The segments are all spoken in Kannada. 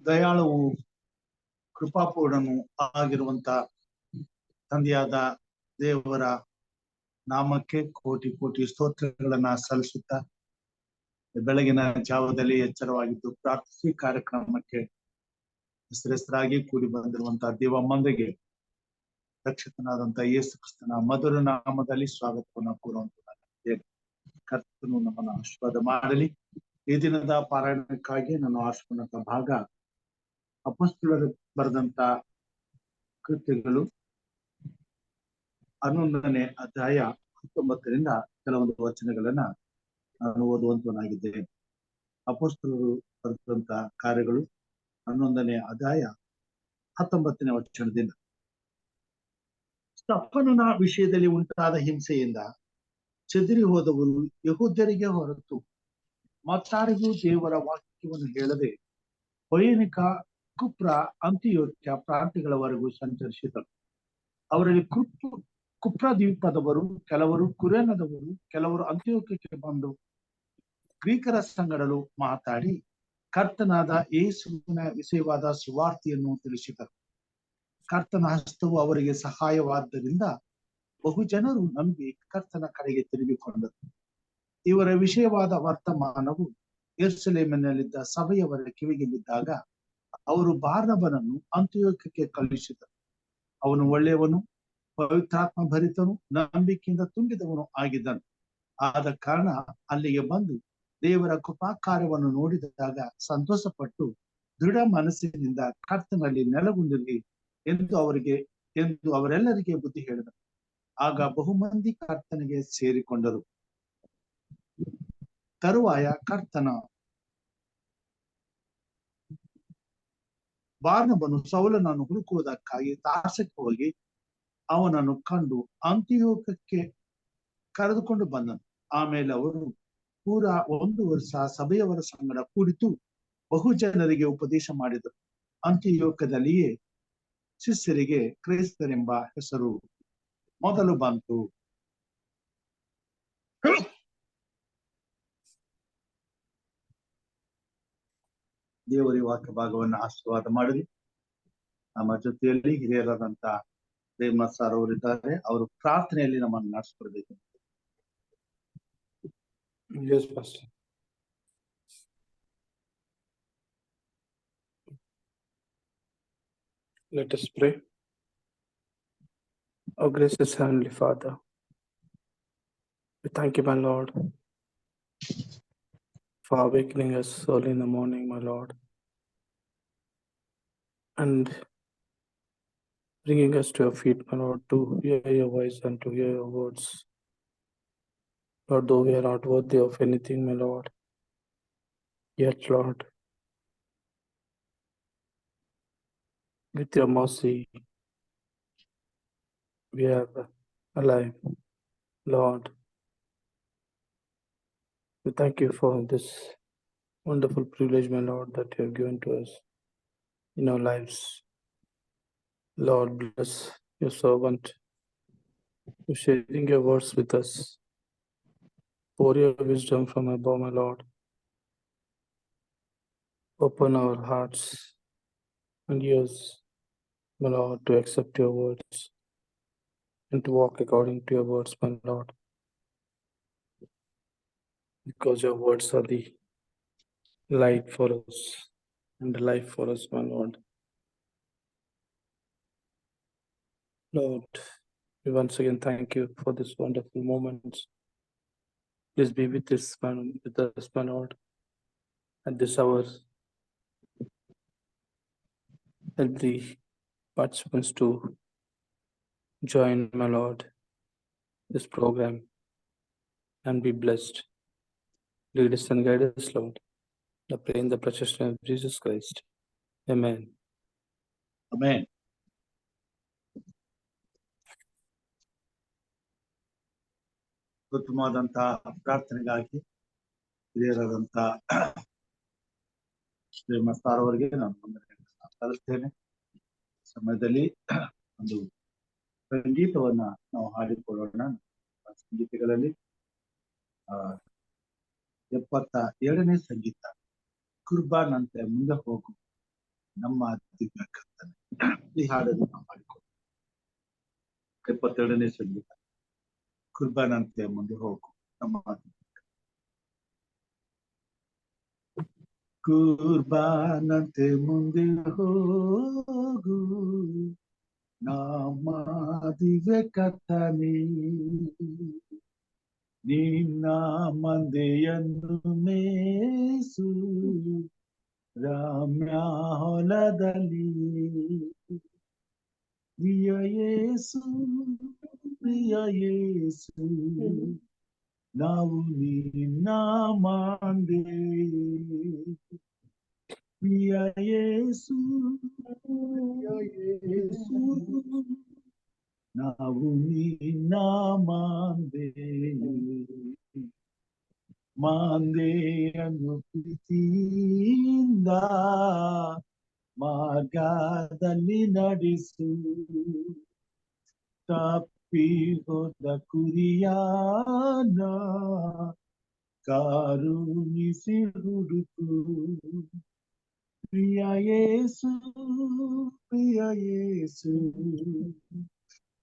ದಯಾಳವು ಕೃಪಾಪೂರ್ಣನು ಆಗಿರುವಂತ ತಂದೆಯಾದ ದೇವರ ನಾಮಕ್ಕೆ ಕೋಟಿ ಕೋಟಿ ಸ್ತೋತ್ರಗಳನ್ನ ಸಲ್ಲಿಸುತ್ತಾ ಬೆಳಗಿನ ಜಾವದಲ್ಲಿ ಎಚ್ಚರವಾಗಿದ್ದು ಪ್ರಾರ್ಥಿಸಿ ಕಾರ್ಯಕ್ರಮಕ್ಕೆ ಹೆಸರಾಗಿ ಕೂಡಿ ಬಂದಿರುವಂತಹ ದೇವಮ್ಮಂದಿಗೆ ರಕ್ಷಕನಾದಂತಹ ಯೇಸು ಕ್ರಿಸ್ತನ ಮಧುರ ನಾಮದಲ್ಲಿ ಸ್ವಾಗತವನ್ನು ಕೋರುವಂತ ಕರ್ತನು ನಮ್ಮನ್ನು ಆಶೀರ್ವಾದ ಮಾಡಲಿ. ಈ ದಿನದ ಪಾರಾಯಣಕ್ಕಾಗಿ ನಾನು ಆರಿಸಿಕೊಂಡಂತ ಭಾಗ ಅಪೊಸ್ತಲರು ಬರೆದಂತ ಕೃತ್ಯಗಳು 11ನೇ ಅಧ್ಯಾಯ 19ರಿಂದ ಕೆಲವೊಂದು ವಚನಗಳನ್ನ ನಾನು ಓದುವಂತನಾಗಿದ್ದೇನೆ. ಅಪೊಸ್ತಲರು ಬರೆದಂತ ಕಾರ್ಯಗಳು 11ನೇ ಅಧ್ಯಾಯ 19ನೇ ವಚನದಿಂದ. ಸ್ತಫನನ ವಿಷಯದಲ್ಲಿ ಉಂಟಾದ ಹಿಂಸೆಯಿಂದ ಚದುರಿ ಹೋದವರು ಯಹೂದ್ಯರಿಗೆ ಹೊರತು ಮತ್ತಾರಿಗೂ ದೇವರ ವಾಕ್ಯವನ್ನು ಹೇಳದೆ ಫೊಯಿನಿಕ, ಕುಪ್ರ, ಅಂತಿಯೋಕ್ಯ ಪ್ರಾಂತ್ಯಗಳವರೆಗೂ ಸಂಚರಿಸಿದರು. ಅವರಲ್ಲಿ ಕುಪ್ರ ದ್ವೀಪದವರು ಕೆಲವರು, ಕುರೇನದವರು ಕೆಲವರು ಅಂತಿಯೋಕ್ಯಕ್ಕೆ ಬಂದು ಗ್ರೀಕರ ಸಂಗಡಲು ಮಾತಾಡಿ ಕರ್ತನಾದ ಯೇಸುವಿನ ವಿಷಯವಾದ ಸುವಾರ್ತೆಯನ್ನು ತಿಳಿಸಿದರು. ಕರ್ತನ ಹಸ್ತವು ಅವರಿಗೆ ಸಹಾಯವಾದ್ದರಿಂದ ಬಹು ಜನರು ನಂಬಿ ಕರ್ತನ ಕಡೆಗೆ ತಿರುಗಿಕೊಂಡರು. ಇವರ ವಿಷಯವಾದ ವರ್ತಮಾನವು ಯೆರೂಸಲೇಮಿನಲ್ಲಿದ್ದ ಸಭೆಯವರ ಕಿವಿಗೆ ಬಿದ್ದಾಗ ಅವರು ಬಾರ್ನಬನನ್ನು ಅಂತಿಯೋಕ್ಯಕ್ಕೆ ಕಳುಹಿಸಿದರು. ಅವನು ಒಳ್ಳೆಯವನು, ಪವಿತ್ರಾತ್ಮ ಭರಿತನು, ನಂಬಿಕೆಯಿಂದ ತುಂಬಿದವನು ಆಗಿದ್ದನು. ಆದ ಕಾರಣ ಅಲ್ಲಿಗೆ ಬಂದು ದೇವರ ಕೃಪಾಕಾರ್ಯವನ್ನು ನೋಡಿದಾಗ ಸಂತೋಷಪಟ್ಟು ದೃಢ ಮನಸ್ಸಿನಿಂದ ಕರ್ತನಲ್ಲಿ ನೆಲೆಗೊಂಡಿರಲಿ ಎಂದು ಅವರೆಲ್ಲರಿಗೆ ಬುದ್ಧಿ ಹೇಳಿದರು. ಆಗ ಬಹುಮಂದಿ ಕರ್ತನಿಗೆ ಸೇರಿಕೊಂಡರು. ತರುವಾಯ ಕರ್ತನ ಬಾರ್ನಬನು ಸೌಲನನ್ನು ಹುಡುಕುವುದಕ್ಕಾಗಿ ತಾರ್ಸಕ್ಕೆ ಹೋಗಿ ಅವನನ್ನು ಕಂಡು ಅಂತಿಯೋಕ್ಯಕ್ಕೆ ಕರೆದುಕೊಂಡು ಬಂದನು. ಆಮೇಲೆ ಅವರು ಪೂರಾ 1 ವರ್ಷ ಸಭೆಯವರ ಸಂಗಡ ಕೂಡಿತು ಬಹು ಜನರಿಗೆ ಉಪದೇಶ ಮಾಡಿದರು. ಅಂತಿಯೋಕ್ಯದಲ್ಲಿಯೇ ಶಿಷ್ಯರಿಗೆ ಕ್ರೈಸ್ತರೆಂಬ ಹೆಸರು ಮೊದಲು ಬಂತು. ದೇವರ ವಾಕ್ಯ ಭಾಗವನ್ನು ಆಶೀರ್ವಾದ ಮಾಡಲಿ. ನಮ್ಮ ಜೊತೆಯಲ್ಲಿ ಹಿರಿಯರಾದಂತ ಪ್ರೇಮ ಸರ್ ಅವರಿದ್ದಾರೆ. ಅವರು ಪ್ರಾರ್ಥನೆಯಲ್ಲಿ ನಮ್ಮನ್ನು ನಡೆಸ್ಕೊಡ್ಬೇಕು. Yes, Pastor. Let us pray. Oh, gracious Heavenly Father, we thank you, my Lord, for awakening us early in the morning, my Lord, and bringing us to your feet, my Lord, to hear your voice and to hear your words. Lord, though we are not worthy of anything, my Lord, yet, Lord, with your mercy, we are alive. Lord, we thank you for this wonderful privilege, my Lord, that you have given to us in our lives. Lord, bless your servant for sharing your words with us. Pour your wisdom from above, my Lord. Open our hearts and ears, my Lord, to accept your words and to walk according to your words, my Lord. Because your words are the light for us and the life for us, my Lord. Lord, we once again thank you for this wonderful moments. Please be with us, my Lord, at this hour. Help the participants to join, my Lord, this program and be blessed. Lead us and guide us, Lord. I pray in the precious name of Jesus Christ. Amen. Amen. ಉತ್ತಮವಾದಂತ ಪ್ರಾರ್ಥನೆಗಾಗಿ ಹಿರಿಯರಾದಂತ ಶ್ರೀಮಸ್ತಾರ್ ಅವರಿಗೆ ನಾನು ಸಲ್ಲಿಸ್ತೇನೆ. ಸಮಯದಲ್ಲಿ ಒಂದು ಸಂಗೀತವನ್ನ ನಾವು ಹಾಡಿಕೊಳ್ಳೋಣ. ಸಂಗೀತಗಳಲ್ಲಿ 77ನೇ ಸಂಗೀತ, ಕುರ್ಬಾನಂತೆ ಮುಂದೆ ಹೋಗು. ನಮ್ಮ ದಿವ್ಯ ಕರ್ತನೆ. ಈ ಹಾಡನ್ನು ನಾವು ಮಾಡಿಕೊಂಡು 72ನೇ ಸಂಗೀತ ಕುರ್ಬಾನಂತೆ ಮುಂದೆ ಹೋಗು. ನಮ್ಮ ಕುರ್ಬಾನಂತೆ ಮುಂದೆ ಹೋಗು ನಮ್ಮ ದಿವ್ಯ ಕರ್ತನೆ. ನಿನ್ನ ಮಂದೆಯನ್ನು ಮೇಸು ರಮ್ಯ ಹೊಲದಲ್ಲಿ. ಪ್ರಿಯ ಯೇಸು ಪ್ರಿಯ ಯೇಸು ನಾವು ನಿನ್ನ ಮಂದೆ. ಪ್ರಿಯ ಯೇಸು ಪ್ರಿಯ ಯೇಸು ನಾವು ನಿನ್ನ ಮಂದೆ. ಮಂದೆಯನ್ನು ಪ್ರೀತಿಯಿಂದ ಮಾರ್ಗದಲ್ಲಿ ನಡೆಸು. ತಪ್ಪಿ ಹೋದ ಕುರಿಯಾನ ಕರುಣಿಸಿ ಹುಡುಕು. ಪ್ರಿಯ ಯೇಸು ಪ್ರಿಯ ಯೇಸು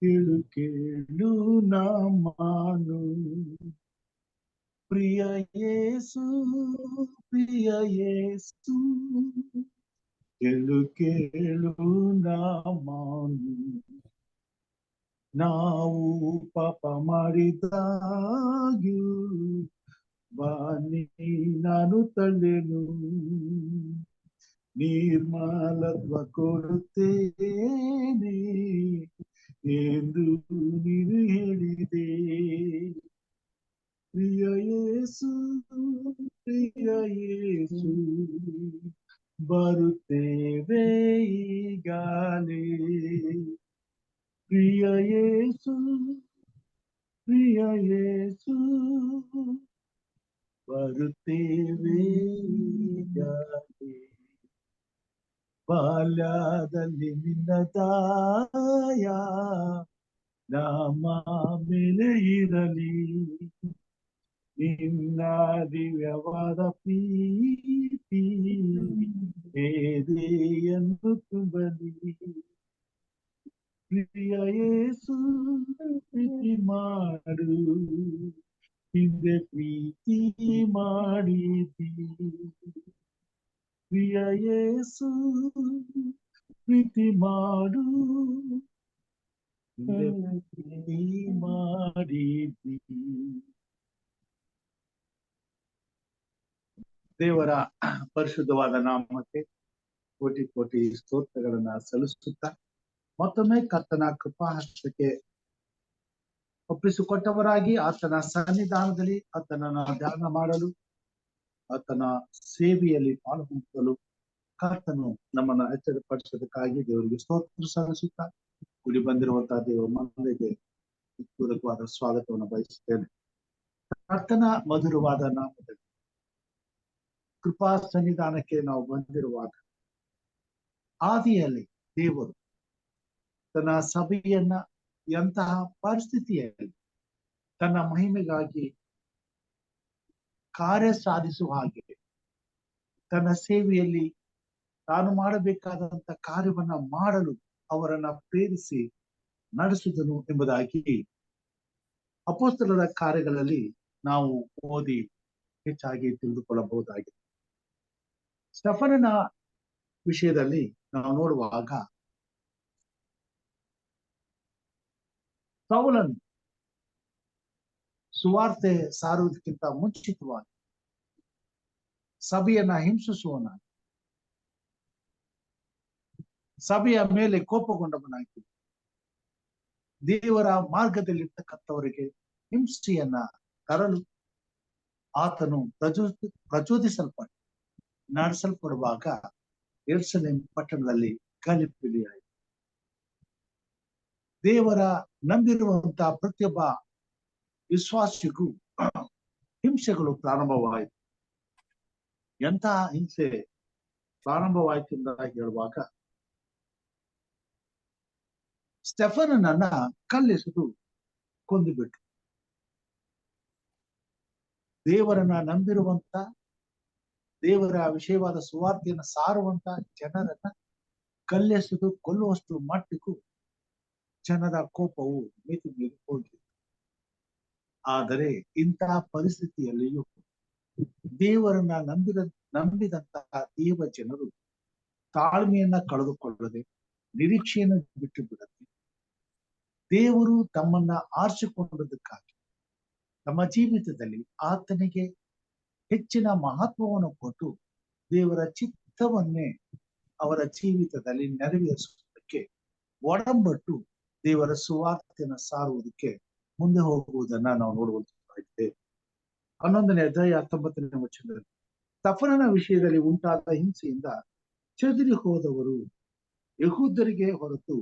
ಕೇಳು ಕೇಳು ನಮ್ಮನು. ಪ್ರಿಯ ಯೇಸು ಪ್ರಿಯ ಯೇಸು ಕೇಳು ಕೇಳು ನಮ್ಮನು. ನಾವು ಪಾಪ ಮಾಡಿದಾಗ್ಯೂ ಬನ್ನಿ ನಾನು ತಳ್ಳೆನು. ನಿರ್ಮಲತ್ವ ಕೊಡುತ್ತೇನೆ ಎಂದು ನೀನು ಹೇಳಿದೆ. ಪ್ರಿಯ ಯೇಸು ಪ್ರಿಯ ಯೇಸು ಬರುತ್ತೇವೆ ಈಗಲೇ. ಪ್ರಿಯ ಯೇಸು ಪ್ರಿಯ ಯೇಸು ಬರುತ್ತೇವೆ ಈಗಲೇ. ಬಾಲ್ಯದಲ್ಲಿ ನಿನ್ನ ದಾಯ ನಮ್ಮ ಮೇಲೆ ಇರಲಿ. ನಿನ್ನ ದಿವ್ಯವಾದ ಪ್ರೀತಿ ಎದೆಯನ್ನು ತುಂಬಲಿ. ಪ್ರಿಯ ಯೇಸು ಪ್ರೀತಿ ಮಾಡು ಹಿಂದೆ ಪ್ರೀತಿ ಮಾಡಿದಿ. ಪ್ರಿಯ ಯೇಸು ಪ್ರೀತಿ ಮಾಡು ಹಿಂದೆ ಪ್ರೀತಿ ಮಾಡಿದಿ. ದೇವರ ಪರಿಶುದ್ಧವಾದ ನಾಮಕ್ಕೆ ಕೋಟಿ ಕೋಟಿ ಸ್ತೋತ್ರಗಳನ್ನ ಸಲ್ಲಿಸುತ್ತಾ ಮತ್ತೊಮ್ಮೆ ಕರ್ತನ ಕೃಪಾಹಸ್ತಕ್ಕೆ ಒಪ್ಪಿಸಿಕೊಟ್ಟವರಾಗಿ ಆತನ ಸನ್ನಿಧಾನದಲ್ಲಿ ಆತನನ್ನ ಧ್ಯಾನ ಮಾಡಲು ಆತನ ಸೇವೆಯಲ್ಲಿ ಪಾಲ್ಗೊಳ್ಳಲು ಕರ್ತನು ನಮ್ಮನ್ನ ಎಚ್ಚರಪಡಿಸೋದಕ್ಕಾಗಿ ದೇವರಿಗೆ ಸ್ತೋತ್ರ ಸಲ್ಲಿಸುತ್ತಾ ಕೂಡಿ ಬಂದಿರುವಂತಹ ದೇವರ ಮನೆಗೆ ಪೂರಕವಾದ ಸ್ವಾಗತವನ್ನು ಬಯಸುತ್ತೇನೆ. ಕರ್ತನ ಮಧುರವಾದ ನಾಮದಲ್ಲಿ ಕೃಪಾ ಸನ್ನಿಧಾನಕ್ಕೆ ನಾವು ಬಂದಿರುವಾಗ ಆದಿಯಲ್ಲಿ ದೇವರು ತನ್ನ ಸಭೆಯನ್ನ ಎಂತಹ ಪರಿಸ್ಥಿತಿಯಲ್ಲಿ ತನ್ನ ಮಹಿಮೆಗಾಗಿ ಕಾರ್ಯ ಸಾಧಿಸುವ ಹಾಗೆ ತನ್ನ ಸೇವೆಯಲ್ಲಿ ತಾನು ಮಾಡಬೇಕಾದಂತ ಕಾರ್ಯವನ್ನ ಮಾಡಲು ಅವರನ್ನ ಪ್ರೇರಿಸಿ ನಡೆಸುವುದನು ಎಂಬುದಾಗಿ ಅಪೊಸ್ತಲರ ಕಾರ್ಯಗಳಲ್ಲಿ ನಾವು ಓದಿ ಹೆಚ್ಚಾಗಿ ತಿಳಿದುಕೊಳ್ಳಬಹುದಾಗಿದೆ. ಸ್ಟೆಫನನ ವಿಷಯದಲ್ಲಿ ನಾವು ನೋಡುವಾಗ ಸೌಲನು ಸುವಾರ್ತೆ ಸಾರುವುದಕ್ಕಿಂತ ಮುಂಚಿತವಾಗಿ ಸಭೆಯನ್ನ ಹಿಂಸಿಸುವನ, ಸಭೆಯ ಮೇಲೆ ಕೋಪಗೊಂಡವನಾಗಿ ದೇವರ ಮಾರ್ಗದಲ್ಲಿರ್ತಕ್ಕಂಥವರಿಗೆ ಹಿಂಸೆಯನ್ನ ತರಲು ಆತನು ಪ್ರಚೋದಿಸಲ್ಪಟ್ಟ ನಡೆಸಲ್ಪಡುವಾಗ ಯೆರೂಸಲೇಮ್ ಪಟ್ಟಣದಲ್ಲಿ ಗಲಿಬಿಲಿಯಾಯಿತು. ದೇವರ ನಂಬಿರುವಂತಹ ಪ್ರತಿಯೊಬ್ಬ ವಿಶ್ವಾಸಿಗೂ ಹಿಂಸೆಗಳು ಪ್ರಾರಂಭವಾಯಿತು. ಎಂತಹ ಹಿಂಸೆ ಪ್ರಾರಂಭವಾಯಿತು ಅಂತ ಹೇಳುವಾಗ ಸ್ಟೆಫನನನ್ನ ಕಲ್ಲೆಸೆದು ಕೊಂದು ಬಿಟ್ರು. ದೇವರನ್ನ ನಂಬಿರುವಂತ ದೇವರ ವಿಷಯವಾದ ಸುವಾರ್ತೆಯನ್ನು ಸಾರುವಂತ ಜನರನ್ನ ಕಲ್ಲೆಸೆದು ಕೊಲ್ಲುವಷ್ಟು ಮಟ್ಟಿಗೂ ಜನರ ಕೋಪವು ಮಿತಿ ಮೀರಿ ಹೋಗಿದೆ. ಆದರೆ ಇಂತಹ ಪರಿಸ್ಥಿತಿಯಲ್ಲಿಯೂ ದೇವರನ್ನ ನಂಬಿದಂತಹ ದೇವ ಜನರು ತಾಳ್ಮೆಯನ್ನ ಕಳೆದುಕೊಳ್ಳದೆ, ನಿರೀಕ್ಷೆಯನ್ನು ಬಿಟ್ಟು ಬಿಡದೆ, ದೇವರು ತಮ್ಮನ್ನ ಆರಿಸಿಕೊಂಡದಕ್ಕಾಗಿ ತಮ್ಮ ಜೀವಿತದಲ್ಲಿ ಆತನಿಗೆ ಹೆಚ್ಚಿನ ಮಹತ್ವವನ್ನು ಕೊಟ್ಟು ದೇವರ ಚಿತ್ತವನ್ನೇ ಅವರ ಜೀವಿತದಲ್ಲಿ ನೆರವೇರಿಸುವುದಕ್ಕೆ ಒಡಂಬಟ್ಟು ದೇವರ ಸುವಾರ್ತೆಯನ್ನು ಸಾರುವುದಕ್ಕೆ ಮುಂದೆ ಹೋಗುವುದನ್ನ ನಾವು ನೋಡುವಂತಿದ್ದೇವೆ. 11ನೇ ಅಧ್ಯಾಯ 19ನೇ ವಚನದಲ್ಲಿ ಸ್ತಫನನ ವಿಷಯದಲ್ಲಿ ಉಂಟಾದ ಹಿಂಸೆಯಿಂದ ಚದುರಿ ಹೋದವರು ಯಹೂದರಿಗೆ ಹೊರತು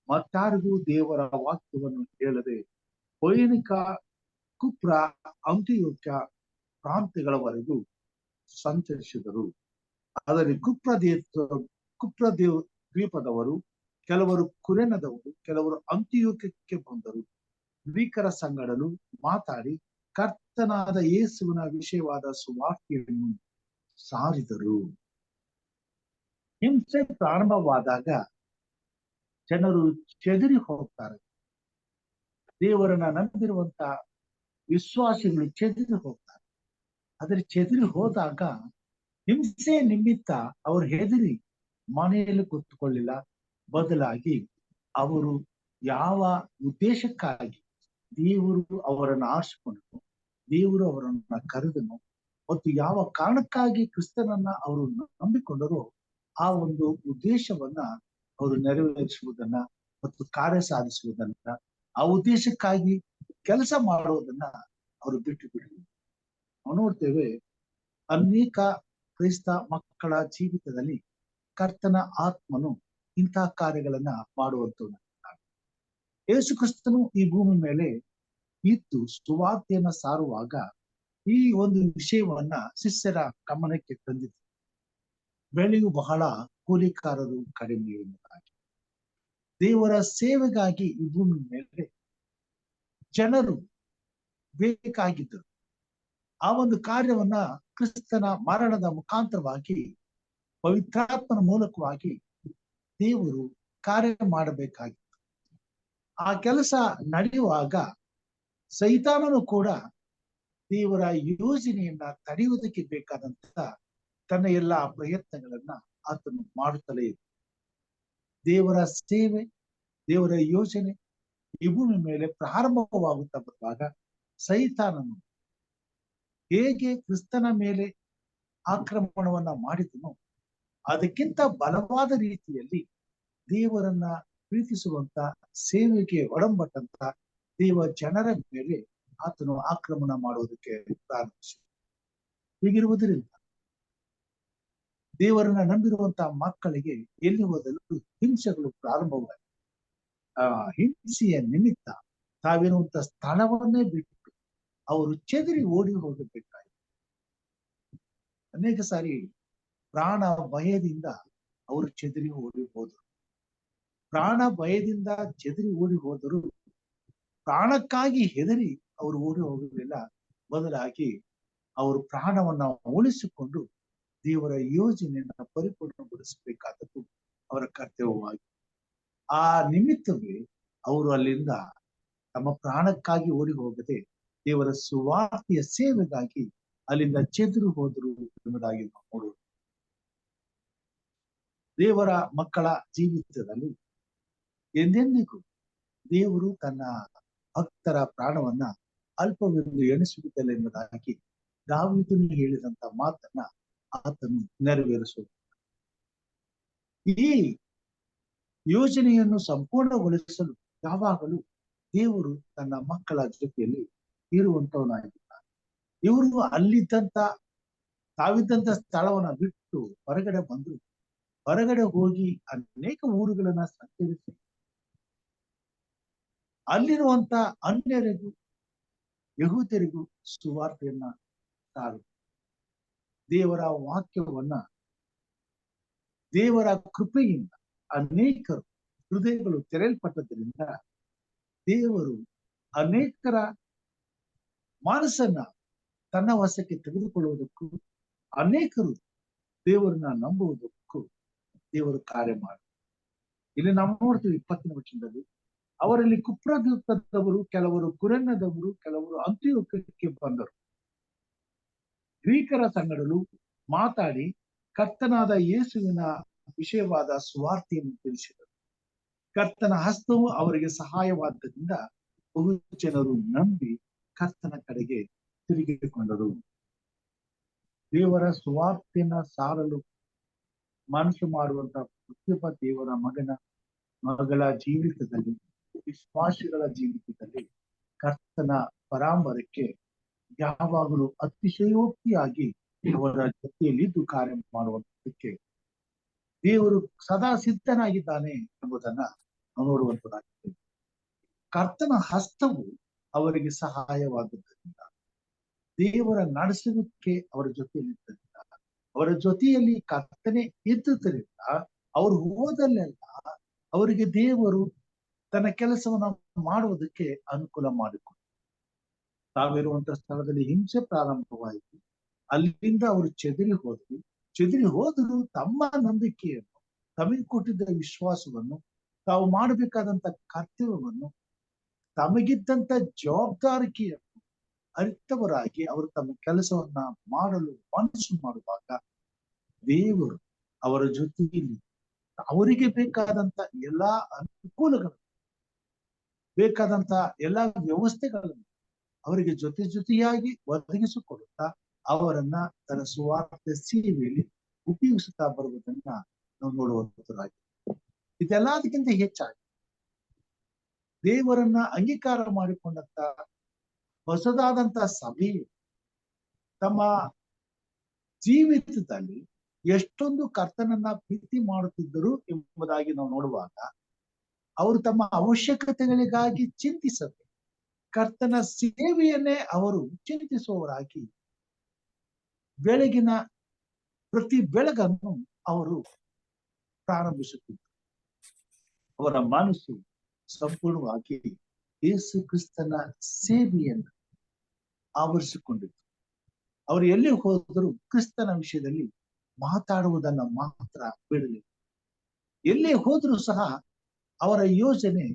ಮತ್ತಾರಿಗೂ ದೇವರ ವಾಕ್ಯವನ್ನು ಹೇಳದೆ ಫೋಯಿನಿಕ, ಕುಪ್ರ, ಅಂತಿಯೋಕ್ಯ ಪ್ರಾಂತ್ಯಗಳವರೆಗೂ ಸಂಚರಿಸಿದರು. ಅದರಲ್ಲಿ ಕುಪ್ರ ದ್ವೀಪದವರು, ಕೆಲವರು ಕುರೇನದವರು, ಕೆಲವರು ಅಂತಿಯೋಕ್ಯಕ್ಕೆ ಬಂದರು. ಗ್ರೀಕರ ಸಂಗಡಲು ಮಾತಾಡಿ ಕರ್ತನಾದ ಯೇಸುವಿನ ವಿಷಯವಾದ ಸುವಾರ್ತೆಯನ್ನು ಸಾರಿದರು. ಹಿಂಸೆ ಪ್ರಾರಂಭವಾದಾಗ ಜನರು ಚೆದರಿ ಹೋಗ್ತಾರೆ. ದೇವರನ್ನ ನಂಬಿರುವಂತ ವಿಶ್ವಾಸಿಗಳು ಚೆದರಿ ಹೋಗ್ತಾರೆ. ಆದರೆ ಚೆದರಿ ಹೋದಾಗ ಹಿಂಸೆ ನಿಮಿತ್ತ ಅವರು ಹೆದರಿ ಮನೆಯಲ್ಲಿ ಕೂತ್ಕೊಳ್ಳಿಲ್ಲ. ಬದಲಾಗಿ ಅವರು ಯಾವ ಉದ್ದೇಶಕ್ಕಾಗಿ ದೇವರು ಅವರನ್ನು ಆರಿಸಿಕೊಂಡನು, ದೇವರು ಅವರನ್ನ ಕರೆದನು ಮತ್ತು ಯಾವ ಕಾರಣಕ್ಕಾಗಿ ಕ್ರಿಸ್ತನನ್ನ ಅವರು ನಂಬಿಕೊಂಡರೋ ಆ ಒಂದು ಉದ್ದೇಶವನ್ನ ಅವರು ನೆರವೇರಿಸುವುದನ್ನ ಮತ್ತು ಕಾರ್ಯ ಸಾಧಿಸುವುದನ್ನ, ಆ ಉದ್ದೇಶಕ್ಕಾಗಿ ಕೆಲಸ ಮಾಡುವುದನ್ನ ಅವರು ಬಿಟ್ಟು ಬಿಡಲಿ. ನಾವು ನೋಡ್ತೇವೆ, ಅನೇಕ ಕ್ರೈಸ್ತ ಮಕ್ಕಳ ಜೀವಿತದಲ್ಲಿ ಕರ್ತನ ಆತ್ಮನು ಇಂತಹ ಕಾರ್ಯಗಳನ್ನ ಮಾಡುವಂತ ಯೇಸು ಕ್ರಿಸ್ತನು ಈ ಭೂಮಿ ಮೇಲೆ ಇದ್ದು ಸುವಾರ್ತೆಯನ್ನ ಸಾರುವಾಗ ಈ ಒಂದು ವಿಷಯವನ್ನ ಶಿಷ್ಯರ ಗಮನಕ್ಕೆ ತಂದಿತು. ಬೆಳೆಯು ಬಹಳ, ಕೂಲಿಕಾರರು ಕಡಿಮೆ ಎಂಬುದಾಗಿ. ದೇವರ ಸೇವೆಗಾಗಿ ಈ ಭೂಮಿ ಮೇಲೆ ಜನರು ಬೇಕಾಗಿದ್ದರು. ಆ ಒಂದು ಕಾರ್ಯವನ್ನ ಕ್ರಿಸ್ತನ ಮರಣದ ಮುಖಾಂತರವಾಗಿ, ಪವಿತ್ರಾತ್ಮನ ಮೂಲಕವಾಗಿ ದೇವರು ಕಾರ್ಯ ಮಾಡಬೇಕಾಗಿತ್ತು. ಆ ಕೆಲಸ ನಡೆಯುವಾಗ ಸೈತಾನನು ಕೂಡ ದೇವರ ಯೋಜನೆಯನ್ನ ತಡೆಯುವುದಕ್ಕೆ ಬೇಕಾದಂತ ತನ್ನ ಎಲ್ಲಾ ಪ್ರಯತ್ನಗಳನ್ನ ಆತನು ಮಾಡುತ್ತಲೇ ಇದ್ದ. ದೇವರ ಸೇವೆ, ದೇವರ ಯೋಜನೆ ಈ ಭೂಮಿ ಮೇಲೆ ಪ್ರಾರಂಭವಾಗುತ್ತಾ ಬರುವಾಗ ಸೈತಾನನು ಹೇಗೆ ಕ್ರಿಸ್ತನ ಮೇಲೆ ಆಕ್ರಮಣವನ್ನ ಮಾಡಿದನೋ ಅದಕ್ಕಿಂತ ಬಲವಾದ ರೀತಿಯಲ್ಲಿ ದೇವರನ್ನ ಪ್ರೀತಿಸುವಂತ, ಸೇವೆಗೆ ಒಡಂಬಟ್ಟಂತ ದೇವ ಜನರ ಮೇಲೆ ಆತನು ಆಕ್ರಮಣ ಮಾಡುವುದಕ್ಕೆ ಪ್ರಾರಂಭಿಸಿದ. ಹೀಗಿರುವುದರಿಂದ ದೇವರನ್ನ ನಂಬಿರುವಂತಹ ಮಕ್ಕಳಿಗೆ ಎಲ್ಲಿ ಹೋದಲ್ಲೂ ಹಿಂಸೆಗಳು ಪ್ರಾರಂಭವಾಗಿ ಹಿಂಸೆಯ ನಿಮಿತ್ತ ತಾವಿರುವಂತ ಸ್ಥಳವನ್ನೇ ಬಿಟ್ಟು ಅವರು ಚೆದರಿ ಓಡಿ ಹೋಗಬೇಕಾಯಿತು. ಅನೇಕ ಸಾರಿ ಪ್ರಾಣ ಭಯದಿಂದ ಅವರು ಚೆದರಿ ಓಡಿ ಹೋದರು. ಪ್ರಾಣ ಭಯದಿಂದ ಚೆದರಿ ಓಡಿ ಹೋದರು. ಪ್ರಾಣಕ್ಕಾಗಿ ಹೆದರಿ ಅವರು ಓಡಿ ಹೋಗಲಿಲ್ಲ. ಬದಲಾಗಿ ಅವರು ಪ್ರಾಣವನ್ನ ಉಳಿಸಿಕೊಂಡು ದೇವರ ಯೋಜನೆಯನ್ನ ಪರಿಪೂರ್ಣಗೊಳಿಸಬೇಕಾದದ್ದು ಅವರ ಕರ್ತವ್ಯವಾಗಿ. ಆ ನಿಮಿತ್ತವೇ ಅವರು ಅಲ್ಲಿಂದ ತಮ್ಮ ಪ್ರಾಣಕ್ಕಾಗಿ ಓಡಿ ಹೋಗದೆ ದೇವರ ಸುವಾರ್ತೆಯ ಸೇವೆಗಾಗಿ ಅಲ್ಲಿಂದ ಚೆದರು ಹೋದರು ಎಂಬುದಾಗಿ ನಾವು ನೋಡುವುದು. ದೇವರ ಮಕ್ಕಳ ಜೀವಿತದಲ್ಲಿ ಎಂದೆಂದಿಗೂ ದೇವರು ತನ್ನ ಭಕ್ತರ ಪ್ರಾಣವನ್ನ ಅಲ್ಪವೆಂದು ಎಣಿಸುವುದಿಲ್ಲ ಎಂಬುದಾಗಿ ದಾವೀದನು ಹೇಳಿದಂತ ಮಾತನ್ನ ಆತನು ನೆರವೇರಿಸುವುದು. ಈ ಯೋಜನೆಯನ್ನು ಸಂಪೂರ್ಣಗೊಳಿಸಲು ಯಾವಾಗಲೂ ದೇವರು ತನ್ನ ಮಕ್ಕಳ ಜೊತೆಯಲ್ಲಿ ಇರುವಂತವನಾಗಿದ್ದಾನೆ. ಇವರು ತಾವಿದ್ದಂತ ಸ್ಥಳವನ್ನ ಬಿಟ್ಟು ಹೊರಗಡೆ ಬಂದ್ರು. ಹೊರಗಡೆ ಹೋಗಿ ಅನೇಕ ಊರುಗಳನ್ನ ಸಂಚರಿಸಿ ಅಲ್ಲಿರುವಂತ ಅನ್ಯರಿಗೂ ಯಹೂದ್ಯರಿಗೂ ಸುವಾರ್ತೆಯನ್ನ ಸಾರು. ದೇವರ ವಾಕ್ಯವನ್ನ ದೇವರ ಕೃಪೆಯಿಂದ ಅನೇಕರು ಹೃದಯಗಳು ತೆರೆಯಲ್ಪಟ್ಟದ್ರಿಂದ ದೇವರು ಅನೇಕರ ಮನಸ್ಸನ್ನ ತನ್ನ ವಶಕ್ಕೆ ತೆಗೆದುಕೊಳ್ಳುವುದಕ್ಕೂ, ಅನೇಕರು ದೇವರನ್ನ ನಂಬುವುದಕ್ಕೂ ದೇವರು ಕಾರ್ಯ ಮಾಡಿ. ಇಲ್ಲಿ ನಾವು ನೋಡ್ತೀವಿ 20ನೇ ವಚನದಲ್ಲಿ, ಅವರಲ್ಲಿ ಕುಪ್ರದವರು, ಕೆಲವರು ಕುರೆನ್ನದವರು, ಕೆಲವರು ಅಂತಿಯೋಕ್ಯಕ್ಕೆ ಬಂದರು. ಗ್ರೀಕರ ಸಂಗಡಲು ಮಾತಾಡಿ ಕರ್ತನಾದ ಯೇಸುವಿನ ವಿಷಯವಾದ ಸುವಾರ್ತೆಯನ್ನು ತಿಳಿಸಿದರು. ಕರ್ತನ ಹಸ್ತವು ಅವರಿಗೆ ಸಹಾಯವಾದ್ದರಿಂದ ಬಹು ಜನರು ನಂಬಿ ಕರ್ತನ ಕಡೆಗೆ ತಿರುಗಿಕೊಂಡರು. ದೇವರ ಸುವಾರ್ತೆಯನ್ನ ಸಾರಲು ಮನಸ್ಸು ಮಾಡುವಂತಹ ಪ್ರತಿಯೊಬ್ಬ ದೇವರ ಮಗಳ ಜೀವಿತದಲ್ಲಿ, ವಿಶ್ವಾಸಿಗಳ ಜೀವಿತದಲ್ಲಿ ಕರ್ತನ ಪರಾಂಬರಕ್ಕೆ ಯಾವಾಗಲೂ ಅತಿಶಯೋಕ್ತಿಯಾಗಿ ಅವರ ಜೊತೆಯಲ್ಲಿದ್ದು ಕಾರ್ಯ ಮಾಡುವಂತಕ್ಕೆ ದೇವರು ಸದಾ ಸಿದ್ಧನಾಗಿದ್ದಾನೆ ಎಂಬುದನ್ನ ನಾವು ನೋಡುವಂತದ್ದಾಗಿದೆ. ಕರ್ತನ ಹಸ್ತವು ಅವರಿಗೆ ಸಹಾಯವಾಗುವುದರಿಂದ, ದೇವರ ನಡೆಸುವಿಕೆ ಅವರ ಜೊತೆಯಲ್ಲಿದ್ದರಿಂದ, ಅವರ ಜೊತೆಯಲ್ಲಿ ಕರ್ತನೆ ಇದ್ದುದರಿಂದ ಅವರು ಹೋದಲ್ಲೆಲ್ಲ ಅವರಿಗೆ ದೇವರು ತನ್ನ ಕೆಲಸವನ್ನ ಮಾಡುವುದಕ್ಕೆ ಅನುಕೂಲ ಮಾಡಿಕೊಂಡು, ತಾವಿರುವಂತಹ ಸ್ಥಳದಲ್ಲಿ ಹಿಂಸೆ ಪ್ರಾರಂಭವಾಯಿತು. ಅಲ್ಲಿಂದ ಅವರು ಚೆದರಿ ಹೋದರೂ ತಮ್ಮ ನಂಬಿಕೆಯನ್ನು, ತಮಗೆ ಕೊಟ್ಟಿದ್ದ ವಿಶ್ವಾಸವನ್ನು, ತಾವು ಮಾಡಬೇಕಾದಂತ ಕರ್ತವ್ಯವನ್ನು, ತಮಗಿದ್ದಂತ ಜವಾಬ್ದಾರಿಕೆಯನ್ನು ಅರಿತವರಾಗಿ ಅವರು ತಮ್ಮ ಕೆಲಸವನ್ನ ಮಾಡಲು ಮನಸ್ಸು ಮಾಡುವಾಗ ದೇವರು ಅವರ ಜೊತೆಯಲ್ಲಿ ಅವರಿಗೆ ಬೇಕಾದಂತ ಎಲ್ಲಾ ಅನುಕೂಲಗಳನ್ನು, ಬೇಕಾದಂತ ಎಲ್ಲಾ ವ್ಯವಸ್ಥೆಗಳನ್ನು ಅವರಿಗೆ ಜೊತೆಯಾಗಿ ಒದಗಿಸಿಕೊಡುತ್ತಾ ಅವರನ್ನ ತನ್ನ ಸುವಾರ್ತೆ ಸೇವೆಯಲ್ಲಿ ಉಪಯೋಗಿಸುತ್ತಾ ಬರುವುದನ್ನ ನಾವು ನೋಡುವಂತರಾಗಿ. ಇದೆಲ್ಲದಕ್ಕಿಂತ ಹೆಚ್ಚಾಗಿ ದೇವರನ್ನ ಅಂಗೀಕಾರ ಮಾಡಿಕೊಂಡಂತ ಹೊಸದಾದಂತ ಸಭೆಯು ತಮ್ಮ ಜೀವಿತದಲ್ಲಿ ಎಷ್ಟೊಂದು ಕರ್ತನನ್ನ ಪ್ರೀತಿ ಮಾಡುತ್ತಿದ್ದರು ಎಂಬುದಾಗಿ ನಾವು ನೋಡುವಾಗ, ಅವರು ತಮ್ಮ ಅವಶ್ಯಕತೆಗಳಿಗಾಗಿ ಚಿಂತಿಸದೆ ಕರ್ತನ ಸೇವೆಯನ್ನೇ ಅವರು ಚಿಂತಿಸುವವರಾಗಿ ಬೆಳಗಿನ ಪ್ರತಿ ಬೆಳಗನ್ನು ಅವರು ಪ್ರಾರಂಭಿಸುತ್ತಿದ್ದರು. ಅವರ ಮನಸ್ಸು ಸಂಪೂರ್ಣವಾಗಿ ಯೇಸು ಕ್ರಿಸ್ತನ ಸೇವೆಯನ್ನು ಆವರಿಸಿಕೊಂಡಿತ್ತು. ಅವರು ಎಲ್ಲಿ ಹೋದರೂ ಕ್ರಿಸ್ತನ ವಿಷಯದಲ್ಲಿ ಮಾತಾಡುವುದನ್ನ ಮಾತ್ರ ಬಿಡಲಿಲ್ಲ. ಎಲ್ಲೇ ಹೋದರೂ ಸಹ ಅವರ ಯೋಜನೆ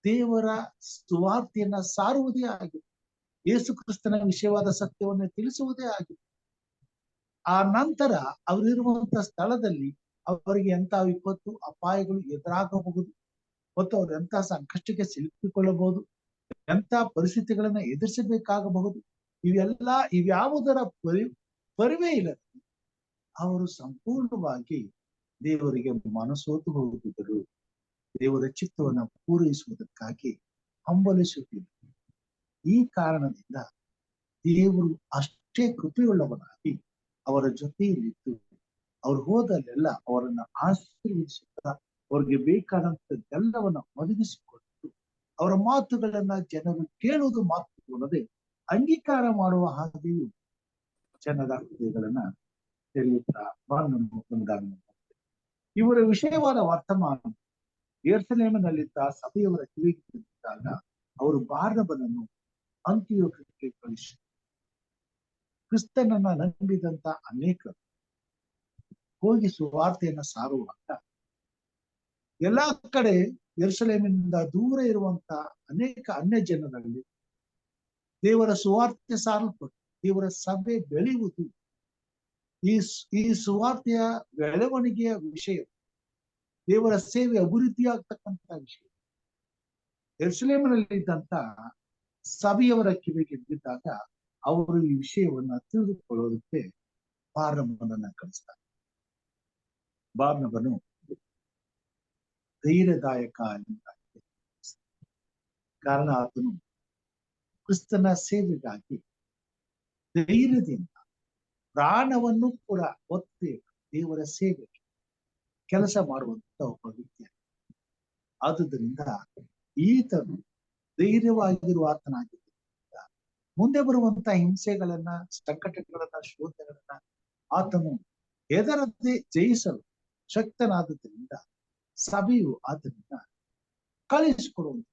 ದೇವರ ಸುವಾರ್ತೆಯನ್ನ ಸಾರುವುದೇ ಆಗಿದೆ, ಯೇಸು ಕ್ರಿಸ್ತನ ವಿಷಯವಾದ ಸತ್ಯವನ್ನು ತಿಳಿಸುವುದೇ ಆಗಿದೆ. ಆ ನಂತರ ಅವರಿರುವಂತಹ ಸ್ಥಳದಲ್ಲಿ ಅವರಿಗೆ ಎಂಥ ವಿಪತ್ತು ಅಪಾಯಗಳು ಎದುರಾಗಬಹುದು ಮತ್ತು ಅವರು ಎಂತಹ ಸಂಕಷ್ಟಕ್ಕೆ ಸಿಲುಕಿಕೊಳ್ಳಬಹುದು, ಎಂಥ ಪರಿಸ್ಥಿತಿಗಳನ್ನ ಎದುರಿಸಬೇಕಾಗಬಹುದು. ಇವ್ಯಾವುದರ ಪರಿವೇ ಇಲ್ಲದೆ ಅವರು ಸಂಪೂರ್ಣವಾಗಿ ದೇವರಿಗೆ ಮನಸೋತು ಹೋಗುತ್ತಿದ್ದರು. ದೇವರ ಚಿತ್ತವನ್ನ ಪೂರೈಸುವುದಕ್ಕಾಗಿ ಹಂಬಲಿಸುತ್ತಿದ್ದರು. ಈ ಕಾರಣದಿಂದ ದೇವರು ಅಷ್ಟೇ ಕೃಪೆಯುಳ್ಳವನಾಗಿ ಅವರ ಜೊತೆಯಲ್ಲಿದ್ದು ಅವ್ರು ಹೋದಲ್ಲೆಲ್ಲ ಅವರನ್ನ ಆಶೀರ್ವದಿಸುತ್ತಾ ಅವ್ರಿಗೆ ಬೇಕಾದಂಥದ್ದೆಲ್ಲವನ್ನ ಒದಗಿಸಿಕೊಟ್ಟು, ಅವರ ಮಾತುಗಳನ್ನ ಜನರು ಕೇಳುವುದು ಮಾತು ಅಲ್ಲದೆ ಅಂಗೀಕಾರ ಮಾಡುವ ಹಾಗೆಯೂ ಜನರ ಹೃದಯಗಳನ್ನ ತೆರೆಯುತ್ತಾ ಬಂದನು. ಇವರ ವಿಷಯವಾದ ವರ್ತಮಾನ ಯೆರೂಸಲೇಮಿನಲ್ಲಿದ್ದ ಸಭೆಯವರ ಕಿವಿಗೆ ಬಿದ್ದಾಗ ಅವರು ಬಾರ್ನಬನನ್ನು ಅಂತಿಯೋಕ್ಯಕ್ಕೆ ಕಳಿಸಿ, ಕ್ರಿಸ್ತನನ್ನ ನಂಬಿದಂತ ಅನೇಕರು ಹೋಗಿ ಸುವಾರ್ತೆಯನ್ನ ಸಾರುವಾಗ ಎಲ್ಲಾ ಕಡೆ ಯೆರೂಸಲೇಮಿನಿಂದ ದೂರ ಇರುವಂತ ಅನೇಕ ಅನ್ಯ ಜನರಲ್ಲಿ ದೇವರ ಸುವಾರ್ತೆ ಸಾರಲ್ಪಟ್ಟು ದೇವರ ಸಭೆ ಬೆಳೆಯುವುದು, ಈ ಸುವಾರ್ತೆಯ ಬೆಳವಣಿಗೆಯ ವಿಷಯ, ದೇವರ ಸೇವೆ ಅಭಿವೃದ್ಧಿಯಾಗ್ತಕ್ಕಂಥ ವಿಷಯ ಯೆರೂಸಲೇಮಿನಲ್ಲಿದ್ದಂತ ಸಭೆಯವರ ಕಿವಿಗೆ ಬಿದ್ದಾಗ ಅವರು ಈ ವಿಷಯವನ್ನ ತಿಳಿದುಕೊಳ್ಳೋದಕ್ಕೆ ಬಾರ್ನಬನನ್ನ ಕಳಿಸ್ತಾರೆ. ಬಾರ್ನಬನು ಧೈರ್ಯದಾಯಕ ಕಾರಣ ಆತನು ಕ್ರಿಸ್ತನ ಸೇವೆಗಾಗಿ ಧೈರ್ಯದಿಂದ ಪ್ರಾಣವನ್ನು ಕೂಡ ಒತ್ತಿ ದೇವರ ಸೇವೆಗೆ ಕೆಲಸ ಮಾಡುವಂತ ಒಬ್ಬ ವ್ಯಕ್ತಿ. ಆದುದರಿಂದ ಈತನು ಧೈರ್ಯವಾಗಿರುವ ಆತನಾಗಿದ್ದರಿಂದ ಮುಂದೆ ಬರುವಂತ ಹಿಂಸೆಗಳನ್ನ, ಸಂಕಟಗಳನ್ನ, ಶೋಧನೆಗಳನ್ನ ಆತನು ಹೆದರದೆ ಜಯಿಸಲು ಶಕ್ತನಾದುದರಿಂದ ಸಭೆಯು ಆತನಿಂದ ಕಳಿಸಿಕೊಡುವಂತ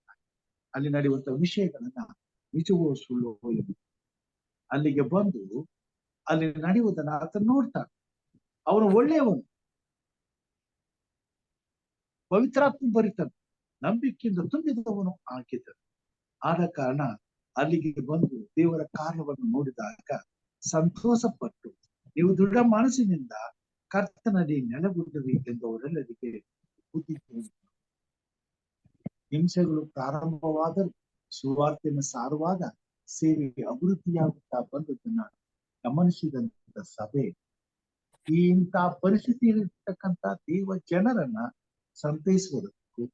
ಅಲ್ಲಿ ನಡೆಯುವಂತ ವಿಷಯಗಳನ್ನ ನಿಜವೋ ಸುಳ್ಳೋ ಎಂದು ಅಲ್ಲಿಗೆ ಬಂದು ಅಲ್ಲಿ ನಡೆಯುವುದನ್ನ ಆತನು ನೋಡ್ತಾನೆ. ಅವನು ಒಳ್ಳೆಯವನು, ಪವಿತ್ರಾತ್ಮ ಭರಿತನು, ನಂಬಿಕೆಯಿಂದ ತುಂಬಿದವನು ಆಗಿದ್ದನು. ಆದ ಕಾರಣ ಅಲ್ಲಿಗೆ ಬಂದು ದೇವರ ಕಾರ್ಯವನ್ನು ನೋಡಿದಾಗ ಸಂತೋಷ ಪಟ್ಟು, ನೀವು ದೃಢ ಮನಸ್ಸಿನಿಂದ ಕರ್ತನಲ್ಲಿ ನೆಲೆಗೊಂಡಿರಿ ಎಂದು ಅವರೆಲ್ಲರಿಗೆ ಬುದ್ಧಿ ಹೇಳಿದರು. ಹಿಂಸೆಗಳು ಪ್ರಾರಂಭವಾದರೂ ಸುವಾರ್ತೆಯನ್ನು ಸಾರುವಾಗ ಸೇವೆಗೆ ಅಭಿವೃದ್ಧಿಯಾಗುತ್ತಾ ಬಂದದನ್ನ ಗಮನಿಸಿದಂತ ಸಭೆ ಈ ಇಂತಹ ಪರಿಸ್ಥಿತಿಯಲ್ಲಿರ್ತಕ್ಕಂಥ ದೇವ ಜನರನ್ನ ಸಂತೈಸುವುದಕ್ಕೂ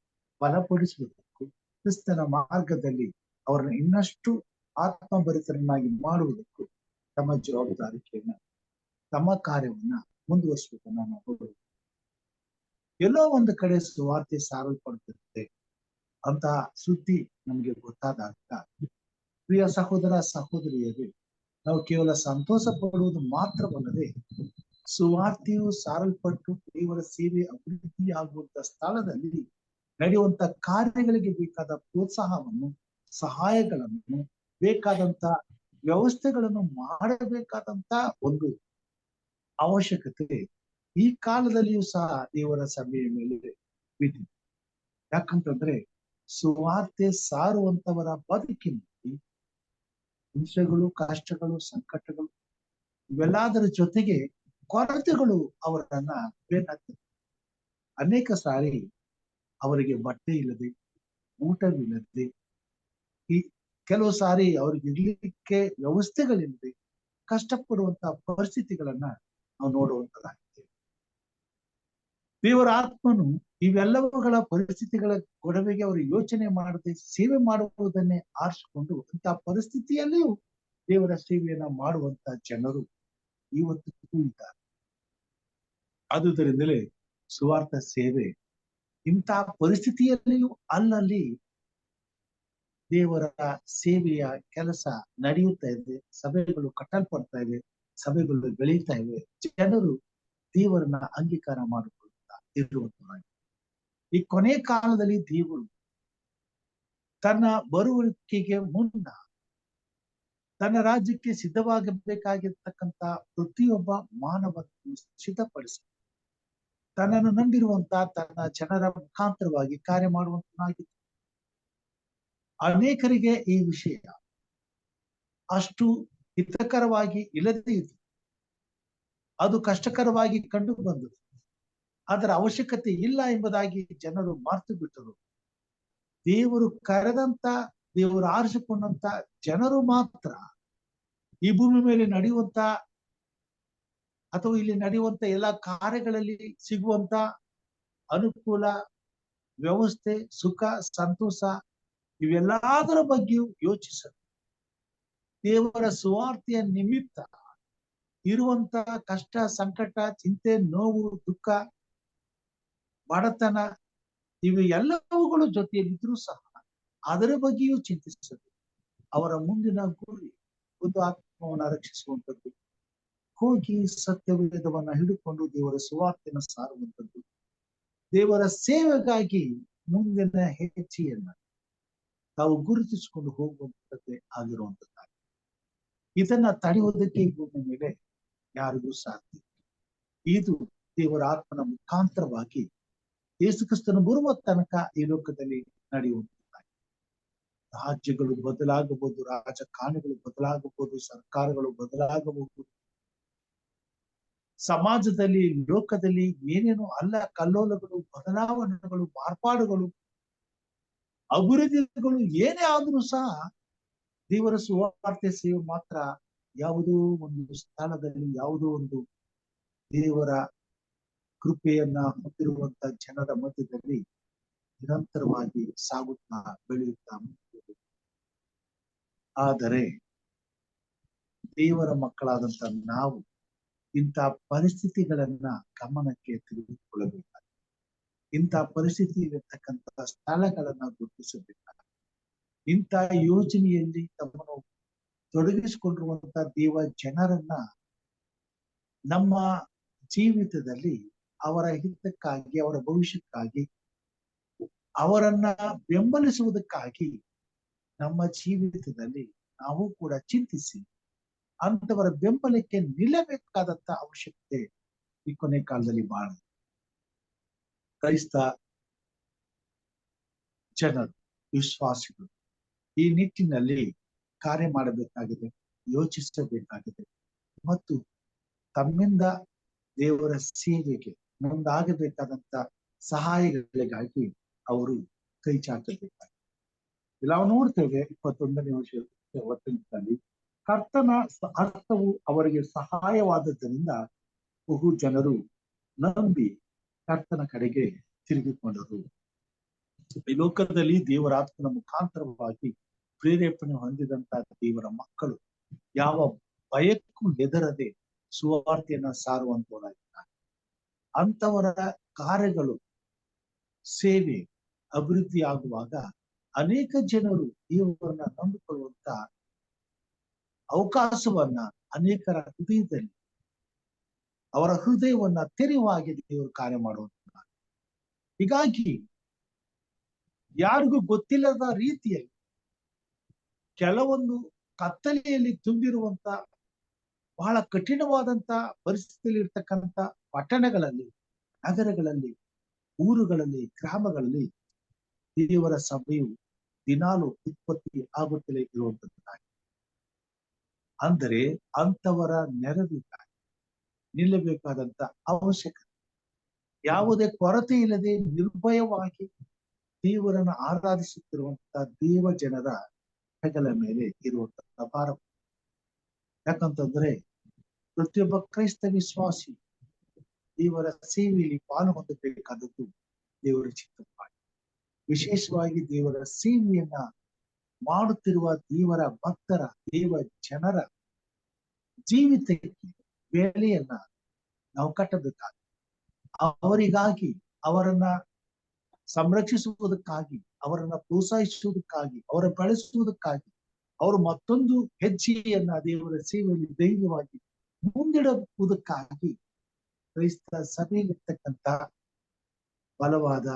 ಬಲಪಡಿಸುವುದಕ್ಕೂ ಕ್ರಿಸ್ತನ ಮಾರ್ಗದಲ್ಲಿ ಅವರನ್ನು ಇನ್ನಷ್ಟು ಆತ್ಮಭರಿತರನ್ನಾಗಿ ಮಾಡುವುದಕ್ಕೂ ತಮ್ಮ ಜವಾಬ್ದಾರಿಕೆಯನ್ನ, ತಮ್ಮ ಕಾರ್ಯವನ್ನ ಮುಂದುವರಿಸುವುದನ್ನ ನಾವು ನೋಡಬಹುದು. ಎಲ್ಲೋ ಒಂದು ಕಡೆ ಸುವಾರ್ತೆ ಸಾರಲ್ಪಡುತ್ತಿರುತ್ತೆ ಅಂತ ಸುದ್ದಿ ನಮಗೆ ಗೊತ್ತಾದಾಗ, ಪ್ರಿಯ ಸಹೋದರ ಸಹೋದರಿಯರೇ, ನಾವು ಕೇವಲ ಸಂತೋಷ ಪಡುವುದು ಮಾತ್ರವಲ್ಲದೆ ಸುವಾರ್ತೆಯು ಸಾರಲ್ಪಟ್ಟು ದೇವರ ಸೇವೆ ಅಭಿವೃದ್ಧಿಯಾಗುವಂತ ಸ್ಥಳದಲ್ಲಿ ನಡೆಯುವಂತ ಕಾರ್ಯಗಳಿಗೆ ಬೇಕಾದ ಪ್ರೋತ್ಸಾಹವನ್ನು, ಸಹಾಯಗಳನ್ನು, ಬೇಕಾದಂತ ವ್ಯವಸ್ಥೆಗಳನ್ನು ಮಾಡಬೇಕಾದಂತ ಒಂದು ಅವಶ್ಯಕತೆ ಈ ಕಾಲದಲ್ಲಿಯೂ ಸಹ ದೇವರ ಸಭೆಯ ಮೇಲೆ ಬಿದ್ದಿದೆ. ಯಾಕಂತಂದ್ರೆ ಸುವಾರ್ತೆ ಸಾರುವಂತವರ ಬದುಕಿನಲ್ಲಿ ಹಿಂಸೆಗಳು, ಕಷ್ಟಗಳು, ಸಂಕಟಗಳು ಇವೆಲ್ಲದರ ಜೊತೆಗೆ ಕೊರತೆಗಳು ಅವರನ್ನ ಬೇಕಾಗ್ತದೆ. ಅನೇಕ ಸಾರಿ ಅವರಿಗೆ ಬಟ್ಟೆ ಇಲ್ಲದೆ, ಊಟವಿಲ್ಲದೆ, ಈ ಕೆಲವು ಸಾರಿ ಅವ್ರಿಗೆ ಇರ್ಲಿಕ್ಕೆ ವ್ಯವಸ್ಥೆಗಳಿಲ್ಲದೆ ಕಷ್ಟಪಡುವಂತಹ ಪರಿಸ್ಥಿತಿಗಳನ್ನ ನಾವು ನೋಡುವಂತದ್ದಾಗಿದೆ. ದೇವರ ಆತ್ಮನು ಇವೆಲ್ಲವುಗಳ ಪರಿಸ್ಥಿತಿಗಳ ಗೊಡವೆಗೆ ಅವರು ಯೋಚನೆ ಮಾಡದೆ ಸೇವೆ ಮಾಡುವುದನ್ನೇ ಆರಿಸಿಕೊಂಡು ಅಂತಹ ಪರಿಸ್ಥಿತಿಯಲ್ಲಿಯೂ ದೇವರ ಸೇವೆಯನ್ನ ಮಾಡುವಂತ ಜನರು ಇವತ್ತಿಗೂ ಇದ್ದಾರೆ. ಆದುದರಿಂದಲೇ ಸುವಾರ್ಥ ಸೇವೆ ಇಂತಹ ಪರಿಸ್ಥಿತಿಯಲ್ಲಿಯೂ ಅಲ್ಲಲ್ಲಿ ದೇವರ ಸೇವೆಯ ಕೆಲಸ ನಡೆಯುತ್ತಾ ಇದೆ. ಸಭೆಗಳು ಕಟ್ಟಲ್ಪಡ್ತಾ ಇವೆ, ಸಭೆಗಳು ಬೆಳೀತಾ ಇವೆ, ಜನರು ದೇವರನ್ನ ಅಂಗೀಕಾರ ಮಾಡಿಕೊಳ್ಳುತ್ತಾ ಇರುವಂತರಾಗಿ. ಈ ಕೊನೆ ಕಾಲದಲ್ಲಿ ದೇವರು ತನ್ನ ಬರುವಿಕೆಗೆ ಮುನ್ನ ತನ್ನ ರಾಜ್ಯಕ್ಕೆ ಸಿದ್ಧವಾಗಬೇಕಾಗಿರ್ತಕ್ಕಂಥ ಪ್ರತಿಯೊಬ್ಬ ಮಾನವನನ್ನು ಸಿದ್ಧಪಡಿಸಿ ತನ್ನನ್ನು ನಂಬಿರುವಂತ ತನ್ನ ಜನರ ಮುಖಾಂತರವಾಗಿ ಕಾರ್ಯ ಮಾಡುವಂತನಾಗಿತ್ತು. ಅನೇಕರಿಗೆ ಈ ವಿಷಯ ಅಷ್ಟು ಹಿತಕರವಾಗಿ ಇಲ್ಲದೇ ಇತ್ತು. ಅದು ಕಷ್ಟಕರವಾಗಿ ಕಂಡು ಬಂದದು. ಅದರ ಅವಶ್ಯಕತೆ ಇಲ್ಲ ಎಂಬುದಾಗಿ ಜನರು ಮರೆತು ಬಿಟ್ಟರು. ದೇವರು ಕರೆದಂತ, ದೇವರು ಆರಿಸಿಕೊಂಡಂತ ಜನರು ಮಾತ್ರ ಈ ಭೂಮಿ ಮೇಲೆ ನಡೆಯುವಂತ ಅಥವಾ ಇಲ್ಲಿ ನಡೆಯುವಂತ ಎಲ್ಲಾ ಕಾರ್ಯಗಳಲ್ಲಿ ಸಿಗುವಂತ ಅನುಕೂಲ, ವ್ಯವಸ್ಥೆ, ಸುಖ, ಸಂತೋಷ ಇವೆಲ್ಲದರ ಬಗ್ಗೆಯೂ ಯೋಚಿಸಲು, ದೇವರ ಸುವಾರ್ತೆಯ ನಿಮಿತ್ತ ಇರುವಂತ ಕಷ್ಟ, ಸಂಕಟ, ಚಿಂತೆ, ನೋವು, ದುಃಖ, ಬಡತನ ಇವು ಎಲ್ಲವುಗಳು ಜೊತೆಯಲ್ಲಿದ್ರೂ ಸಹ ಅದರ ಬಗ್ಗೆಯೂ ಚಿಂತಿಸಬೇಕು. ಅವರ ಮುಂದಿನ ಗುರಿ ಒಂದು ಆತ್ಮವನ್ನು ರಕ್ಷಿಸುವಂಥದ್ದು, ಹೋಗಿ ಸತ್ಯವೇದವನ್ನ ಹಿಡಿದುಕೊಂಡು ದೇವರ ಸುವಾರ್ತೆಯನ್ನು ಸಾರುವಂಥದ್ದು, ದೇವರ ಸೇವೆಗಾಗಿ ಮುಂದಿನ ಹೆಜ್ಜೆಯನ್ನ ತಾವು ಗುರುತಿಸಿಕೊಂಡು ಹೋಗುವಂಥದ್ದೇ ಆಗಿರುವಂತದ್ದಾಗಿ. ಇದನ್ನ ತಡೆಯುವುದಕ್ಕೆ ಭೂಮಿ ಮೇಲೆ ಯಾರಿಗೂ ಸಾಧ್ಯ. ಇದು ದೇವರ ಆತ್ಮನ ಮುಖಾಂತರವಾಗಿ ಯೇಸು ಕ್ರಿಸ್ತನು ಬರುವ ತನಕ ಈ ಲೋಕದಲ್ಲಿ ನಡೆಯುವಂತದ್ದಾಗಿ. ರಾಜ್ಯಗಳು ಬದಲಾಗಬಹುದು, ರಾಜಕಾರಣಿಗಳು ಬದಲಾಗಬಹುದು, ಸರ್ಕಾರಗಳು ಬದಲಾಗಬಹುದು, ಸಮಾಜದಲ್ಲಿ, ಲೋಕದಲ್ಲಿ ಏನೇನು ಅಲ್ಲ ಕಲ್ಲೋಲಗಳು, ಬದಲಾವಣೆಗಳು, ಮಾರ್ಪಾಡುಗಳು, ಅಭಿವೃದ್ಧಿಗಳು ಏನೇ ಆದ್ರೂ ಸಹ ದೇವರ ಸುವಾರ್ತೆ ಸೇವೆ ಮಾತ್ರ ಯಾವುದೋ ಒಂದು ಸ್ಥಳದಲ್ಲಿ, ಯಾವುದೋ ಒಂದು ದೇವರ ಕೃಪೆಯನ್ನ ಹೊಂದಿರುವಂತ ಜನರ ಮಧ್ಯದಲ್ಲಿ ನಿರಂತರವಾಗಿ ಸಾಗುತ್ತಾ ಬೆಳೆಯುತ್ತಾ ಮುಂದೆ. ಆದರೆ ದೇವರ ಮಕ್ಕಳಾದಂತ ನಾವು ಇಂಥ ಪರಿಸ್ಥಿತಿಗಳನ್ನ ಗಮನಕ್ಕೆ ತೆಗೆದುಕೊಳ್ಳಬೇಕಾಗಿದೆ. ಇಂಥ ಪರಿಸ್ಥಿತಿಯಲ್ಲಿರ್ತಕ್ಕಂಥ ಸ್ಥಳಗಳನ್ನ ಗುರುತಿಸಬೇಕಾಗಿದೆ. ಇಂಥ ಯೋಜನೆಯಲ್ಲಿ ತಮ್ಮನ್ನು ತೊಡಗಿಸಿಕೊಂಡಿರುವಂತ ದೇವ ಜನರನ್ನ ನಮ್ಮ ಜೀವಿತದಲ್ಲಿ ಅವರ ಹಿತಕ್ಕಾಗಿ, ಅವರ ಭವಿಷ್ಯಕ್ಕಾಗಿ, ಅವರನ್ನ ಬೆಂಬಲಿಸುವುದಕ್ಕಾಗಿ ನಮ್ಮ ಜೀವಿತದಲ್ಲಿ ನಾವು ಕೂಡ ಚಿಂತಿಸಿ ಅಂತವರ ಬೆಂಬಲಕ್ಕೆ ನಿಲ್ಲಬೇಕಾದಂತ ಅವಶ್ಯಕತೆ ಈ ಕೊನೆ ಕಾಲದಲ್ಲಿ ಬಹಳ. ಕ್ರೈಸ್ತ ಜನರು, ವಿಶ್ವಾಸಿಗಳು ಈ ನಿಟ್ಟಿನಲ್ಲಿ ಕಾರ್ಯ ಮಾಡಬೇಕಾಗಿದೆ, ಯೋಚಿಸಬೇಕಾಗಿದೆ ಮತ್ತು ತಮ್ಮಿಂದ ದೇವರ ಸೇವೆಗೆ ಮುಂದಾಗಬೇಕಾದಂತ ಸಹಾಯಗಳಿಗಾಗಿ ಅವರು ಕೈ ಚಾಚಬೇಕಾಗಿದೆ. ನಾವು ನೋಡ್ತೇವೆ 21ನೇ ವಚನದಲ್ಲಿ ಕರ್ತನ ಅರ್ಥವು ಅವರಿಗೆ ಸಹಾಯವಾದದ್ದರಿಂದ ಬಹು ಜನರು ನಂಬಿ ಕರ್ತನ ಕಡೆಗೆ ತಿರುಗಿಕೊಂಡರು. ಈ ಲೋಕದಲ್ಲಿ ದೇವರ ಆತ್ಮನ ಮುಖಾಂತರವಾಗಿ ಪ್ರೇರೇಪಣೆ ಹೊಂದಿದಂತ ದೇವರ ಮಕ್ಕಳು ಯಾವ ಭಯಕ್ಕೂ ಹೆದರದೆ ಸುವಾರ್ತೆಯನ್ನ ಸಾರುವಂತವರಾಗಿದ್ದಾರೆ. ಅಂತವರ ಕಾರ್ಯಗಳು, ಸೇವೆ ಅಭಿವೃದ್ಧಿ ಆಗುವಾಗ ಅನೇಕ ಜನರು ದೇವರನ್ನ ನಂಬಿಕೊಳ್ಳುವಂತ ಅವಕಾಶವನ್ನ ಅನೇಕರ ಹೃದಯದಲ್ಲಿ, ಅವರ ಹೃದಯವನ್ನ ತೆರೆಯುವ ಹಾಗೆ ದೇವರು ಕಾರ್ಯ ಮಾಡುವಂತ. ಹೀಗಾಗಿ ಯಾರಿಗೂ ಗೊತ್ತಿಲ್ಲದ ರೀತಿಯಲ್ಲಿ ಕೆಲವೊಂದು ಕತ್ತಲೆಯಲ್ಲಿ ತುಂಬಿರುವಂತ ಬಹಳ ಕಠಿಣವಾದಂತ ಪರಿಸ್ಥಿತಿಯಲ್ಲಿ ಇರ್ತಕ್ಕಂಥ ಪಟ್ಟಣಗಳಲ್ಲಿ, ನಗರಗಳಲ್ಲಿ, ಊರುಗಳಲ್ಲಿ, ಗ್ರಾಮಗಳಲ್ಲಿ ದೇವರ ಸಭೆಯು ದಿನಾಲು ಉತ್ಪತ್ತಿ ಆಗುತ್ತಲೇ ಇರುವಂತದ್ದಾಗಿದೆ. ಅಂದರೆ ಅಂತವರ ನೆರವಿಗಾಗಿ ನಿಲ್ಲಬೇಕಾದಂತ ಅವಶ್ಯಕತೆ, ಯಾವುದೇ ಕೊರತೆ ಇಲ್ಲದೆ ನಿರ್ಭಯವಾಗಿ ದೇವರನ್ನು ಆರಾಧಿಸುತ್ತಿರುವಂತಹ ದೇವ ಜನರ ಹೆಗಲ ಮೇಲೆ ಇರುವಂತಹ ಭಾರ. ಯಾಕಂತಂದ್ರೆ ಪ್ರತಿಯೊಬ್ಬ ಕ್ರೈಸ್ತ ವಿಶ್ವಾಸಿ ದೇವರ ಸೇವೆಯಲ್ಲಿ ಪಾಲು ಹೊಂದಬೇಕಾದದ್ದು ದೇವರ ಚಿತ್ತವಾಗಿ. ವಿಶೇಷವಾಗಿ ದೇವರ ಸೇವೆಯನ್ನ ಮಾಡುತ್ತಿರುವ ದೇವರ ಭಕ್ತರ, ದೇವ ಜನರ ಜೀವಿತಕ್ಕೆ ಬೆಲೆಯನ್ನ ನಾವು ಕಟ್ಟಬೇಕಾಗಿದೆ. ಅವರಿಗಾಗಿ, ಅವರನ್ನ ಸಂರಕ್ಷಿಸುವುದಕ್ಕಾಗಿ, ಅವರನ್ನ ಪ್ರೋತ್ಸಾಹಿಸುವುದಕ್ಕಾಗಿ, ಅವರ ಬೆಳೆಸುವುದಕ್ಕಾಗಿ, ಅವರು ಮತ್ತೊಂದು ಹೆಜ್ಜೆಯನ್ನ ದೇವರ ಸೇವೆಯಲ್ಲಿ ಧೈರ್ಯವಾಗಿ ಮುಂದಿಡುವುದಕ್ಕಾಗಿ ಕ್ರೈಸ್ತ ಸಭೆಯಲ್ಲಿರ್ತಕ್ಕಂಥ ಬಲವಾದ,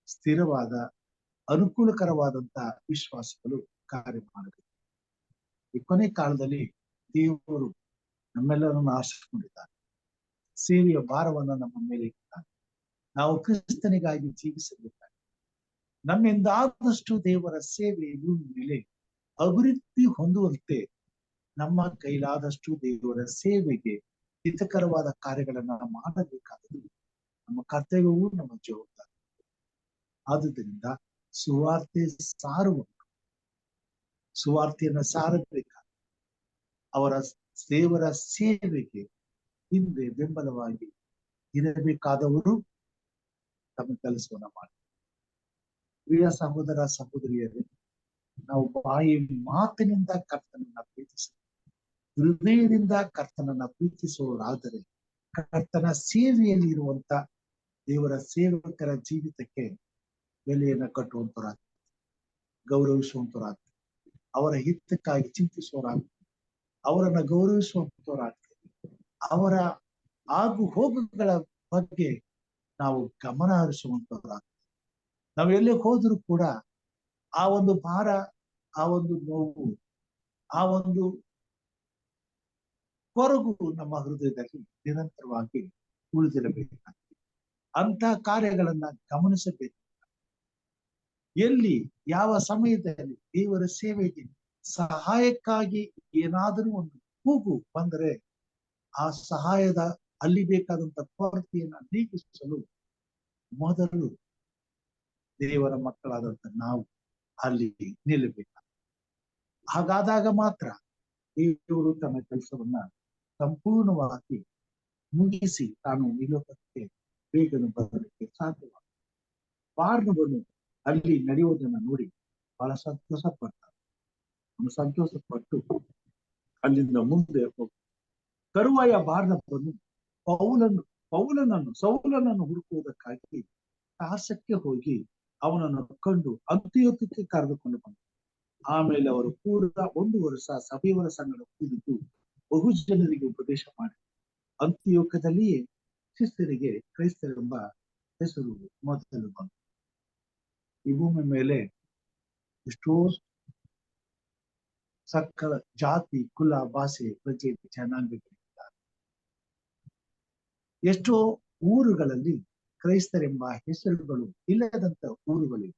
ಸ್ಥಿರವಾದ, ಅನುಕೂಲಕರವಾದಂತಹ ವಿಶ್ವಾಸಗಳು ಕಾರ್ಯ ಮಾಡಬೇಕು. ಈ ಕೊನೆ ಕಾಲದಲ್ಲಿ ದೇವರು ನಮ್ಮೆಲ್ಲರನ್ನು ಆಶಿಸಿಕೊಂಡಿದ್ದಾರೆ. ಸೇವೆಯ ಭಾರವನ್ನು ನಮ್ಮ ಮೇಲೆ ಇಟ್ಟಿದ್ದಾರೆ. ನಾವು ಕ್ರಿಸ್ತನಿಗಾಗಿ ಜೀವಿಸಬೇಕಾಗಿದೆ. ನಮ್ಮಿಂದಾದಷ್ಟು ದೇವರ ಸೇವೆ ಮೇಲೆ ಅಭಿವೃದ್ಧಿ ಹೊಂದುವಂತೆ ನಮ್ಮ ಕೈಲಾದಷ್ಟು ದೇವರ ಸೇವೆಗೆ ಹಿತಕರವಾದ ಕಾರ್ಯಗಳನ್ನ ಮಾಡಬೇಕಾದದ್ದು ನಮ್ಮ ಕರ್ತವ್ಯವೂ ನಮ್ಮ ಜವಾಬ್ದಾರಿ. ಆದುದರಿಂದ ಸುವಾರ್ತೆ ಸುವಾರ್ತೆಯನ್ನ ಸಾರಬೇಕಾದ ಅವರ ದೇವರ ಸೇವೆಗೆ ಹಿಂದೆ ಬೆಂಬಲವಾಗಿ ಇರಬೇಕಾದವರು ತಮ್ಮ ಕೆಲಸವನ್ನ ಮಾಡಿ. ಪ್ರಿಯ ಸಹೋದರ ಸಹೋದರಿಯರೇ, ನಾವು ಬಾಯಿ ಮಾತಿನಿಂದ ಕರ್ತನನ್ನ ಪ್ರೀತಿಸ, ಹೃದಯದಿಂದ ಕರ್ತನನ್ನ ಪ್ರೀತಿಸುವವರಾದರೆ ಕರ್ತನ ಸೇವೆಯಲ್ಲಿ ಇರುವಂತ ದೇವರ ಸೇವಕರ ಜೀವಿತಕ್ಕೆ ಬೆಲೆಯನ್ನ ಕಟ್ಟುವಂತರಾಗ್ತದೆ, ಗೌರವಿಸುವಂತರಾಗ್ತದೆ, ಅವರ ಹಿತಕ್ಕಾಗಿ ಚಿಂತಿಸುವವರಾಗ್ತದೆ, ಅವರನ್ನ ಗೌರವಿಸುವಂತವರಾಗ್ತದೆ, ಅವರ ಆಗು ಹೋಗುಗಳ ಬಗ್ಗೆ ನಾವು ಗಮನ ಹರಿಸುವಂತವರಾಗ್ತದೆ. ನಾವು ಎಲ್ಲೇ ಹೋದ್ರೂ ಕೂಡ ಆ ಒಂದು ಭಾರ, ಆ ಒಂದು ನೋವು, ಆ ಒಂದು ಕೊರಗು ನಮ್ಮ ಹೃದಯದಲ್ಲಿ ನಿರಂತರವಾಗಿ ಉಳಿದಿರಬೇಕಾಗ್ತದೆ. ಅಂತ ಕಾರ್ಯಗಳನ್ನ ಗಮನಿಸಬೇಕು. ಎಲ್ಲಿ ಯಾವ ಸಮಯದಲ್ಲಿ ದೇವರ ಸೇವೆಗೆ ಸಹಾಯಕ್ಕಾಗಿ ಏನಾದರೂ ಒಂದು ಕೂಗು ಬಂದರೆ ಆ ಸಹಾಯದ ಅಲ್ಲಿ ಬೇಕಾದಂತ ಕೊರತೆಯನ್ನ ನೀಗಿಸಲು ಮೊದಲು ದೇವರ ಮಕ್ಕಳಾದಂತ ನಾವು ಅಲ್ಲಿ ನಿಲ್ಲಬೇಕು. ಹಾಗಾದಾಗ ಮಾತ್ರ ದೇವರು ತನ್ನ ಕೆಲಸವನ್ನ ಸಂಪೂರ್ಣವಾಗಿ ಮುಗಿಸಿ ತಾನು ನಿಲೋಕಕ್ಕೆ ಬೇಗನೆ ಬರಲಿಕ್ಕೆ ಸಾಧ್ಯವಾಗ್ತದೆ. ಬಾರ್ನವನು ಅಲ್ಲಿ ನಡೆಯುವುದನ್ನ ನೋಡಿ ಬಹಳ ಸಂತೋಷ ಪಡ್ತಾನೆ. ಅವನು ಸಂತೋಷ ಪಟ್ಟು ಅಲ್ಲಿಂದ ಮುಂದೆ ಹೋಗ್ತಾನೆ. ತರುವಾಯ ಬಾರ್ನವನು ಸೌಲನನ್ನು ಹುಡುಕುವುದಕ್ಕಾಗಿ ತಾರ್ಸಕ್ಕೆ ಹೋಗಿ ಅವನನ್ನು ಕಂಡು ಅಂತಿಯೋಕ್ಯಕ್ಕೆ ಕರೆದುಕೊಂಡು ಬಂದ. ಆಮೇಲೆ ಅವರು ಕೂಡ 1 ವರ್ಷ ಸಭೆಯವರ ಸಂಗಡ ಕೂಡಿದ್ದು ಬಹು ಜನರಿಗೆ ಉಪದೇಶ ಮಾಡಿ ಅಂತಿಯೋಕ್ಯದಲ್ಲಿಯೇ ಶಿಷ್ಯರಿಗೆ ಕ್ರೈಸ್ತರೆಂಬ ಹೆಸರು ಮೊದಲು ಬಂತು. ಈ ಭೂಮಿ ಮೇಲೆ ಎಷ್ಟೋ ಸಕಲ ಜಾತಿ, ಕುಲ, ಭಾಷೆ, ಪ್ರಜೆ, ಜನಾಂಗಗಳಿದ್ದಾರೆ. ಎಷ್ಟೋ ಊರುಗಳಲ್ಲಿ ಕ್ರೈಸ್ತರೆಂಬ ಹೆಸರುಗಳು ಇಲ್ಲದಂತ ಊರುಗಳಿವೆ.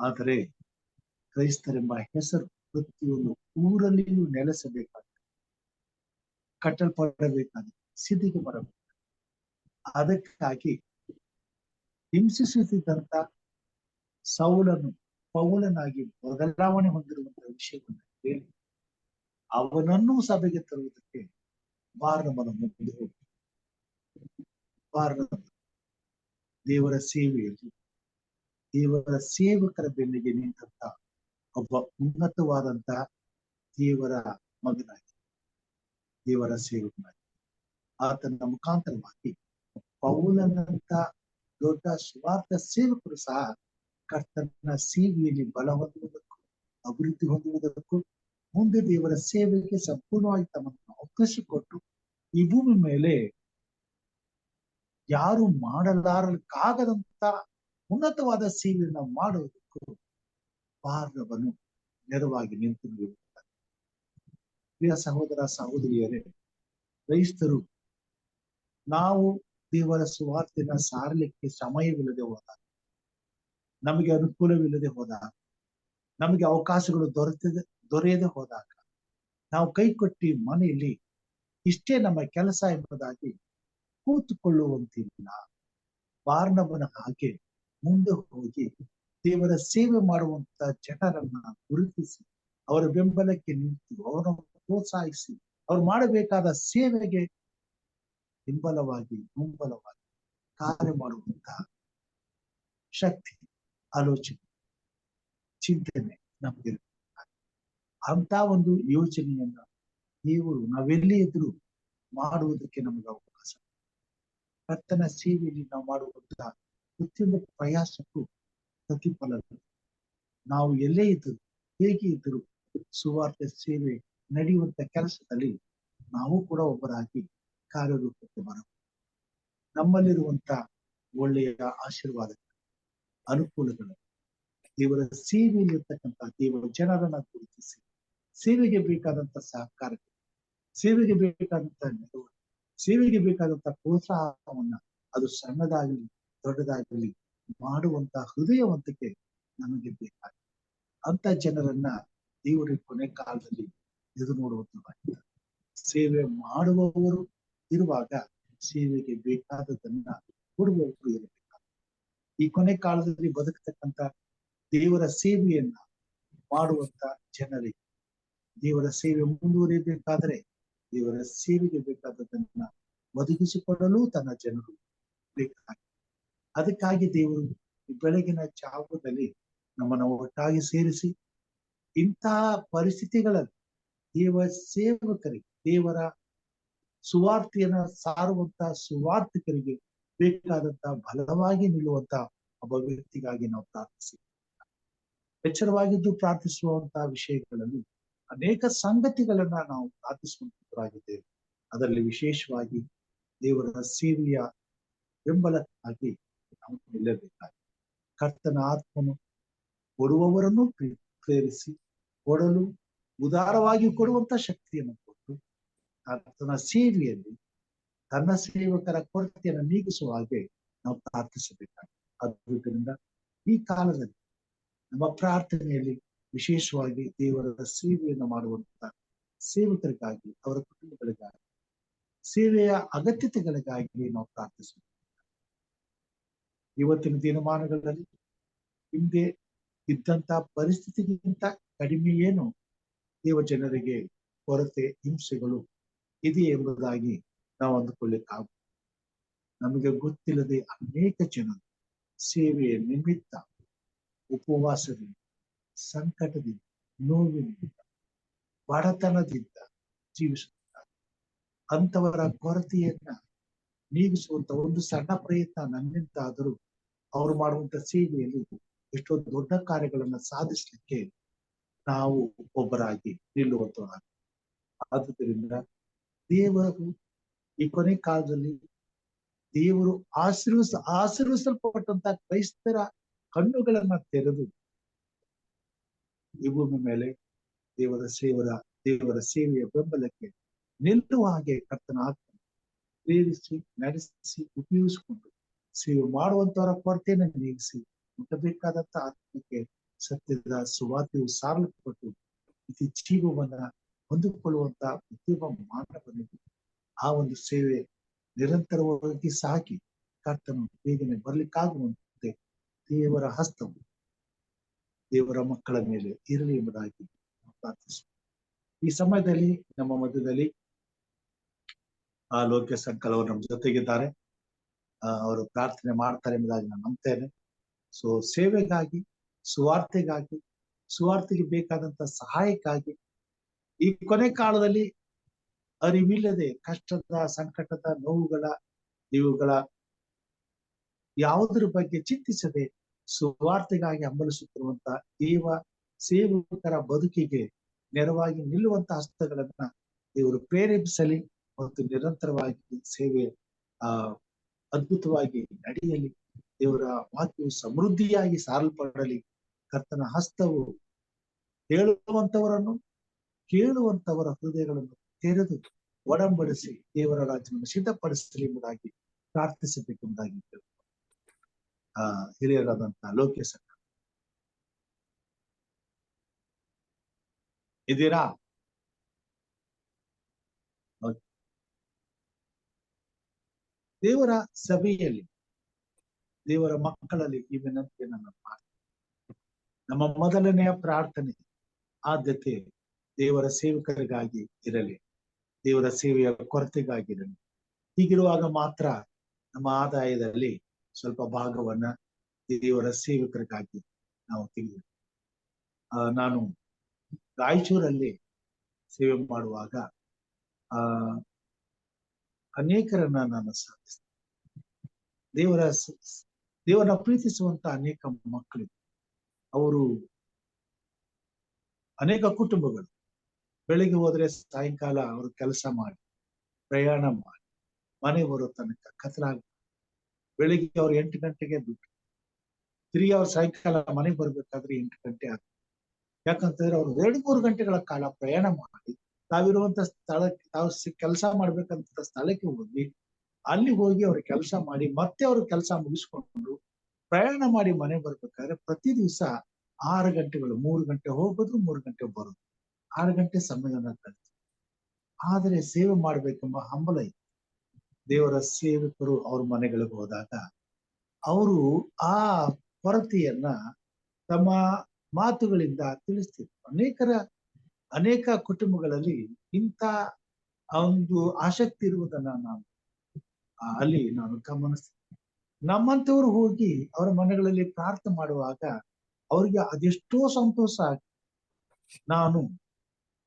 ಆದರೆ ಕ್ರೈಸ್ತರೆಂಬ ಹೆಸರು ಪ್ರತಿಯೊಂದು ಊರಲ್ಲಿಯೂ ನೆಲೆಸಬೇಕಾದ, ಕಟ್ಟಲ್ಪಡಬೇಕಾದ, ಸಿದ್ಧಿಗೆ ಬರಬೇಕು. ಅದಕ್ಕಾಗಿ ಹಿಂಸಿಸುತ್ತಿದ್ದಂತ ಸೌಲನು ಪೌಲನಾಗಿ ಬದಲಾವಣೆ ಹೊಂದಿರುವಂತಹ ವಿಷಯವನ್ನು ಹೇಳಿ ಅವನನ್ನು ಸಭೆಗೆ ತರುವುದಕ್ಕೆ ಬಾರ್ನಬನ ಮುಂದೆ ಹೋಗಿ ಬಾರ್ನಬ ದೇವರ ಸೇವೆಯಲ್ಲಿ ದೇವರ ಸೇವಕರ ಬೆನ್ನಿಗೆ ನಿಂತ ಒಬ್ಬ ಉನ್ನತವಾದಂತ ದೇವರ ಮಗನಾಗಿ, ದೇವರ ಸೇವಕನಾಗಿ, ಆತನ ಮುಖಾಂತರವಾಗಿ ಪೌಲನಂತ ದೊಡ್ಡ ಸ್ವಾರ್ಥ ಸೇವಕರು ಸಹ ಕರ್ತನ ಸೇವೆಯಲ್ಲಿ ಬಲ ಹೊಂದುವುದಕ್ಕೂ ಅಭಿವೃದ್ಧಿ ಹೊಂದುವುದಕ್ಕೂ ಮುಂದೆ ದೇವರ ಸೇವೆಗೆ ಸಂಪೂರ್ಣವಾಗಿ ತಮ್ಮನ್ನು ಒಪ್ಪಿಸಿಕೊಟ್ಟು ಈ ಭೂಮಿ ಮೇಲೆ ಯಾರು ಮಾಡಲಾರಕ್ಕಾಗದಂತ ಉನ್ನತವಾದ ಸೇವೆಯನ್ನು ಮಾಡುವುದಕ್ಕೂ ಬಾರ್ನಬನು ನೆರವಾಗಿ ನಿಂತು ನಿಲ್ಲುತ್ತಾರೆ. ಪ್ರಿಯ ಸಹೋದರ ಸಹೋದರಿಯರೇ, ಕ್ರೈಸ್ತರು ನಾವು ದೇವರ ಸುವಾರ್ತೆಯನ್ನು ಸಾರಲಿಕ್ಕೆ ಸಮಯವಿಲ್ಲದೆ ಹೋದಾಗ, ನಮಗೆ ಅನುಕೂಲವಿಲ್ಲದೆ ಹೋದಾಗ, ನಮಗೆ ಅವಕಾಶಗಳು ದೊರೆಯದೆ ಹೋದಾಗ ನಾವು ಕೈಕೊಟ್ಟಿ ಮನೆಯಲ್ಲಿ ಇಷ್ಟೇ ನಮ್ಮ ಕೆಲಸ ಎಂಬುದಾಗಿ ಕೂತುಕೊಳ್ಳುವಂತಿಲ್ಲ. ಬಾರ್ನಬನ ಹಾಗೆ ಮುಂದೆ ಹೋಗಿ ದೇವರ ಸೇವೆ ಮಾಡುವಂತ ಜನರನ್ನ ಗುರುತಿಸಿ ಅವರ ಬೆಂಬಲಕ್ಕೆ ನಿಂತು ಅವರನ್ನು ಪ್ರೋತ್ಸಾಹಿಸಿ ಅವ್ರು ಮಾಡಬೇಕಾದ ಸೇವೆಗೆ ಹಿಂಬಲವಾಗಿ ಕಾರ್ಯ ಮಾಡುವಂತ ಶಕ್ತಿ, ಆಲೋಚನೆ, ಚಿಂತನೆ ನಮಗೆ ಅಂತ ಒಂದು ಯೋಚನೆಯನ್ನ ದೇವರು ನಾವೆಲ್ಲೇ ಇದ್ರು ಮಾಡುವುದಕ್ಕೆ ನಮಗೆ ಅವಕಾಶ. ಕರ್ತನ ಸೇವೆಯಲ್ಲಿ ನಾವು ಮಾಡುವಂತಹ ಪ್ರತಿಯೊಂದು ಪ್ರಯಾಸಕ್ಕೂ ಪ್ರತಿಫಲ. ನಾವು ಎಲ್ಲೇ ಇದ್ದರು, ಹೇಗೆ ಇದ್ದರು, ಸುವಾರ್ತೆ ಸೇವೆ ನಡೆಯುವಂತ ಕೆಲಸದಲ್ಲಿ ನಾವು ಕೂಡ ಒಬ್ಬರಾಗಿ ಕಾರ್ಯರೂಪಕ್ಕೆ ಬರಬೇಕು. ನಮ್ಮಲ್ಲಿರುವಂತ ಒಳ್ಳೆಯ ಆಶೀರ್ವಾದ, ಅನುಕೂಲಗಳು, ದೇವರ ಸೇವೆಯಲ್ಲಿ ಇರ್ತಕ್ಕಂಥ ದೇವರ ಜನರನ್ನ ಗುರುತಿಸಿ ಸೇವೆಗೆ ಬೇಕಾದಂತ ಸಹಕಾರ, ಸೇವೆಗೆ ಬೇಕಾದಂತ ನೆರವು, ಸೇವೆಗೆ ಬೇಕಾದಂತ ಪ್ರೋತ್ಸಾಹವನ್ನ ಅದು ಸಣ್ಣದಾಗಲಿ ದೊಡ್ಡದಾಗಲಿ ಮಾಡುವಂತ ಹೃದಯವಂತಿಕೆ ನಮಗೆ ಬೇಕಾಗಿದೆ. ಅಂತ ಜನರನ್ನ ದೇವರ ಕೊನೆ ಕಾಲದಲ್ಲಿ ಎದುರು ನೋಡುವಂತವಾಗಿದ್ದಾರೆ. ಸೇವೆ ಮಾಡುವವರು ಇರುವಾಗ ಸೇವೆಗೆ ಬೇಕಾದದನ್ನ ಕೊಡುವವರು ಇರಬೇಕಾದ. ಈ ಕೊನೆ ಕಾಲದಲ್ಲಿ ಬದುಕತಕ್ಕಂತ ದೇವರ ಸೇವೆಯನ್ನ ಮಾಡುವಂತ ಜನರಿಗೆ ದೇವರ ಸೇವೆ ಮುಂದುವರಿಯಬೇಕಾದ್ರೆ ದೇವರ ಸೇವೆಗೆ ಬೇಕಾದದನ್ನ ಒದಗಿಸಿಕೊಡಲು ತನ್ನ ಜನರು ಬೇಕಾಗಿದೆ. ಅದಕ್ಕಾಗಿ ದೇವರು ಈ ಬೆಳಗಿನ ಜಾವದಲ್ಲಿ ನಮ್ಮನ್ನು ಒಟ್ಟಾಗಿ ಸೇರಿಸಿ ಇಂತಹ ಪರಿಸ್ಥಿತಿಗಳಲ್ಲಿ ದೇವ ಸೇವಕರಿಗೆ, ದೇವರ ಸುವಾರ್ತೆಯನ್ನ ಸಾರುವಂತ ಸುವಾರ್ತಿಕರಿಗೆ ಬೇಕಾದಂತ ಬಲವಾಗಿ ನಿಲ್ಲುವಂತ ಒಬ್ಬ ವ್ಯಕ್ತಿಗಾಗಿ ನಾವು ಪ್ರಾರ್ಥಿಸಿ ಎಚ್ಚರವಾಗಿದ್ದು ಪ್ರಾರ್ಥಿಸುವಂತಹ ವಿಷಯಗಳಲ್ಲಿ ಅನೇಕ ಸಂಗತಿಗಳನ್ನ ನಾವು ಪ್ರಾರ್ಥಿಸುವಂತರಾಗಿದ್ದೇವೆ. ಅದರಲ್ಲಿ ವಿಶೇಷವಾಗಿ ದೇವರ ಸೇವೆಯ ಬೆಂಬಲಕ್ಕಾಗಿ ನಾವು ನಿಲ್ಲಬೇಕಾಗಿದೆ. ಕರ್ತನ ಆತ್ಮನು ಕೊಡುವವರನ್ನು ಪ್ರೇರಿಸಿ ಕೊಡಲು ಉದಾರವಾಗಿ ಕೊಡುವಂತ ಶಕ್ತಿಯನ್ನು ಕೊಟ್ಟು ಕರ್ತನ ಸೇವೆಯಲ್ಲಿ ತನ್ನ ಸೇವಕರ ಕೊರತೆಯನ್ನು ನೀಗಿಸುವ ಹಾಗೆ ನಾವು ಪ್ರಾರ್ಥಿಸಬೇಕಾಗಿದೆ. ಆದ್ದರಿಂದ ಈ ಕಾಲದಲ್ಲಿ ನಮ್ಮ ಪ್ರಾರ್ಥನೆಯಲ್ಲಿ ವಿಶೇಷವಾಗಿ ದೇವರ ಸೇವೆಯನ್ನು ಮಾಡುವಂತ ಸೇವಕರಿಗಾಗಿ, ಅವರ ಕುಟುಂಬಗಳಿಗಾಗಿ, ಸೇವೆಯ ಅಗತ್ಯತೆಗಳಿಗಾಗಿ ನಾವು ಪ್ರಾರ್ಥಿಸಬೇಕು. ಇವತ್ತಿನ ದಿನಮಾನಗಳಲ್ಲಿ ಹಿಂದೆ ಇದ್ದಂತ ಪರಿಸ್ಥಿತಿಗಿಂತ ಕಡಿಮೆ ಏನು ದೇವ ಜನರಿಗೆ ಕೊರತೆ, ಹಿಂಸೆಗಳು ಇದೆ ಎಂಬುದಾಗಿ ನಾವು ಅಂದುಕೊಳ್ಳಿಕ್ಕಾಗ. ನಮಗೆ ಗೊತ್ತಿಲ್ಲದೆ ಅನೇಕ ಜನರು ಸೇವೆಯ ನಿಮಿತ್ತ ಉಪವಾಸದಿಂದ, ಸಂಕಟದಿಂದ, ನೋವಿನಿಂದ, ಬಡತನದಿಂದ ಜೀವಿಸುತ್ತಾರೆ. ಅಂತವರ ಕೊರತೆಯನ್ನ ನೀಗಿಸುವಂತ ಒಂದು ಸಣ್ಣ ಪ್ರಯತ್ನ ನನ್ನಿಂದಾದರೂ ಅವರು ಮಾಡುವಂತ ಸೇವೆಯಲ್ಲಿ ಎಷ್ಟೋ ದೊಡ್ಡ ಕಾರ್ಯಗಳನ್ನ ಸಾಧಿಸಲಿಕ್ಕೆ ನಾವು ಒಬ್ಬರಾಗಿ ನಿಲ್ಲುವಂತವರಾಗಿ. ಆದುದರಿಂದ ದೇವರು ಈ ಕೊನೆ ಕಾಲದಲ್ಲಿ ದೇವರು ಆಶೀರ್ವಿಸಲ್ಪಟ್ಟಂತ ಕ್ರೈಸ್ತರ ಕಣ್ಣುಗಳನ್ನ ತೆರೆದು ಈ ಭೂಮಿ ಮೇಲೆ ದೇವರ ಸೇವೆಯ ಬೆಂಬಲಕ್ಕೆ ನಿಲ್ಲುವ ಹಾಗೆ ಕರ್ತನ ಆತ್ಮ ಪ್ರೇರಿಸಿ, ನಡೆಸಿ, ಉಪಯೋಗಿಸಿಕೊಂಡು ಸೇವೆ ಮಾಡುವಂತವರ ಕೊರತೆಯನ್ನು ನೀಗಿಸಿ ಮುಟ್ಟಬೇಕಾದಂತ ಆತ್ಮಕ್ಕೆ ಸತ್ಯದ ಸುವಾರ್ತೆಯು ಸಾರಲ್ಪಟ್ಟು ಇತಿ ಜೀವವನ್ನ ಹೊಂದಿಕೊಳ್ಳುವಂತ ಪ್ರತಿಯೊಬ್ಬ ಮಾನವನಿಗೆ ಆ ಒಂದು ಸೇವೆ ನಿರಂತರವಾಗಿ ಸಾಗಿ ಕರ್ತನು ಬೇಗನೆ ಬರ್ಲಿಕ್ಕಾಗುವಂತೆ ದೇವರ ಹಸ್ತವು ದೇವರ ಮಕ್ಕಳ ಮೇಲೆ ಇರಲಿ ಎಂಬುದಾಗಿ ಪ್ರಾರ್ಥಿಸುತ್ತೇವೆ. ಈ ಸಮಯದಲ್ಲಿ ನಮ್ಮ ಮಧ್ಯದಲ್ಲಿ ಲೋಕ ಸಂಕಲ್ ಅವರು ನಮ್ಮ ಜೊತೆಗಿದ್ದಾರೆ. ಅವರು ಪ್ರಾರ್ಥನೆ ಮಾಡ್ತಾರೆ ಎಂಬುದಾಗಿ ನಾನು ನಂಬ್ತೇನೆ. ಸೊ ಸೇವೆಗಾಗಿ, ಸುವಾರ್ತೆಗೆ ಬೇಕಾದಂತ ಸಹಾಯಕ್ಕಾಗಿ ಈ ಕೊನೆ ಕಾಲದಲ್ಲಿ ಅರಿವಿಲ್ಲದೆ ಕಷ್ಟದ, ಸಂಕಟದ, ನೋವುಗಳ, ಇವುಗಳ ಯಾವುದರ ಬಗ್ಗೆ ಚಿಂತಿಸದೆ ಸುವಾರ್ತೆಗಾಗಿ ಹಂಬಲಿಸುತ್ತಿರುವಂತ ದೇವ ಸೇವಕರ ಬದುಕಿಗೆ ನೆರವಾಗಿ ನಿಲ್ಲುವಂತ ಹಸ್ತಗಳನ್ನ ದೇವರು ಪ್ರೇರೇಪಿಸಲಿ ಮತ್ತು ನಿರಂತರವಾಗಿ ಸೇವೆ ಅದ್ಭುತವಾಗಿ ನಡೆಯಲಿ. ದೇವರ ವಾಕ್ಯವು ಸಮೃದ್ಧಿಯಾಗಿ ಸಾರಲ್ಪಡಲಿ. ಕರ್ತನ ಹಸ್ತವು ಹೇಳುವಂತವರನ್ನು, ಕೇಳುವಂತವರ ಹೃದಯಗಳನ್ನು ತೆರೆದು ಒಡಂಬಡಿಸಿ ದೇವರ ರಾಜ್ಯವನ್ನು ಸಿದ್ಧಪಡಿಸಲಿ ಎಂಬುದಾಗಿ ಪ್ರಾರ್ಥಿಸಬೇಕೆಂಬುದಾಗಿ ಹಿರಿಯರಾದಂತಹ ಲೋಕೇಶ್ ಇದ್ದೀರಾ? ದೇವರ ಸಭೆಯಲ್ಲಿ, ದೇವರ ಮಕ್ಕಳಲ್ಲಿ ಈ ವಿನಂತಿಯನ್ನು ನಾನು ಮಾಡ್ತೀನಿ. ನಮ್ಮ ಮೊದಲನೆಯ ಪ್ರಾರ್ಥನೆ, ಆದ್ಯತೆ ದೇವರ ಸೇವಕರಿಗಾಗಿ ಇರಲಿ, ದೇವರ ಸೇವೆಯ ಕೊರತೆಗಾಗಿರಲಿ. ಹೀಗಿರುವಾಗ ಮಾತ್ರ ನಮ್ಮ ಆದಾಯದಲ್ಲಿ ಸ್ವಲ್ಪ ಭಾಗವನ್ನ ದೇವರ ಸೇವಕರಿಗಾಗಿ ನಾವು ತೆಗೆದು. ನಾನು ರಾಯಚೂರಲ್ಲಿ ಸೇವೆ ಮಾಡುವಾಗ ಅನೇಕರನ್ನ ನಾನು ಸಾಧಿಸಿದೆ. ದೇವರನ್ನ ಪ್ರೀತಿಸುವಂತ ಅನೇಕ ಮಕ್ಕಳಿಗೆ, ಅವರು ಅನೇಕ ಕುಟುಂಬಗಳು ಬೆಳಿಗ್ಗೆ ಹೋದ್ರೆ ಸಾಯಂಕಾಲ ಅವರು ಕೆಲಸ ಮಾಡಿ ಪ್ರಯಾಣ ಮಾಡಿ ಮನೆ ಬರೋ ತನಕ ಕತ್ತಲಾಗ, ಬೆಳಿಗ್ಗೆ ಅವ್ರು 8 ಗಂಟೆಗೆ ಬಿಟ್ಟು ತಿರುಗಿ ಅವ್ರು ಸಾಯಂಕಾಲ ಮನೆಗೆ ಬರ್ಬೇಕಾದ್ರೆ 8 ಗಂಟೆ ಆಗ್ತದೆ. ಯಾಕಂತಂದ್ರೆ ಅವ್ರು 2-3 ಗಂಟೆಗಳ ಕಾಲ ಪ್ರಯಾಣ ಮಾಡಿ ತಾವಿರುವಂತ ಸ್ಥಳಕ್ಕೆ, ತಾವು ಕೆಲಸ ಮಾಡ್ಬೇಕಂತ ಸ್ಥಳಕ್ಕೆ ಹೋಗಿ ಅಲ್ಲಿ ಹೋಗಿ ಅವ್ರ ಕೆಲಸ ಮಾಡಿ ಮತ್ತೆ ಅವ್ರ ಕೆಲಸ ಮುಗಿಸ್ಕೊಂಡು ಪ್ರಯಾಣ ಮಾಡಿ ಮನೆ ಬರ್ಬೇಕಾದ್ರೆ ಪ್ರತಿ ದಿವಸ 6 ಗಂಟೆಗಳು, 3 ಗಂಟೆ ಹೋಗೋದು, 3 ಗಂಟೆ ಬರೋದು, 6 ಗಂಟೆ ಸಮಯನ ಕಳಿತು. ಆದರೆ ಸೇವೆ ಮಾಡ್ಬೇಕೆಂಬ ಹಂಬಲ ಇತ್ತು. ದೇವರ ಸೇವಕರು ಅವ್ರ ಮನೆಗಳಿಗೆ ಹೋದಾಗ ಅವರು ಆ ಕೊರತೆಯನ್ನ ತಮ್ಮ ಮಾತುಗಳಿಂದ ತಿಳಿಸ್ತಿದ್ರು. ಅನೇಕ ಕುಟುಂಬಗಳಲ್ಲಿ ಇಂಥ ಒಂದು ಆಸಕ್ತಿ ಇರುವುದನ್ನ ಅಲ್ಲಿ ನಾನು ಗಮನಿಸ್ತೀನಿ. ನಮ್ಮಂತವ್ರು ಹೋಗಿ ಅವರ ಮನೆಗಳಲ್ಲಿ ಪ್ರಾರ್ಥನೆ ಮಾಡುವಾಗ ಅವ್ರಿಗೆ ಅದೆಷ್ಟೋ ಸಂತೋಷ ಆಗಿ. ನಾನು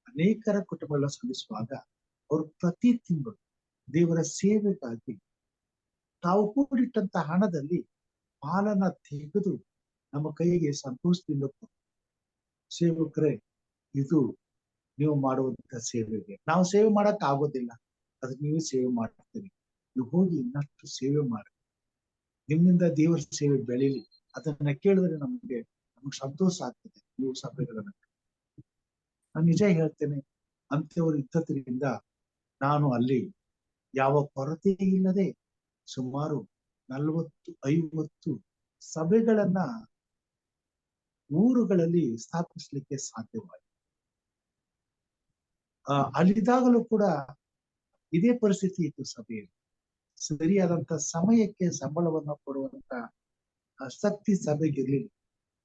ಅನೇಕರ ಕುಟುಂಬಗಳ ಸಲ್ಲಿಸುವಾಗ ಅವರು ಪ್ರತಿ ತಿಂಗಳು ದೇವರ ಸೇವೆಗಾಗಿ ತಾವು ಕೂಡಿಟ್ಟಂತ ಹಣದಲ್ಲಿ ಪಾಲನ ತೆಗೆದು ನಮ್ಮ ಕೈಗೆ ಸಂತೋಷದಿಂದ ಸೇವಕರೇ, ಇದು ನೀವು ಮಾಡುವಂತ ಸೇವೆಗೆ ನಾವು ಸೇವೆ ಮಾಡಕ್ ಆಗೋದಿಲ್ಲ, ಅದಕ್ಕೆ ನೀವು ಸೇವೆ ಮಾಡ್ತೀರಿ, ನೀವು ಹೋಗಿ ಇನ್ನಷ್ಟು ಸೇವೆ ಮಾಡಿ, ನಿಮ್ಮಿಂದ ದೇವರ ಸೇವೆ ಬೆಳೀಲಿ. ಅದನ್ನ ಕೇಳಿದ್ರೆ ನಮ್ಗೆ ಸಂತೋಷ ಆಗ್ತದೆ. ನೀವು ಸಭೆಗಳನ್ನ ನಾನು ನಿಜ ಹೇಳ್ತೇನೆ, ಅಂಥವ್ರು ಇದ್ದದ್ರಿಂದ ನಾನು ಅಲ್ಲಿ ಯಾವ ಕೊರತೆ ಇಲ್ಲದೆ ಸುಮಾರು 40-50 ಸಭೆಗಳನ್ನ ಊರುಗಳಲ್ಲಿ ಸ್ಥಾಪಿಸ್ಲಿಕ್ಕೆ ಸಾಧ್ಯವಾಯಿತು. ಅಲ್ಲಿದ್ದಾಗಲೂ ಕೂಡ ಇದೇ ಪರಿಸ್ಥಿತಿ ಇತ್ತು. ಸಭೆಯಲ್ಲಿ ಸರಿಯಾದಂತ ಸಮಯಕ್ಕೆ ಸಂಬಳವನ್ನ ಕೊಡುವಂತ ಶಕ್ತಿ ಸಭೆಗಿರ್ಲಿಲ್ಲ.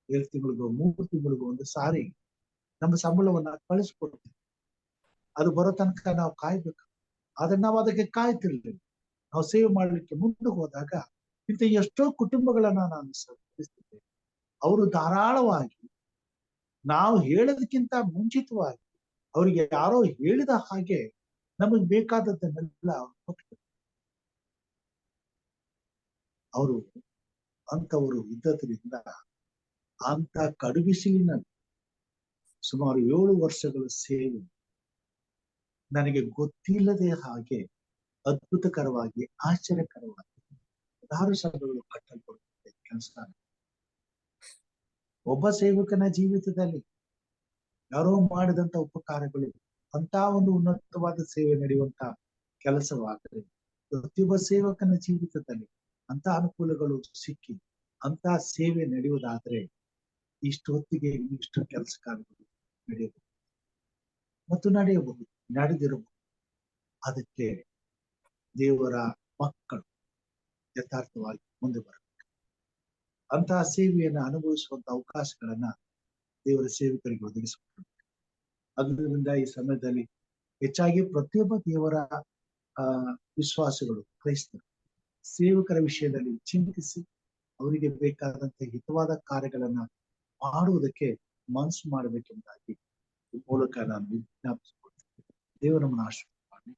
2 ತಿಂಗಳಿಗೋ 3 ತಿಂಗಳಿಗೋ ಒಂದು ಸಾರಿ ನಮ್ಮ ಸಂಬಳವನ್ನ ಕಳಿಸ್ಕೊಡ್ತೀವಿ. ಅದು ಬರೋ ತನಕ ನಾವು ಕಾಯ್ಬೇಕು. ಆದ್ರೆ ನಾವು ಅದಕ್ಕೆ ಕಾಯ್ತಿರ್ಲಿಲ್ಲ. ನಾವು ಸೇವೆ ಮಾಡ್ಲಿಕ್ಕೆ ಮುಂದೆ ಹೋದಾಗ ಇಂಥ ಎಷ್ಟೋ ಕುಟುಂಬಗಳನ್ನ ನಾನು ಸಂಪರ್ಕಿಸ್ತಿದ್ದೆ. ಅವರು ಧಾರಾಳವಾಗಿ, ನಾವು ಹೇಳೋದಕ್ಕಿಂತ ಮುಂಚಿತವಾಗಿ ಅವರಿಗೆ ಯಾರೋ ಹೇಳಿದ ಹಾಗೆ ನಮಗ್ ಬೇಕಾದದ್ದನ್ನೆಲ್ಲ ಅವರು ಅಂತವರು ಇದ್ದದ್ರಿಂದ ಅಂತ ಕಡುಬಿಸಿಲಿನಲ್ಲಿ ಸುಮಾರು 7 ವರ್ಷಗಳ ಸೇವೆ ನನಗೆ ಗೊತ್ತಿಲ್ಲದೆ ಹಾಗೆ ಅದ್ಭುತಕರವಾಗಿ, ಆಶ್ಚರ್ಯಕರವಾಗಿ 16 ಸಭೆಗಳು ಕಟ್ಟಲ್ಪಡುತ್ತದೆ ಕೆಲಸ. ಒಬ್ಬ ಸೇವಕನ ಜೀವಿತದಲ್ಲಿ ಯಾರೋ ಮಾಡಿದಂತ ಉಪಕಾರಗಳು ಅಂತ ಒಂದು ಉನ್ನತವಾದ ಸೇವೆ ನಡೆಯುವಂತ ಕೆಲಸವಾದರೆ, ಪ್ರತಿಯೊಬ್ಬ ಸೇವಕನ ಜೀವಿತದಲ್ಲಿ ಅಂತ ಅನುಕೂಲಗಳು ಸಿಕ್ಕಿ ಅಂತ ಸೇವೆ ನಡೆಯುವುದಾದ್ರೆ ಇಷ್ಟು ಹೊತ್ತಿಗೆ ಇಷ್ಟು ಕೆಲಸ ಕಾರ್ಯಗಳು ನಡೆಯಬಹುದು ಮತ್ತು ನಡೆದಿರಬಹುದು. ಅದಕ್ಕೆ ದೇವರ ಮಕ್ಕಳು ಯಥಾರ್ಥವಾಗಿ ಮುಂದೆ ಬರಬೇಕು. ಅಂತಹ ಸೇವೆಯನ್ನು ಅನುಭವಿಸುವಂತ ಅವಕಾಶಗಳನ್ನ ದೇವರ ಸೇವಕರಿಗೆ ಒದಗಿಸಿಕೊಡಬೇಕು. ಅದರಿಂದ ಈ ಸಮಯದಲ್ಲಿ ಹೆಚ್ಚಾಗಿ ಪ್ರತಿಯೊಬ್ಬ ದೇವರ ವಿಶ್ವಾಸಿಗಳು, ಕ್ರೈಸ್ತರು ಸೇವಕರ ವಿಷಯದಲ್ಲಿ ಚಿಂತಿಸಿ ಅವರಿಗೆ ಬೇಕಾದಂತ ಹಿತವಾದ ಕಾರ್ಯಗಳನ್ನ ಮಾಡುವುದಕ್ಕೆ ಮನಸ್ಸು ಮಾಡಬೇಕೆಂಬುದಾಗಿ ಈ ಮೂಲಕ ನಾನು ವಿಜ್ಞಾಪಿಸಿಕೊಳ್ತೇನೆ. ದೇವರು ನಮ್ಮನ್ನು ಆಶೀರ್ವಾದ ಮಾಡಿ.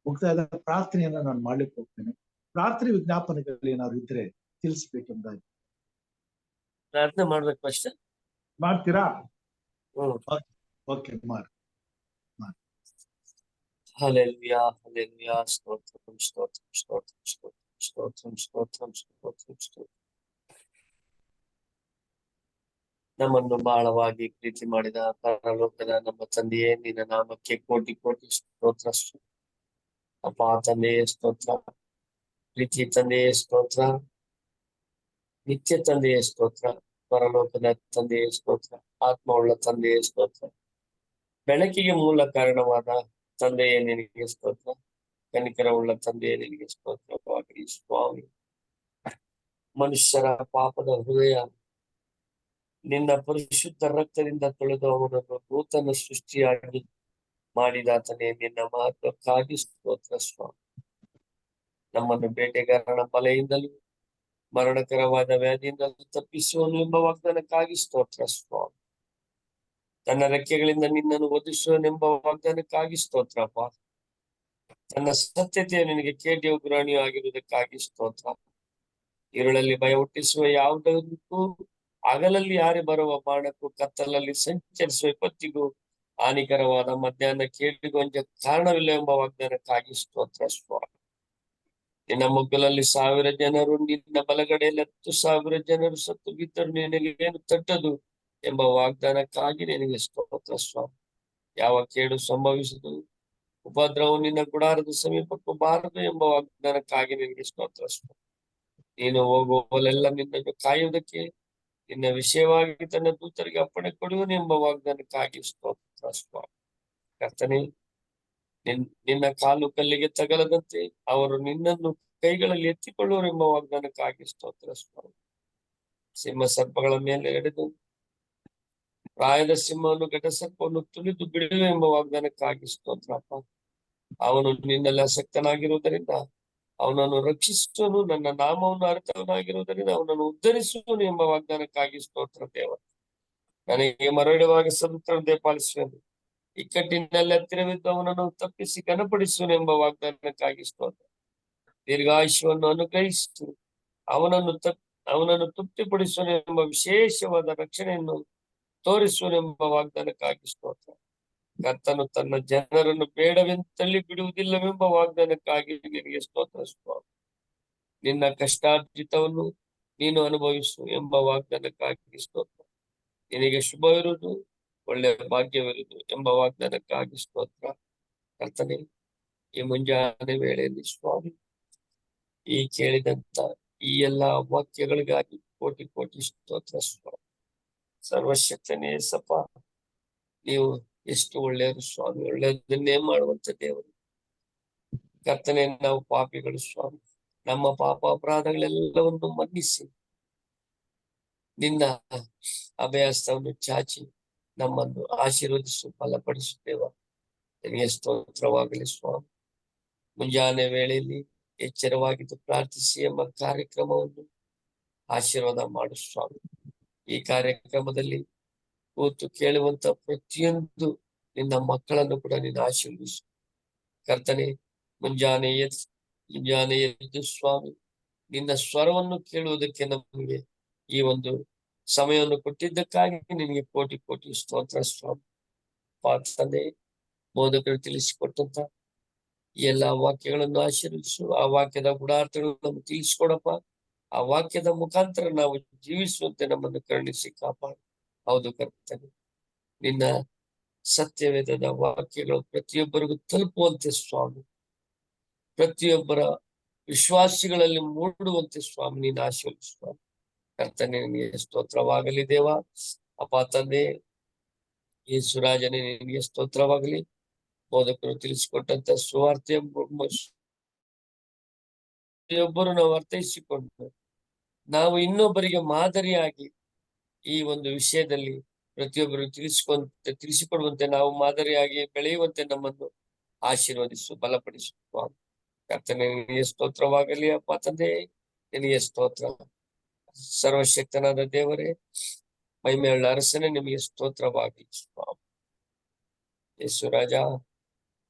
ಮುಕ್ತಾಯದ ಪ್ರಾರ್ಥನೆಯನ್ನ ನಾನು ಮಾಡ್ಲಿಕ್ಕೆ ಹೋಗ್ತೇನೆ. ಪ್ರಾರ್ಥನೆ ವಿಜ್ಞಾಪನೆಗಳಲ್ಲಿ ಏನಾದ್ರು ಇದ್ರೆ ತಿಳಿಸ್ಬೇಕೆಂಬುದಾಗಿ. ಪ್ರಾರ್ಥನೆ ಮಾಡ್ಬೇಕು ಫಸ್ಟ್. ಮಾಡ್ತೀರಾ? ಓಕೆ, ಮಾಡಿ. Hallelujah, hallelujah. ಸ್ತೋತ್ರಂ, ಸ್ತೋತ್ರಂ, ಸ್ತೋತ್ರಂ, ಸ್ತೋತ್ರಂ, ಸ್ತೋತ್ರಂ, ಸ್ತೋತ್ರಂ, ಸ್ತೋತ್ರಂ, ಸ್ತೋತ್ರಂ. ನಮ್ಮನ್ನು ಬಹಳವಾಗಿ ಪ್ರೀತಿ ಮಾಡಿದ ಪರಲೋಕದ ನಮ್ಮ ತಂದೆಯೇ, ನಿನ್ನ ನಾಮಕ್ಕೆ ಕೋಟಿ ಕೋಟಿ ಸ್ತೋತ್ರ. ಅಪ್ಪ ತಂದೆಯೇ ಸ್ತೋತ್ರ, ಪ್ರೀತಿ ತಂದೆಯೇ ಸ್ತೋತ್ರ, ನಿತ್ಯ ತಂದೆಯೇ ಸ್ತೋತ್ರ, ಪರಲೋಕದ ತಂದೆಯೇ ಸ್ತೋತ್ರ, ಆತ್ಮವುಳ್ಳ ತಂದೆಯೇ ಸ್ತೋತ್ರ, ಬೆಳಕಿಗೆ ಮೂಲ ಕಾರಣವಾದ ತಂದೆಯೇ ನಿನಗೆ ಸ್ತೋತ್ರ, ಕನಿಕರವುಳ್ಳ ತಂದೆಯೇ ನಿನಗೆ ಸ್ತೋತ್ರವಾಗಲಿ ಸ್ವಾಮಿ. ಮನುಷ್ಯರ ಪಾಪದ ಹೃದಯ ನಿನ್ನ ಪರಿಶುದ್ಧ ರಕ್ತದಿಂದ ತೊಳೆದು ಅವನನ್ನು ನೂತನ ಸೃಷ್ಟಿಯಾಗಿ ಮಾಡಿದಾತನೇ, ನಿನ್ನ ಮಹತ್ವಕ್ಕಾಗಿ ಸ್ತೋತ್ರ ಸ್ವಾಮಿ. ನಮ್ಮನ್ನು ಬೇಟೆಗಾರನ ಬಲೆಯಿಂದಲೂ ಮರಣಕರವಾದ ವ್ಯಾಧಿಯಿಂದಲೂ ತಪ್ಪಿಸುವನು ಎಂಬ ವಾಗ್ದಾನಕ್ಕಾಗಿ ಸ್ತೋತ್ರ ಸ್ವಾಮಿ. ತನ್ನ ರೆಕ್ಕೆಗಳಿಂದ ನಿನ್ನನ್ನು ಒದಿಸುವನೆಂಬ ವಾಗ್ದಾನಕ್ಕಾಗಿ ಸ್ತೋತ್ರಪ್ಪ. ತನ್ನ ಸತ್ಯತೆಯ ನಿನಗೆ ಕೇಡಿಯು ಗುರಾಣಿಯೂ ಆಗಿರುವುದಕ್ಕಾಗಿ ಸ್ತೋತ್ರ. ഇരുಳಲ್ಲಿ ಭಯ ಹುಟ್ಟಿಸುವ ಯಾವುದಕ್ಕೂ, ಹಗಲಲ್ಲಿ ಯಾರೇ ಬರುವ ಬಾಣಕ್ಕೂ, ಕತ್ತಲಲ್ಲಿ ಸಂಚರಿಸುವ ವಿಪತ್ತಿಗೂ, ಹಾನಿಕರವಾದ ಮಧ್ಯಾಹ್ನ ಕೇಳಿಗೂ ಒಂದೇ ಕಾರಣವಿಲ್ಲ ಎಂಬ ವಾಗ್ದಾನಕ್ಕಾಗಿ ಸ್ತೋತ್ರ ಸ್ವಾಮಿ. ನಿನ್ನ ಮುಗ್ಗಲಲ್ಲಿ 1000 ಜನರು, ನಿನ್ನ ಬಲಗಡೆಯಲ್ಲಿ 10,000 ಜನರು ಸತ್ತು ಬಿದ್ದರು, ನಿನಗೆ ಏನು ತಟ್ಟದು ಎಂಬ ವಾಗ್ದಾನಕ್ಕಾಗಿ ನಿನಗೆ ಸ್ತೋತ್ರ ಸ್ವಾಮಿ. ಯಾವ ಕೇಡು ಸಂಭವಿಸದು, ಉಪದ್ರವವು ನಿನ್ನ ಗುಡಾರದ ಸಮೀಪಕ್ಕೂ ಬಾರದು ಎಂಬ ವಾಗ್ದಾನಕ್ಕಾಗಿ ನಿನಗೆ ಸ್ತೋತ್ರ ಸ್ವಾಮಿ. ನೀನು ಹೋಗುವಲ್ಲೆಲ್ಲ ನಿನ್ನನ್ನು ಕಾಯುವುದಕ್ಕೆ ನಿನ್ನ ವಿಷಯವಾಗಿ ತನ್ನ ದೂತರಿಗೆ ಅಪ್ಪಣೆ ಕೊಡುವನು ಎಂಬ ವಾಗ್ದಾನಕ್ಕಾಗಿ ಸ್ತೋತ್ರ ಸ್ವಾಮಿ. ಕರ್ತನೇ, ನಿನ್ನ ಕಾಲು ಕಲ್ಲಿಗೆ ತಗಲದಂತೆ ಅವರು ನಿನ್ನನ್ನು ಕೈಗಳಲ್ಲಿ ಎತ್ತಿಕೊಳ್ಳುವರು ಎಂಬ ವಾಗ್ದಾನಕ್ಕಾಗಿ ಸ್ತೋತ್ರ ಸ್ವಾಮಿ. ಸಿಂಹ ಸರ್ಪಗಳ ಮೇಲೆ ಎಡೆದು ಪ್ರಾಯದ ಸಿಂಹವನ್ನು ಘಟಸರ್ಪವನ್ನು ತುಳಿದು ಬಿಡುವೆ ಎಂಬ ವಾಗ್ದಾನಕ್ಕಾಗಿ ಸ್ತೋತ್ರಪ್ಪ. ಅವನು ನಿನ್ನಲ್ಲಿ ಆಸಕ್ತನಾಗಿರುವುದರಿಂದ ಅವನನ್ನು ರಕ್ಷಿಸುವನು, ನನ್ನ ನಾಮವನ್ನು ಅರ್ಥವನಾಗಿರುವುದರಿಂದ ಅವನನ್ನು ಉದ್ಧರಿಸುವನು ಎಂಬ ವಾಗ್ದಾನಕ್ಕಾಗಿ ಸ್ತೋತ್ರ ದೇವ. ನನಗೆ ಮರಳುವಾಗಿ ಸದುತ್ತರದೆ ಪಾಲಿಸುವನು, ಇಕ್ಕಟ್ಟಿನಲ್ಲಿ ಹತ್ತಿರವಿದ್ದು ಅವನನ್ನು ತಪ್ಪಿಸಿ ಘನಪಡಿಸುವನು ಎಂಬ ವಾಗ್ದಾನಕ್ಕಾಗಿ ಸ್ತೋತ್ರ. ದೀರ್ಘಾಯುಷ್ಯವನ್ನು ಅನುಗ್ರಹಿಸಿ ಅವನನ್ನು ತೃಪ್ತಿಪಡಿಸುವನು ಎಂಬ ವಿಶೇಷವಾದ ರಕ್ಷಣೆಯನ್ನು ತೋರಿಸುವನೆಂಬ ವಾಗ್ದಾನಕ್ಕಾಗಿ ಸ್ತೋತ್ರ. ಕರ್ತನು ತನ್ನ ಜನರನ್ನು ಬೇಡವೆಂದು ತಳ್ಳಿ ಬಿಡುವುದಿಲ್ಲವೆಂಬ ವಾಗ್ದಾನಕ್ಕಾಗಿ ನಿನಗೆ ಸ್ತೋತ್ರ ಸ್ವಾಮಿ. ನಿನ್ನ ಕಷ್ಟಾರ್ಜಿತವನ್ನು ನೀನು ಅನುಭವಿಸು ಎಂಬ ವಾಗ್ದಾನಕ್ಕಾಗಿ ಸ್ತೋತ್ರ. ನಿನಗೆ ಶುಭವಿರುವುದು, ಒಳ್ಳೆಯ ಭಾಗ್ಯವಿರುವುದು ಎಂಬ ವಾಗ್ದಾನಕ್ಕಾಗಿ ಸ್ತೋತ್ರ. ಕರ್ತನೆ, ಈ ಮುಂಜಾನೆ ವೇಳೆಯಲ್ಲಿ ಸ್ವಾಮಿ, ಈ ಕೇಳಿದಂತ ಈ ಎಲ್ಲಾ ವಾಕ್ಯಗಳಿಗಾಗಿ ಕೋಟಿ ಕೋಟಿ ಸ್ತೋತ್ರ ಸ್ವಾಮಿ. ಸರ್ವಶಕ್ತನೇ ಸಪ, ನೀವು ಎಷ್ಟು ಒಳ್ಳೆಯರು ಸ್ವಾಮಿ, ಒಳ್ಳೆಯದನ್ನೇ ಮಾಡುವಂತ ದೇವರು. ಕರ್ತನೆ, ನಾವು ಪಾಪಿಗಳು ಸ್ವಾಮಿ, ನಮ್ಮ ಪಾಪ ಅಪರಾಧಗಳೆಲ್ಲವನ್ನು ಮನ್ನಿಸಿ ನಿನ್ನ ಅಭಯಸ್ತವನ್ನು ಚಾಚಿ ನಮ್ಮನ್ನು ಆಶೀರ್ವದಿಸು, ಬಲಪಡಿಸುತ್ತೇವ. ನಿನಗೆ ಸ್ತೋತ್ರವಾಗಲಿ ಸ್ವಾಮಿ. ಮುಂಜಾನೆ ವೇಳೆಯಲ್ಲಿ ಎಚ್ಚರವಾಗಿದ್ದು ಪ್ರಾರ್ಥಿಸಿ ಎಂಬ ಕಾರ್ಯಕ್ರಮವನ್ನು ಆಶೀರ್ವಾದ ಮಾಡು ಸ್ವಾಮಿ. ಈ ಕಾರ್ಯಕ್ರಮದಲ್ಲಿ ಕೂತು ಕೇಳುವಂತ ಪ್ರತಿಯೊಂದು ನಿನ್ನ ಮಕ್ಕಳನ್ನು ಕೂಡ ನೀನು ಆಶೀರ್ವದಿಸು. ಕರ್ತನೆ, ಮುಂಜಾನೆ ಎದ್ದು ಸ್ವಾಮಿ, ನಿನ್ನ ಸ್ವರವನ್ನು ಕೇಳುವುದಕ್ಕೆ ನಮಗೆ ಈ ಒಂದು ಸಮಯವನ್ನು ಕೊಟ್ಟಿದ್ದಕ್ಕಾಗಿ ನಿನಗೆ ಕೋಟಿ ಕೋಟಿ ಸ್ತೋತ್ರ ಸ್ವಾಮಿ. ತಂದೆ, ಬೋಧಕರು ತಿಳಿಸಿಕೊಟ್ಟಂತ ಈ ಎಲ್ಲಾ ವಾಕ್ಯಗಳನ್ನು ಆಶೀರ್ವದಿಸು. ಆ ವಾಕ್ಯದ ಗುಣಾರ್ಥಗಳನ್ನು ತಿಳಿಸಿಕೊಡಪ್ಪ. ಆ ವಾಕ್ಯದ ಮುಖಾಂತರ ನಾವು ಜೀವಿಸುವಂತೆ ನಮ್ಮನ್ನು ಕರುಣಿಸಿ ಕಾಪಾಡು. ಹೌದು ಕರ್ತನೆ, ನಿನ್ನ ಸತ್ಯವೇದದ ವಾಕ್ಯಗಳು ಪ್ರತಿಯೊಬ್ಬರಿಗೂ ತಲುಪುವಂತೆ ಸ್ವಾಮಿ, ಪ್ರತಿಯೊಬ್ಬರ ವಿಶ್ವಾಸಿಗಳಲ್ಲಿ ಮೂಡುವಂತೆ ಸ್ವಾಮಿ ನೀನು ಆಶೀರ್ವದಿಸು. ಕರ್ತನೆ, ನಿನಗೆ ಸ್ತೋತ್ರವಾಗಲಿ ದೇವ. ಅಪ್ಪ ತಂದೆ ಯೇಸುರಾಜನೇ ನಿನಗೆ ಸ್ತೋತ್ರವಾಗಲಿ. ಬೋಧಕರು ತಿಳಿಸಿಕೊಟ್ಟಂತ ಸುವಾರ್ತೆಯ ಪ್ರತಿಯೊಬ್ಬರು ನಾವು ಅರ್ಥೈಸಿಕೊಂಡು ನಾವು ಇನ್ನೊಬ್ಬರಿಗೆ ಮಾದರಿಯಾಗಿ ಈ ಒಂದು ವಿಷಯದಲ್ಲಿ ಪ್ರತಿಯೊಬ್ಬರು ತಿಳಿಸಿಕೊಡುವಂತೆ ನಾವು ಮಾದರಿಯಾಗಿ ಬೆಳೆಯುವಂತೆ ನಮ್ಮನ್ನು ಆಶೀರ್ವದಿಸು, ಬಲಪಡಿಸು. ಕರ್ತನೇ ನಿನಗೆ ಸ್ತೋತ್ರವಾಗಲಿ. ಅಪ್ಪ ತಂದೆ ನಿನಗೆ ಸ್ತೋತ್ರ. ಸರ್ವಶಕ್ತನಾದ ದೇವರೇ, ಮಹಿಮೆಯುಳ್ಳ ಅರಸನೇ, ನಿಮಗೆ ಸ್ತೋತ್ರವಾಗಲಿ. ಯೇಸು ರಾಜ,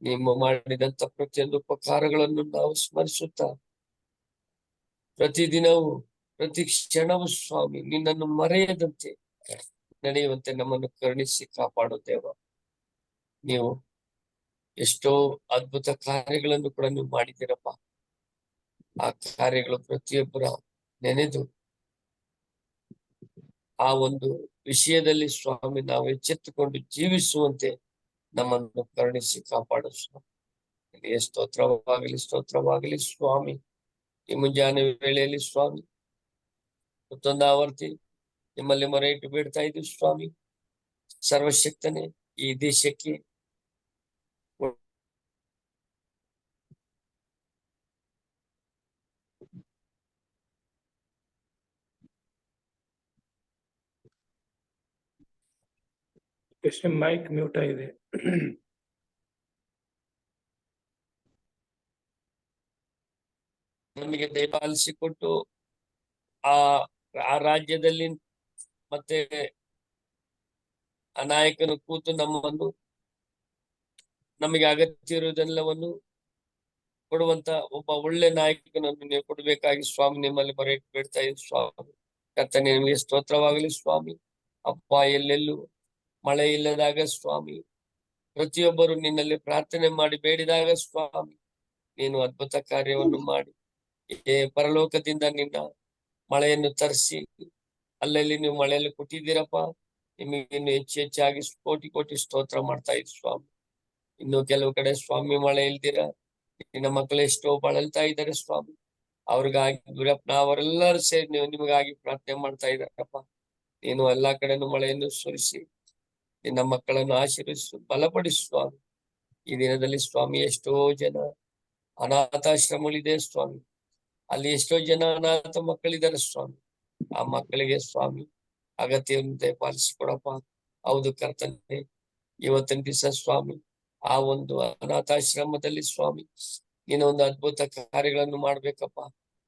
ನೀವು ಮಾಡಿದಂತ ಪ್ರತಿಯೊಂದು ಉಪಕಾರಗಳನ್ನು ನಾವು ಸ್ಮರಿಸುತ್ತಾ ಪ್ರತಿದಿನವೂ ಪ್ರತಿ ಕ್ಷಣವೂ ಸ್ವಾಮಿ ನಿನ್ನನ್ನು ಮರೆಯದಂತೆ ನಡೆಯುವಂತೆ ನಮ್ಮನ್ನು ಕರುಣಿಸಿ ಕಾಪಾಡು ದೇವ. ನೀವು ಎಷ್ಟೋ ಅದ್ಭುತ ಕಾರ್ಯಗಳನ್ನು ಕೂಡ ನೀವು ಮಾಡಿದ್ದೀರಪ್ಪ. ಆ ಕಾರ್ಯಗಳು ಪ್ರತಿಯೊಬ್ಬರ ನೆನೆದು ಆ ಒಂದು ವಿಷಯದಲ್ಲಿ ಸ್ವಾಮಿ ನಾವು ಎಚ್ಚೆತ್ತುಕೊಂಡು ಜೀವಿಸುವಂತೆ ನಮ್ಮನ್ನು ಕರುಣಿಸಿ ಕಾಪಾಡು ಸ್ವಾಮಿ. ನಿನಗೆ ಸ್ತೋತ್ರವಾಗಲಿ, ಸ್ತೋತ್ರವಾಗಲಿ ಸ್ವಾಮಿ. ಈ ಮುಂಜಾನೆ ವೇಳೆಯಲ್ಲಿ ಸ್ವಾಮಿ ಮತ್ತೊಂದು ಆವರ್ತಿ ನಿಮ್ಮಲ್ಲಿ ಮೊರೆ ಇಟ್ಟು ಬೇಡ್ತಾ ಇದ್ದೀವಿ ಸ್ವಾಮಿ. ಸರ್ವಶಕ್ತನೇ, ಈ ದೇಶಕ್ಕೆ ಮೈಕ್ ಮ್ಯೂಟ್ ಆಗಿದೆ. ನಮಗೆ ದಯಪಾಲಿಸಿಕೊಟ್ಟು ಆ ರಾಜ್ಯದಲ್ಲಿ ಮತ್ತೆ ಆ ನಾಯಕನು ಕೂತು ನಮಗೆ ಅಗತ್ಯ ಇರುವುದೆಲ್ಲವನ್ನು ಕೊಡುವಂತ ಒಬ್ಬ ಒಳ್ಳೆ ನಾಯಕನನ್ನು ನೀವು ಕೊಡಬೇಕಾಗಿ ಸ್ವಾಮಿ ನಿಮ್ಮಲ್ಲಿ ಮೊರೆ ಇಟ್ಟು ಬೇಡ್ತಾ ಇದ್ದೀವಿ ಸ್ವಾಮಿ. ಕರ್ತನೇ ನಿಮಗೆ ಸ್ತೋತ್ರವಾಗಲಿ ಸ್ವಾಮಿ. ಅಪ್ಪ, ಎಲ್ಲೆಲ್ಲೂ ಮಳೆ ಇಲ್ಲದಾಗ ಸ್ವಾಮಿ ಪ್ರತಿಯೊಬ್ಬರು ನಿನ್ನಲ್ಲಿ ಪ್ರಾರ್ಥನೆ ಮಾಡಿ ಬೇಡಿದಾಗ ಸ್ವಾಮಿ ನೀನು ಅದ್ಭುತ ಕಾರ್ಯವನ್ನು ಮಾಡಿ ಪರಲೋಕದಿಂದ ನಿನ್ನ ಮಳೆಯನ್ನು ತರಿಸಿ ಅಲ್ಲಲ್ಲಿ ನೀವು ಮಳೆಯಲ್ಲಿ ಕೊಟ್ಟಿದ್ದೀರಪ್ಪ. ನಿಮಗೆ ಇನ್ನು ಹೆಚ್ಚಾಗಿ ಕೋಟಿ ಕೋಟಿ ಸ್ತೋತ್ರ ಮಾಡ್ತಾ ಇದ್ರು ಸ್ವಾಮಿ. ಇನ್ನು ಕೆಲವು ಕಡೆ ಸ್ವಾಮಿ ಮಳೆ ಇಲ್ದಿರ ನಿನ್ನ ಮಕ್ಕಳು ಎಷ್ಟೋ ಬಳಲ್ತಾ ಇದ್ದಾರೆ ಸ್ವಾಮಿ. ಅವ್ರಿಗಾಗಿ ಗುರಪ್ಪ ಅವರೆಲ್ಲರೂ ಸೇರಿ ನೀವು ನಿಮಗಾಗಿ ಪ್ರಾರ್ಥನೆ ಮಾಡ್ತಾ ಇದ್ದಾರಪ್ಪ. ನೀನು ಎಲ್ಲಾ ಕಡೆನೂ ಮಳೆಯನ್ನು ಸುರಿಸಿ ನಿನ್ನ ಮಕ್ಕಳನ್ನು ಆಶೀರ್ವಿಸು, ಬಲಪಡಿಸು ಸ್ವಾಮಿ. ಈ ದಿನದಲ್ಲಿ ಸ್ವಾಮಿ ಎಷ್ಟೋ ಜನ ಅನಾಥಾಶ್ರಮಗಳಿದೆ ಸ್ವಾಮಿ. ಅಲ್ಲಿ ಎಷ್ಟೋ ಜನ ಅನಾಥ ಮಕ್ಕಳಿದ್ದಾರೆ ಸ್ವಾಮಿ. ಆ ಮಕ್ಕಳಿಗೆ ಸ್ವಾಮಿ ಅಗತ್ಯವನ್ನು ದಯಪಾಲಿಸಿಕೊಡಪ್ಪ. ಹೌದು ಕರ್ತನೆ, ಇವತ್ತಿನ ದಿವಸ ಸ್ವಾಮಿ ಆ ಒಂದು ಅನಾಥಾಶ್ರಮದಲ್ಲಿ ಸ್ವಾಮಿ ನೀನು ಒಂದು ಅದ್ಭುತ ಕಾರ್ಯಗಳನ್ನು ಮಾಡ್ಬೇಕಪ್ಪ.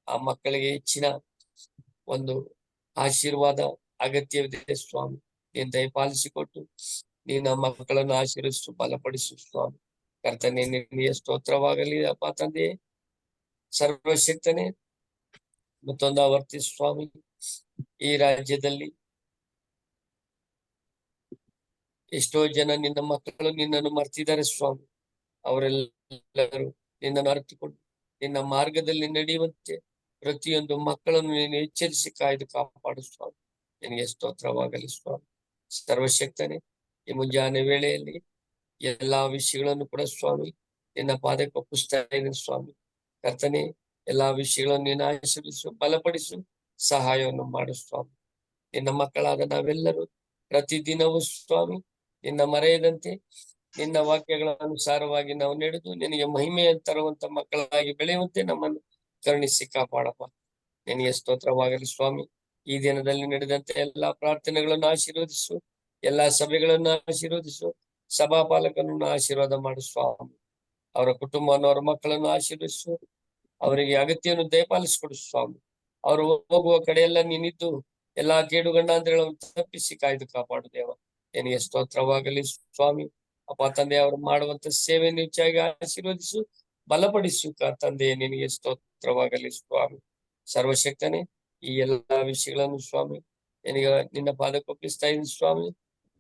ಆ ಮಕ್ಕಳಿಗೆ ಹೆಚ್ಚಿನ ಒಂದು ಆಶೀರ್ವಾದ ಅಗತ್ಯವಿದೆ ಸ್ವಾಮಿ. ನೀನು ದಯಪಾಲಿಸಿಕೊಟ್ಟು ನೀನು ಆ ಮಕ್ಕಳನ್ನು ಆಶೀರ್ವಿಸು, ಬಲಪಡಿಸು ಸ್ವಾಮಿ. ಕರ್ತನೆ ನಿನಗೆ ಸ್ತೋತ್ರವಾಗಲಿ ಅಪ್ಪ ತಂದೆ. ಸರ್ವಶಕ್ತನೇ, ಮತ್ತೊಂದು ಆವರ್ತಿ ಸ್ವಾಮಿ ಈ ರಾಜ್ಯದಲ್ಲಿ ಎಷ್ಟೋ ಜನ ನಿನ್ನ ಮಕ್ಕಳು ನಿನ್ನನ್ನು ಮರ್ತಿದ್ದಾರೆ ಸ್ವಾಮಿ. ಅವರೆಲ್ಲರೂ ನಿನ್ನನ್ನು ಅರಿತುಕೊಂಡು ನಿನ್ನ ಮಾರ್ಗದಲ್ಲಿ ನಡೆಯುವಂತೆ ಪ್ರತಿಯೊಂದು ಮಕ್ಕಳನ್ನು ನೀನು ಎಚ್ಚರಿಸಿ ಕಾಯ್ದು ಕಾಪಾಡು ಸ್ವಾಮಿ. ನಿನಗೆ ಸ್ತೋತ್ರವಾಗಲಿ ಸ್ವಾಮಿ. ಸರ್ವಶಕ್ತನೇ, ಈ ಮುಂಜಾನೆ ವೇಳೆಯಲ್ಲಿ ಎಲ್ಲಾ ವಿಷಯಗಳನ್ನು ಕೂಡ ಸ್ವಾಮಿ ನಿನ್ನ ಪಾದಕ್ಕೆ ಒಪ್ಪಿಸ್ತಾ ಇದ್ದೀನಿ ಸ್ವಾಮಿ. ಕರ್ತನೆ, ಎಲ್ಲಾ ವಿಷಯಗಳನ್ನು ನೀನು ಆಶೀರ್ವಿಸು, ಬಲಪಡಿಸು, ಸಹಾಯವನ್ನು ಮಾಡು ಸ್ವಾಮಿ. ನಿನ್ನ ಮಕ್ಕಳಾದ ನಾವೆಲ್ಲರೂ ಪ್ರತಿದಿನವೂ ಸ್ವಾಮಿ ನಿನ್ನ ಮರೆಯದಂತೆ ನಿನ್ನ ವಾಕ್ಯಗಳ ಅನುಸಾರವಾಗಿ ನಾವು ನಡೆದು ನಿನಗೆ ಮಹಿಮೆಯನ್ನು ತರುವಂತ ಮಕ್ಕಳಾಗಿ ಬೆಳೆಯುವಂತೆ ನಮ್ಮನ್ನು ಕರುಣಿಸಿ ಕಾಪಾಡಪ್ಪ. ನಿನಗೆ ಸ್ತೋತ್ರವಾಗಲಿ ಸ್ವಾಮಿ. ಈ ದಿನದಲ್ಲಿ ನಡೆದಂತೆ ಎಲ್ಲಾ ಪ್ರಾರ್ಥನೆಗಳನ್ನು ಆಶೀರ್ವದಿಸು, ಎಲ್ಲಾ ಸಭೆಗಳನ್ನು ಆಶೀರ್ವದಿಸು, ಸಭಾಪಾಲಕನನ್ನು ಆಶೀರ್ವಾದ ಮಾಡು ಸ್ವಾಮಿ. ಅವರ ಕುಟುಂಬವನ್ನು, ಅವರ ಮಕ್ಕಳನ್ನು ಆಶೀರ್ವದಿಸು, ಅವರಿಗೆ ಅಗತ್ಯವನ್ನು ದಯಪಾಲಿಸಿಕೊಡು ಸ್ವಾಮಿ. ಅವರು ಹೋಗುವ ಕಡೆಯೆಲ್ಲ ನೀನಿದ್ದು ಎಲ್ಲಾ ಕೇಡುಗಂಡಾಂತರಗಳನ್ನು ತಪ್ಪಿಸಿ ಕಾಯ್ದು ಕಾಪಾಡು ದೇವ. ನಿನಗೆ ಸ್ತೋತ್ರವಾಗಲಿ ಸ್ವಾಮಿ. ಅಪ್ಪ ತಂದೆ, ಅವರು ಮಾಡುವಂತ ಸೇವೆಯನ್ನು ಹೆಚ್ಚಾಗಿ ಆಶೀರ್ವದಿಸು, ಬಲಪಡಿಸು ತಂದೆ. ನಿನಗೆ ಸ್ತೋತ್ರವಾಗಲಿ ಸ್ವಾಮಿ. ಸರ್ವಶಕ್ತನೇ, ಈ ಎಲ್ಲಾ ವಿಷಯಗಳನ್ನು ಸ್ವಾಮಿ ನಿನ್ನ ಪಾದಕ್ಕೆ ಒಪ್ಪಿಸ್ತಾ ಇದ್ದೀನಿ ಸ್ವಾಮಿ.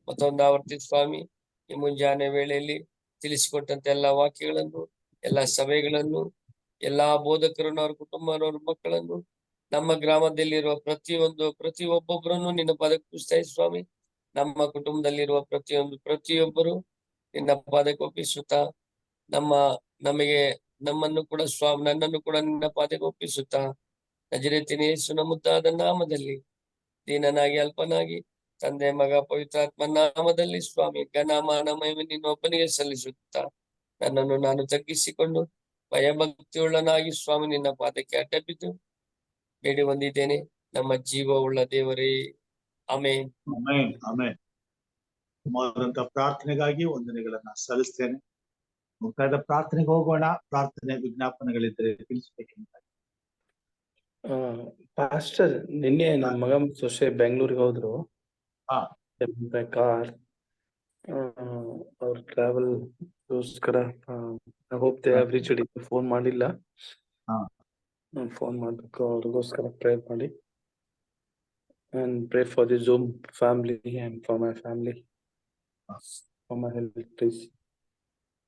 ಮತ್ತೊಂದು ಆವರ್ತಿ ಸ್ವಾಮಿ ಈ ಮುಂಜಾನೆ ವೇಳೆಯಲ್ಲಿ ತಿಳಿಸಿಕೊಟ್ಟಂತ ಎಲ್ಲಾ ವಾಕ್ಯಗಳನ್ನು, ಎಲ್ಲಾ ಸಭೆಗಳನ್ನು, ಎಲ್ಲಾ ಬೋಧಕರನ್ನು, ಅವ್ರ ಕುಟುಂಬನವ್ರ ಮಕ್ಕಳನ್ನು, ನಮ್ಮ ಗ್ರಾಮದಲ್ಲಿರುವ ಪ್ರತಿಯೊಬ್ಬೊಬ್ಬರನ್ನು ನಿನ್ನ ಪಾದಕ್ಕೆ ಒಪ್ಪಿಸ್ತಾ ಇದ್ದೀನಿ ಸ್ವಾಮಿ. ನಮ್ಮ ಕುಟುಂಬದಲ್ಲಿರುವ ಪ್ರತಿಯೊಬ್ಬರು ನಿನ್ನ ಪಾದಕ್ಕೆ ಒಪ್ಪಿಸುತ್ತಾ ನಮ್ಮನ್ನು ಕೂಡ ಸ್ವಾಮಿ, ನನ್ನನ್ನು ಕೂಡ ನಿನ್ನ ಪಾದಕ್ಕೆ ಒಪ್ಪಿಸುತ್ತಾ ನಜರೇತಿನ ಯೇಸುವಿನ ಮುದ್ದಾದ ನಾಮದಲ್ಲಿ ದೀನನಾಗಿ ಅಲ್ಪನಾಗಿ ತಂದೆ ಮಗ ಪವಿತ್ರಾತ್ಮ ನಾಮದಲ್ಲಿ ಸ್ವಾಮಿ ಘನಮಾನ ಮಹಿಮೆ ನಿನ್ನೊಬ್ಬನಿಗೆ ಸಲ್ಲಿಸುತ್ತಾ ನನ್ನನ್ನು ನಾನು ತಗ್ಗಿಸಿಕೊಂಡು ಭಯಭಕ್ತಿಯುಳ್ಳನಾಗಿ ಸ್ವಾಮಿ ನಿನ್ನ ಪಾದಕ್ಕೆ ಅಡ್ಡ ಬಿದ್ದು ಬೇಡಿ ಹೊಂದಿದ್ದೇನೆ ನಮ್ಮ ಜೀವವುಳ್ಳ ದೇವರೇ ಆಮೆನ್. Amen amen. ಮಾಡುವಂತ ಪ್ರಾರ್ಥನೆಗಾಗಿ ವಂದನೆಗಳನ್ನ ಸಲ್ಲಿಸ್ತೇನೆ. ಮುಕ್ತಾಯದ ಪ್ರಾರ್ಥನೆಗೆ ಹೋಗೋಣ. ಪ್ರಾರ್ಥನೆ ವಿಜ್ಞಾಪನೆಗಳಿದ್ರೆ ತಿಳಿಸ್ಬೇಕಂತ. ಪಾಸ್ಟರ್, ನಿನ್ನೆ ನಮ್ಮ ಮಗ ಮತ್ತು ಸೊಸೆ ಬೆಂಗಳೂರಿಗೆ ಹೋದ್ರು. ಹಾ. ಕಾರ್ ಅವ್ರ ಟ್ರಾವೆಲ್ ಗೋಸ್ಕರ I hope they have reached. Phone ಮಾಡಿಲ್ಲ. ಹಾ. ಫೋನ್ ಮಾಡ್ಬೇಕು, ಅವ್ರಿಗೋಸ್ಕರ ಪ್ರೇಯರ್ ಮಾಡಿ. and pray for the Zoom family and for my family, for my health please.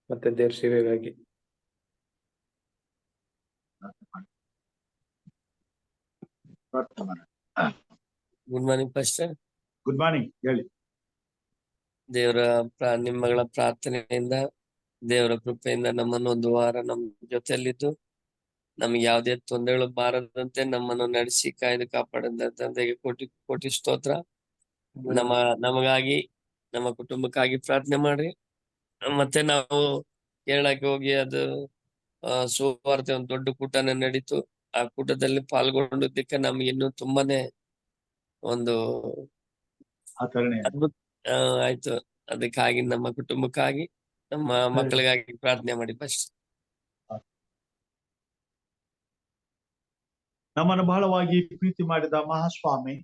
ಮತ್ತೆ ದೇವ್ರ ಸೇವೆಗಾಗಿ. Good morning pastor. Good morning, ಹೇಳಿ. ದೇವರ ನಿಮ್ಮ ಮಗಳ ಪ್ರಾರ್ಥನೆಯಿಂದ ದೇವರ ಕೃಪೆಯಿಂದ ನಮ್ಮನ್ನು ಒಂದು ವಾರ ನಮ್ಮ ಜೊತೆಯಲ್ಲಿದ್ದು ನಮ್ಗೆ ಯಾವುದೇ ತೊಂದರೆಗಳು ಬಾರದಂತೆ ನಮ್ಮನ್ನು ನಡೆಸಿ ಕಾಯ್ದು ಕಾಪಾಡಿದ ತಂದೆಗೆ ಕೋಟಿ ಕೋಟಿ ಸ್ತೋತ್ರ. ನಮಗಾಗಿ ನಮ್ಮ ಕುಟುಂಬಕ್ಕಾಗಿ ಪ್ರಾರ್ಥನೆ ಮಾಡ್ರಿ. ಮತ್ತೆ ನಾವು ಕೇರಳಕ್ಕೆ ಹೋಗಿ ಅದು ಸುವಾರ್ತೆ ಒಂದು ದೊಡ್ಡ ಕೂಟನೇ ನಡೀತು. ಆ ಕೂಟದಲ್ಲಿ ಪಾಲ್ಗೊಂಡಿದ್ದಕ್ಕೆ ನಮ್ಗೆ ಇನ್ನೂ ತುಂಬಾನೇ ಒಂದು ಅದ್ಭುತ ಆಯ್ತು. ಅದಕ್ಕಾಗಿ ನಮ್ಮ ಕುಟುಂಬಕ್ಕಾಗಿ ನಮ್ಮ ಮಕ್ಕಳಿಗಾಗಿ ಪ್ರಾರ್ಥನೆ ಮಾಡಿ ಫಸ್ಟ್. ನಮ್ಮನ್ನು ಬಹಳವಾಗಿ ಪ್ರೀತಿ ಮಾಡಿದ ಮಹಾಸ್ವಾಮಿ,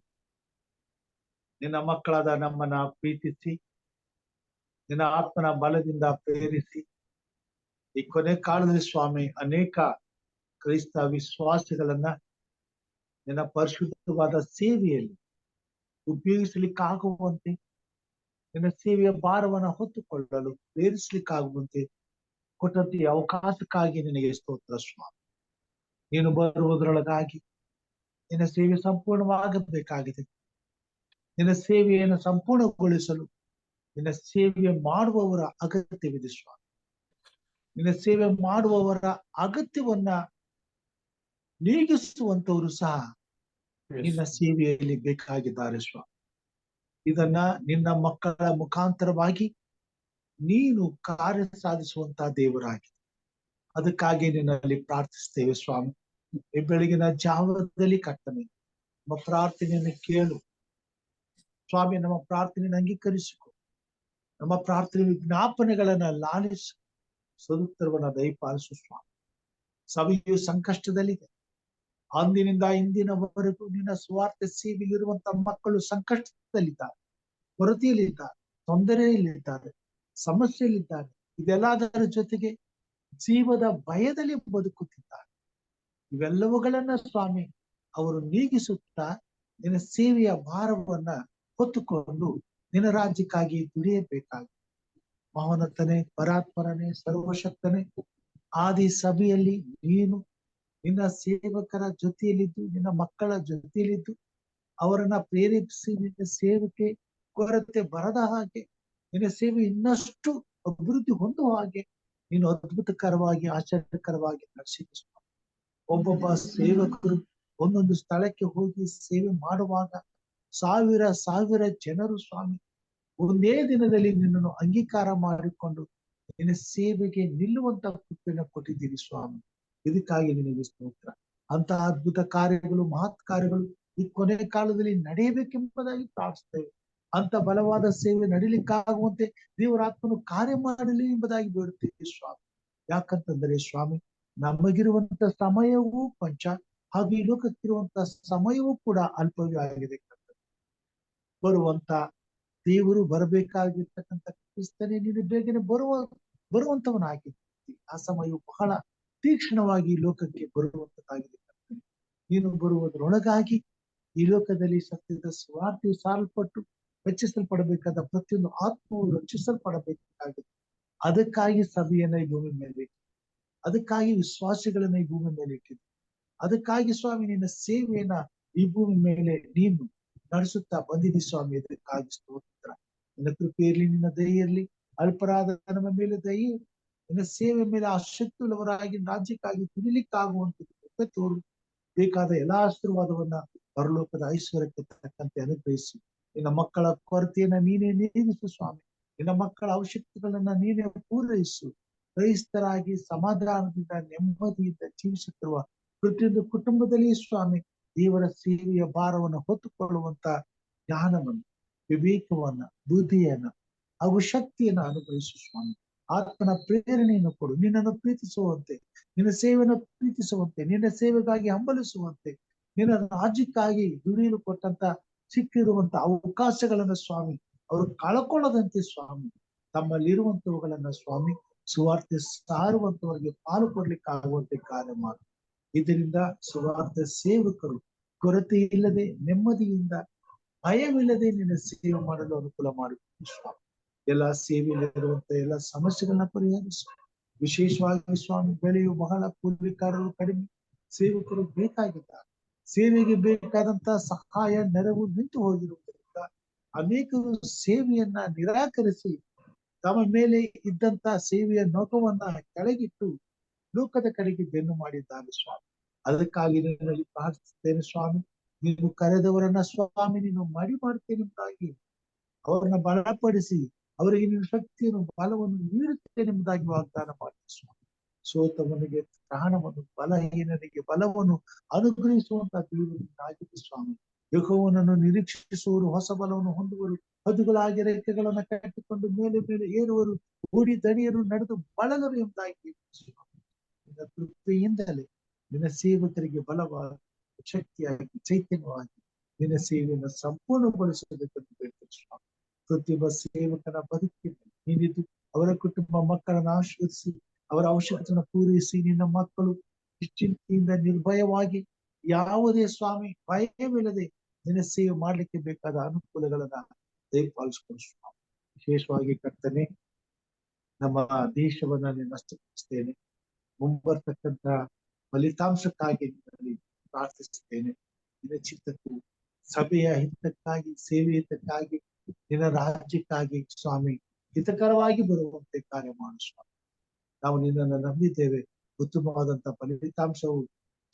ನಿನ್ನ ಮಕ್ಕಳಾದ ನಮ್ಮನ್ನ ಪ್ರೀತಿಸಿ ನಿನ್ನ ಆತ್ಮನ ಬಲದಿಂದ ಪ್ರೇರಿಸಿ ಈ ಕೊನೆ ಕಾಲದಲ್ಲಿ ಸ್ವಾಮಿ ಅನೇಕ ಕ್ರೈಸ್ತ ವಿಶ್ವಾಸಿಗಳನ್ನ ನಿನ್ನ ಪರಿಶುದ್ಧವಾದ ಸೇವೆಯಲ್ಲಿ ಉಪಯೋಗಿಸಲಿಕ್ಕಾಗುವಂತೆ, ನಿನ್ನ ಸೇವೆಯ ಭಾರವನ್ನು ಹೊತ್ತುಕೊಳ್ಳಲು ಪ್ರೇರಿಸಲಿಕ್ಕಾಗುವಂತೆ ಕೊಟ್ಟಂತ ಅವಕಾಶಕ್ಕಾಗಿ ನಿನಗೆ ಸ್ತೋತ್ರ ಸ್ವಾಮಿ. ನೀನು ಬರುವುದರೊಳಗಾಗಿ ನಿನ್ನ ಸೇವೆ ಸಂಪೂರ್ಣವಾಗಬೇಕಾಗಿದೆ. ನಿನ್ನ ಸೇವೆಯನ್ನು ಸಂಪೂರ್ಣಗೊಳಿಸಲು ನಿನ್ನ ಸೇವೆ ಮಾಡುವವರ ಅಗತ್ಯವಿದೆ ಸ್ವಾಮಿ. ನಿನ್ನ ಸೇವೆ ಮಾಡುವವರ ಅಗತ್ಯವನ್ನ ನೀಗಿಸುವಂತವರು ಸಹ ನಿನ್ನ ಸೇವೆಯಲ್ಲಿ ಬೇಕಾಗಿದ್ದಾರೆ ಸ್ವಾಮಿ. ಇದನ್ನ ನಿನ್ನ ಮಕ್ಕಳ ಮುಖಾಂತರವಾಗಿ ನೀನು ಕಾರ್ಯ ಸಾಧಿಸುವಂತಹ ದೇವರಾಗಿ, ಅದಕ್ಕಾಗಿ ನಿನ್ನಲ್ಲಿ ಪ್ರಾರ್ಥಿಸ್ತೇವೆ ಸ್ವಾಮಿ. ಈ ಬೆಳಗಿನ ಜಾವದಲ್ಲಿ ಕರ್ತನೆ ನಮ್ಮ ಪ್ರಾರ್ಥನೆಯನ್ನು ಕೇಳು ಸ್ವಾಮಿ. ನಮ್ಮ ಪ್ರಾರ್ಥನೆಯನ್ನು ಅಂಗೀಕರಿಸಿಕೊ. ನಮ್ಮ ಪ್ರಾರ್ಥನೆ ವಿಜ್ಞಾಪನೆಗಳನ್ನ ಲಾಲಿಸು. ಸದುತ್ತರವನ್ನ ದಯಪಾಲಿಸು ಸ್ವಾಮಿ. ಸಭೆಯು ಸಂಕಷ್ಟದಲ್ಲಿದೆ. ಅಂದಿನಿಂದ ಇಂದಿನವರೆಗೂ ನಿನ್ನ ಸ್ವಾರ್ಥ ಸೇವೆಯಲ್ಲಿರುವಂತಹ ಮಕ್ಕಳು ಸಂಕಷ್ಟದಲ್ಲಿದ್ದಾರೆ, ಕೊರತೆಯಲ್ಲಿದ್ದಾರೆ, ತೊಂದರೆಯಲ್ಲಿದ್ದಾರೆ, ಸಮಸ್ಯೆಯಲ್ಲಿದ್ದಾರೆ. ಇದೆಲ್ಲದರ ಜೊತೆಗೆ ಜೀವದ ಭಯದಲ್ಲಿ ಬದುಕುತ್ತಿದ್ದಾರೆ. ಇವೆಲ್ಲವುಗಳನ್ನ ಸ್ವಾಮಿ ಅವರು ನೀಗಿಸುತ್ತಾ ನಿನ್ನ ಸೇವೆಯ ಭಾರವನ್ನ ಹೊತ್ತುಕೊಂಡು ನಿನ್ನ ರಾಜ್ಯಕ್ಕಾಗಿ ದುಡಿಯಬೇಕಾಗಿ. ಮಹೋನ್ನತನೇ, ಪರಾತ್ಪರನೇ, ಸರ್ವಶಕ್ತನೇ, ಆದಿ ಸಭೆಯಲ್ಲಿ ನೀನು ನಿನ್ನ ಸೇವಕರ ಜೊತೆಯಲ್ಲಿದ್ದು, ನಿನ್ನ ಮಕ್ಕಳ ಜೊತೆಯಲ್ಲಿದ್ದು ಅವರನ್ನ ಪ್ರೇರೇಪಿಸಿ ನಿನ್ನ ಸೇವೆಗೆ ಕೊರತೆ ಬರದ ಹಾಗೆ, ನಿನ್ನ ಸೇವೆ ಇನ್ನಷ್ಟು ಅಭಿವೃದ್ಧಿ ಹೊಂದುವ ಹಾಗೆ ನೀನು ಅದ್ಭುತಕರವಾಗಿ ಆಶ್ಚರ್ಯಕರವಾಗಿ ನಡೆಸಿದ. ಒಬ್ಬೊಬ್ಬ ಸೇವಕರು ಒಂದೊಂದು ಸ್ಥಳಕ್ಕೆ ಹೋಗಿ ಸೇವೆ ಮಾಡುವಾಗ ಸಾವಿರ ಸಾವಿರ ಜನರು ಸ್ವಾಮಿ ಒಂದೇ ದಿನದಲ್ಲಿ ನಿನ್ನನ್ನು ಅಂಗೀಕಾರ ಮಾಡಿಕೊಂಡು ನಿನ್ನ ಸೇವೆಗೆ ನಿಲ್ಲುವಂತ ಕೃಪೆಯನ್ನು ಕೊಟ್ಟಿದ್ದೀರಿ ಸ್ವಾಮಿ. ಇದಕ್ಕಾಗಿ ನಿನಗೆ ಸ್ತೋತ್ರ. ಅಂತ ಅದ್ಭುತ ಕಾರ್ಯಗಳು, ಮಹತ್ ಕಾರ್ಯಗಳು ಈ ಕೊನೆ ಕಾಲದಲ್ಲಿ ನಡೆಯಬೇಕೆಂಬುದಾಗಿ ಪ್ರಾರ್ಥಿಸ್ತೇವೆ. ಅಂತ ಬಲವಾದ ಸೇವೆ ನಡೀಲಿಕ್ಕಾಗುವಂತೆ ದೇವರಾತ್ಮನು ಕಾರ್ಯ ಮಾಡಲಿ ಎಂಬುದಾಗಿ ಬೇಡುತ್ತೇವೆ ಸ್ವಾಮಿ. ಯಾಕಂತಂದ್ರೆ ಸ್ವಾಮಿ ನಮಗಿರುವಂತ ಸಮಯವೂ ಕೊಂಚ, ಹಾಗೂ ಈ ಲೋಕಕ್ಕಿರುವಂತ ಸಮಯವೂ ಕೂಡ ಅಲ್ಪವೇ ಆಗಿದೆ. ಬರುವಂತ ದೇವರು ಬರಬೇಕಾಗಿರ್ತಕ್ಕಂಥ ಕ್ರಿಸ್ತನೇ ನೀನು ಬೇಗನೆ ಬರುವಂತವನಾಗಿರ್ತೀವಿ. ಆ ಸಮಯವು ಬಹಳ ತೀಕ್ಷ್ಣವಾಗಿ ಲೋಕಕ್ಕೆ ಬರುವಂತದ್ದಾಗಿದೆ. ನೀನು ಬರುವುದರೊಳಗಾಗಿ ಈ ಲೋಕದಲ್ಲಿ ಸತ್ಯದ ಸ್ವಾರ್ಥಿಯು ಸಾಲ್ಪಟ್ಟು ರಕ್ಷಿಸಲ್ಪಡಬೇಕಾದ ಪ್ರತಿಯೊಂದು ಆತ್ಮವು ರಕ್ಷಿಸಲ್ಪಡಬೇಕಾಗುತ್ತೆ. ಅದಕ್ಕಾಗಿ ಸಭೆಯನ್ನ ಈ ಭೂಮಿ ಮೇಲೆ ಇಟ್ಟಿದೆ. ಅದಕ್ಕಾಗಿ ವಿಶ್ವಾಸಿಗಳನ್ನ ಈ ಭೂಮಿ ಮೇಲೆ ಇಟ್ಟಿದೆ. ಅದಕ್ಕಾಗಿ ಸ್ವಾಮಿ ನಿನ್ನ ಸೇವೆಯನ್ನ ಈ ಭೂಮಿ ಮೇಲೆ ನೀನು ನಡೆಸುತ್ತಾ ಬಂದಿದ್ದಿ ಸ್ವಾಮಿ. ಅದಕ್ಕಾಗಿ ಸ್ತೋತ್ರ. ನಿನ್ನ ಕೃಪೆ ಇರ್ಲಿ, ನಿನ್ನ ದಯೆ ಇರ್ಲಿ. ಅಲ್ಪರಾದ ನಮ್ಮ ಮೇಲೆ ದಯೆ, ನಿನ್ನ ಸೇವೆ ಮೇಲೆ ಆಸಕ್ತಿ ಉಳ್ಳವರಾಗಿ ರಾಜ್ಯಕ್ಕಾಗಿ ದುಡಿಲಿಕ್ಕಾಗುವಂತ ಕೃಪೆ ತೋರು. ಬೇಕಾದ ಎಲ್ಲಾ ಆಶೀರ್ವಾದವನ್ನ ಪರಲೋಕದ ಐಶ್ವರ್ಯಕ್ಕೆ ತಕ್ಕಂತೆ ಅನುಗ್ರಹಿಸಿ ನಿನ್ನ ಮಕ್ಕಳ ಕೊರತೆಯನ್ನ ನೀನೇ ನೀಗಿಸು ಸ್ವಾಮಿ. ನಿನ್ನ ಮಕ್ಕಳ ಅವಶ್ಯಕತೆಗಳನ್ನ ನೀನೇ ಪೂರೈಸು. ಕ್ರೈಸ್ತರಾಗಿ ಸಮಾಧಾನದಿಂದ ನೆಮ್ಮದಿಯಿಂದ ಜೀವಿಸುತ್ತಿರುವ ಪ್ರತಿಯೊಂದು ಕುಟುಂಬದಲ್ಲಿ ಸ್ವಾಮಿ ದೇವರ ಸೇವೆಯ ಭಾರವನ್ನು ಹೊತ್ತುಕೊಳ್ಳುವಂತ ಜ್ಞಾನವನ್ನು, ವಿವೇಕವನ್ನ, ಬುದ್ಧಿಯನ್ನ ಹಾಗೂ ಶಕ್ತಿಯನ್ನ ಅನುಗ್ರಹಿಸು ಸ್ವಾಮಿ. ಆತ್ಮನ ಪ್ರೇರಣೆಯನ್ನು ಕೊಡು. ನಿನ್ನನ್ನು ಪ್ರೀತಿಸುವಂತೆ, ನಿನ್ನ ಸೇವೆಯನ್ನು ಪ್ರೀತಿಸುವಂತೆ, ನಿನ್ನ ಸೇವೆಗಾಗಿ ಹಂಬಲಿಸುವಂತೆ, ನಿನ್ನ ರಾಜ್ಯಕ್ಕಾಗಿ ದುಡಿಯಲು ಕೊಟ್ಟಂತ ಸಿಕ್ಕಿರುವಂತ ಅವಕಾಶಗಳನ್ನ ಸ್ವಾಮಿ ಅವರು ಕಳ್ಕೊಳ್ಳದಂತೆ ಸ್ವಾಮಿ ತಮ್ಮಲ್ಲಿರುವಂತವುಗಳನ್ನ ಸ್ವಾಮಿ ಸುವಾರ್ತೆ ಸಾರುವಂತವರಿಗೆ ಪಾಲು ಕೊಡ್ಲಿಕ್ಕೆ ಆಗುವಂತೆ ಕಾರ್ಯ ಮಾಡು. ಇದರಿಂದ ಸುವಾರ್ತೆ ಸೇವಕರು ಕೊರತೆ ಇಲ್ಲದೆ ನೆಮ್ಮದಿಯಿಂದ ಭಯವಿಲ್ಲದೆ ನಿನ್ನ ಸೇವೆ ಮಾಡಲು ಅನುಕೂಲ ಮಾಡಿಕೊಡು ಸ್ವಾಮಿ. ಎಲ್ಲಾ ಸೇವೆಯಲ್ಲಿರುವಂತ ಎಲ್ಲಾ ಸಮಸ್ಯೆಗಳನ್ನ ಪರಿಹರಿಸು. ವಿಶೇಷವಾಗಿ ಸ್ವಾಮಿ ಬೆಳೆಯು ಬಹಳ, ಕೂಲಿಕಾರರು ಕಡಿಮೆ, ಸೇವಕರು ಬೇಕಾಗಿದ್ದಾರೆ. ಸೇವೆಗೆ ಬೇಕಾದಂತ ಸಹಾಯ ನೆರವು ನಿಂತು ಹೋಗಿರುವುದರಿಂದ ಅನೇಕರು ಸೇವೆಯನ್ನ ನಿರಾಕರಿಸಿ ತಮ್ಮ ಮೇಲೆ ಇದ್ದಂತ ಸೇವೆಯ ನೊಗವನ್ನ ಕೆಳಗಿಟ್ಟು ಲೋಕದ ಕಡೆಗೆ ಬೆನ್ನು ಮಾಡಿದ್ದಾರೆ ಸ್ವಾಮಿ. ಅದಕ್ಕಾಗಿ ನಿನ್ನಲ್ಲಿ ಪ್ರಾರ್ಥಿಸುತ್ತೇನೆ ಸ್ವಾಮಿ. ನೀನು ಕರೆದವರನ್ನ ಸ್ವಾಮಿ ನೀನು ಮಡಿ ಮಾಡ್ತೇನೆ ಎಂಬುದಾಗಿ ಅವರನ್ನ ಬಲಪಡಿಸಿ ಅವರಿಗೆ ನೀನು ಶಕ್ತಿಯನ್ನು ಬಲವನ್ನು ನೀಡುತ್ತೇನೆ ಎಂಬುದಾಗಿ ವಾಗ್ದಾನ ಮಾಡಿ ಸ್ವಾಮಿ. ಸೋತವನಿಗೆ ಪ್ರಾಣವನ್ನು, ಬಲಹೀನನಿಗೆ ಬಲವನ್ನು ಅನುಗ್ರಹಿಸುವಂತ ದೇವರನ್ನಾಗಿದೆ ಸ್ವಾಮಿ. ಯೆಹೋವನನ್ನು ನಿರೀಕ್ಷಿಸುವರು ಹೊಸ ಬಲವನ್ನು ಹೊಂದುವರು, ಹದ್ದುಗಳಾಗಿ ರೆಕ್ಕೆಗಳನ್ನ ಕಟ್ಟಿಕೊಂಡು ಮೇಲೆ ಮೇಲೆ ಏರುವರು, ಓಡಿ ದಣಿಯರು ನಡೆದು ಬಳಗರು ಎಂಬುದಾಗಿ ಸ್ವಾಮಿ. ನಿನ್ನ ಕೃಪೆಯಿಂದಲೇ ನಿನ್ನ ಸೇವಕರಿಗೆ ಬಲವಾಗಿ, ಶಕ್ತಿಯಾಗಿ, ಚೈತನ್ಯವಾಗಿ ನಿನ್ನ ಸೇವೆಯನ್ನು ಸಂಪೂರ್ಣಗೊಳಿಸಬೇಕೆಂದು ಹೇಳ್ತೇನೆ ಸ್ವಾಮಿ. ಪ್ರತಿಯೊಬ್ಬ ಸೇವಕನ ಬದುಕಿನಲ್ಲಿ ನೀನಿದ್ದು ಅವರ ಕುಟುಂಬ ಮಕ್ಕಳನ್ನು ಆಶೀರ್ವದಿಸಿ ಅವರ ಅವಶ್ಯಕತೆಯನ್ನು ಪೂರೈಸಿ ನಿನ್ನ ಮಕ್ಕಳು ನಿಶ್ಚಿಂತೆಯಿಂದ ನಿರ್ಭಯವಾಗಿ ಯಾವುದೇ ಸ್ವಾಮಿ ಭಯವಿಲ್ಲದೆ ನಿನ್ನ ಸೇವೆ ಮಾಡ್ಲಿಕ್ಕೆ ಬೇಕಾದ ಅನುಕೂಲಗಳನ್ನ ದಯಪಾಲಿಸಿಕೊಂಡು ಸ್ವಾಮಿ. ವಿಶೇಷವಾಗಿ ಕರ್ತನೆ, ನಮ್ಮ ದೇಶವನ್ನ ನೀನು ನಷ್ಟಪಡಿಸ್ತೇನೆ. ಮುಂಬರ್ತಕ್ಕಂತ ಫಲಿತಾಂಶಕ್ಕಾಗಿ ನಿನ್ನಲ್ಲಿ ಪ್ರಾರ್ಥಿಸುತ್ತೇನೆ. ನಿನ್ನ ಚಿತ್ತಕ್ಕೂ ಸಭೆಯ ಹಿತಕ್ಕಾಗಿ, ಸೇವೆ ಹಿತಕ್ಕಾಗಿ, ನಿನ್ನ ರಾಜ್ಯಕ್ಕಾಗಿ ಸ್ವಾಮಿ ಹಿತಕರವಾಗಿ ಬರುವಂತೆ ಕಾರ್ಯ ಮಾಡು ಸ್ವಾಮಿ. ನಾವು ನಿನ್ನನ್ನು ನಂಬಿದ್ದೇವೆ. ಉತ್ತಮವಾದಂತ ಫಲಿತಾಂಶವು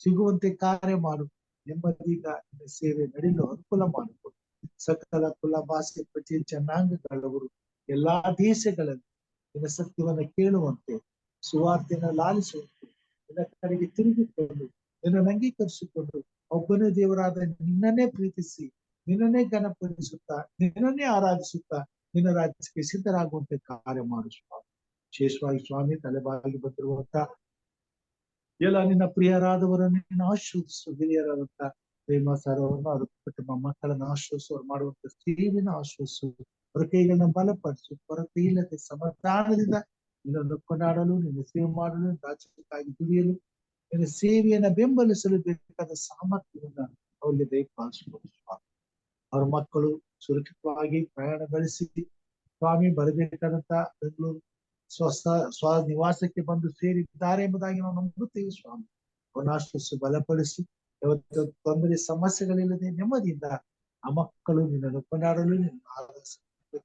ಸಿಗುವಂತೆ ಕಾರ್ಯ ಮಾಡು. ನೆಮ್ಮದಿಯಿಂದ ನಿನ್ನ ಸೇವೆ ನಡೆಯಲು ಅನುಕೂಲ ಮಾಡಿಕೊಡು. ಸಕಲ ಕುಲ, ಭಾಷೆ, ಪ್ರತಿ ಜನಾಂಗಗಳವರು ಎಲ್ಲಾ ದೇಶಗಳಲ್ಲಿ ನಿನ್ನ ಸತ್ಯವನ್ನ ಕೇಳುವಂತೆ, ಸುವಾರ್ತೆಯನ್ನು ಲಾಲಿಸುವಂತೆ, ನಿನ್ನ ಕಡೆಗೆ ತಿರುಗಿಕೊಂಡು ನಿನ್ನನ್ನು ಅಂಗೀಕರಿಸಿಕೊಂಡು ಒಬ್ಬನೇ ದೇವರಾದ ನಿನ್ನನ್ನೇ ಪ್ರೀತಿಸಿ, ನಿನ್ನನ್ನೇ ಘನಪಡಿಸುತ್ತಾ, ನಿನ್ನನ್ನೇ ಆರಾಧಿಸುತ್ತಾ ನಿನ್ನ ರಾಜ್ಯಕ್ಕೆ ಸಿದ್ಧರಾಗುವಂತೆ ಕಾರ್ಯ ಮಾಡು ಸ್ವಾಮಿ. ವಿಶೇಷವಾಗಿ ಸ್ವಾಮಿ ತಲೆಬಾಗಿ ಬಂದಿರುವಂತ ಎಲ್ಲ ನಿನ್ನ ಪ್ರಿಯರಾದವರನ್ನು ನಿನ್ನ ಆಶೀರ್ವದಿಸು. ಹಿರಿಯರಾದಂತ ಪ್ರೇಮ ಸರವನ್ನು ಅವರ ಕುಟುಂಬ ಮಕ್ಕಳನ್ನು ಆಶ್ವಾಸ, ಅವ್ರು ಮಾಡುವಂತ ಸೇವೆನ ಆಶ್ವಾಸು, ಅವರ ಕೈಗಳನ್ನ ಬಲಪಡಿಸು. ಕೊರತೆ ಇಲ್ಲದೆ ಸಮಾಧಾನದಿಂದ ನಿನ್ನನ್ನು ಕೊಂಡಾಡಲು, ನಿನ್ನ ಸೇವೆ ಮಾಡಲು, ರಾಜ್ಯಕ್ಕಾಗಿ ದುಡಿಯಲು, ನಿನ್ನ ಸೇವೆಯನ್ನ ಬೆಂಬಲಿಸಲು ಬೇಕಾದ ಸಾಮರ್ಥ್ಯವನ್ನ ಅವರಿಗೆ ದಯಪಾಲಿಸಿಕೊಡು ಸ್ವಾಮಿ. ಅವ್ರ ಮಕ್ಕಳು ಸುರಕ್ಷಿತವಾಗಿ ಪ್ರಯಾಣ ಬೆಳೆಸಿ ಸ್ವಾಮಿ ಬರಬೇಕಾದಂತ ಬೆಂಗಳೂರು ಸ್ವ ನಿವಾಸಕ್ಕೆ ಬಂದು ಸೇರಿದ್ದಾರೆ ಎಂಬುದಾಗಿ ನಾವು ನಂಬುತ್ತೇವೆ ಸ್ವಾಮಿ. ಅವರನ್ನು ಆಶ್ವಾಸ, ಬಲಪಡಿಸಿ, ಯಾವತ್ತು ತೊಂದರೆ ಸಮಸ್ಯೆಗಳಿಲ್ಲದೆ ನೆಮ್ಮದಿಯಿಂದ ಆ ಮಕ್ಕಳು ನಿನ್ನನ್ನು ಕೊಂಡಾಡಲು, ನಿನ್ನ ಆರಾಧಿಸಲು.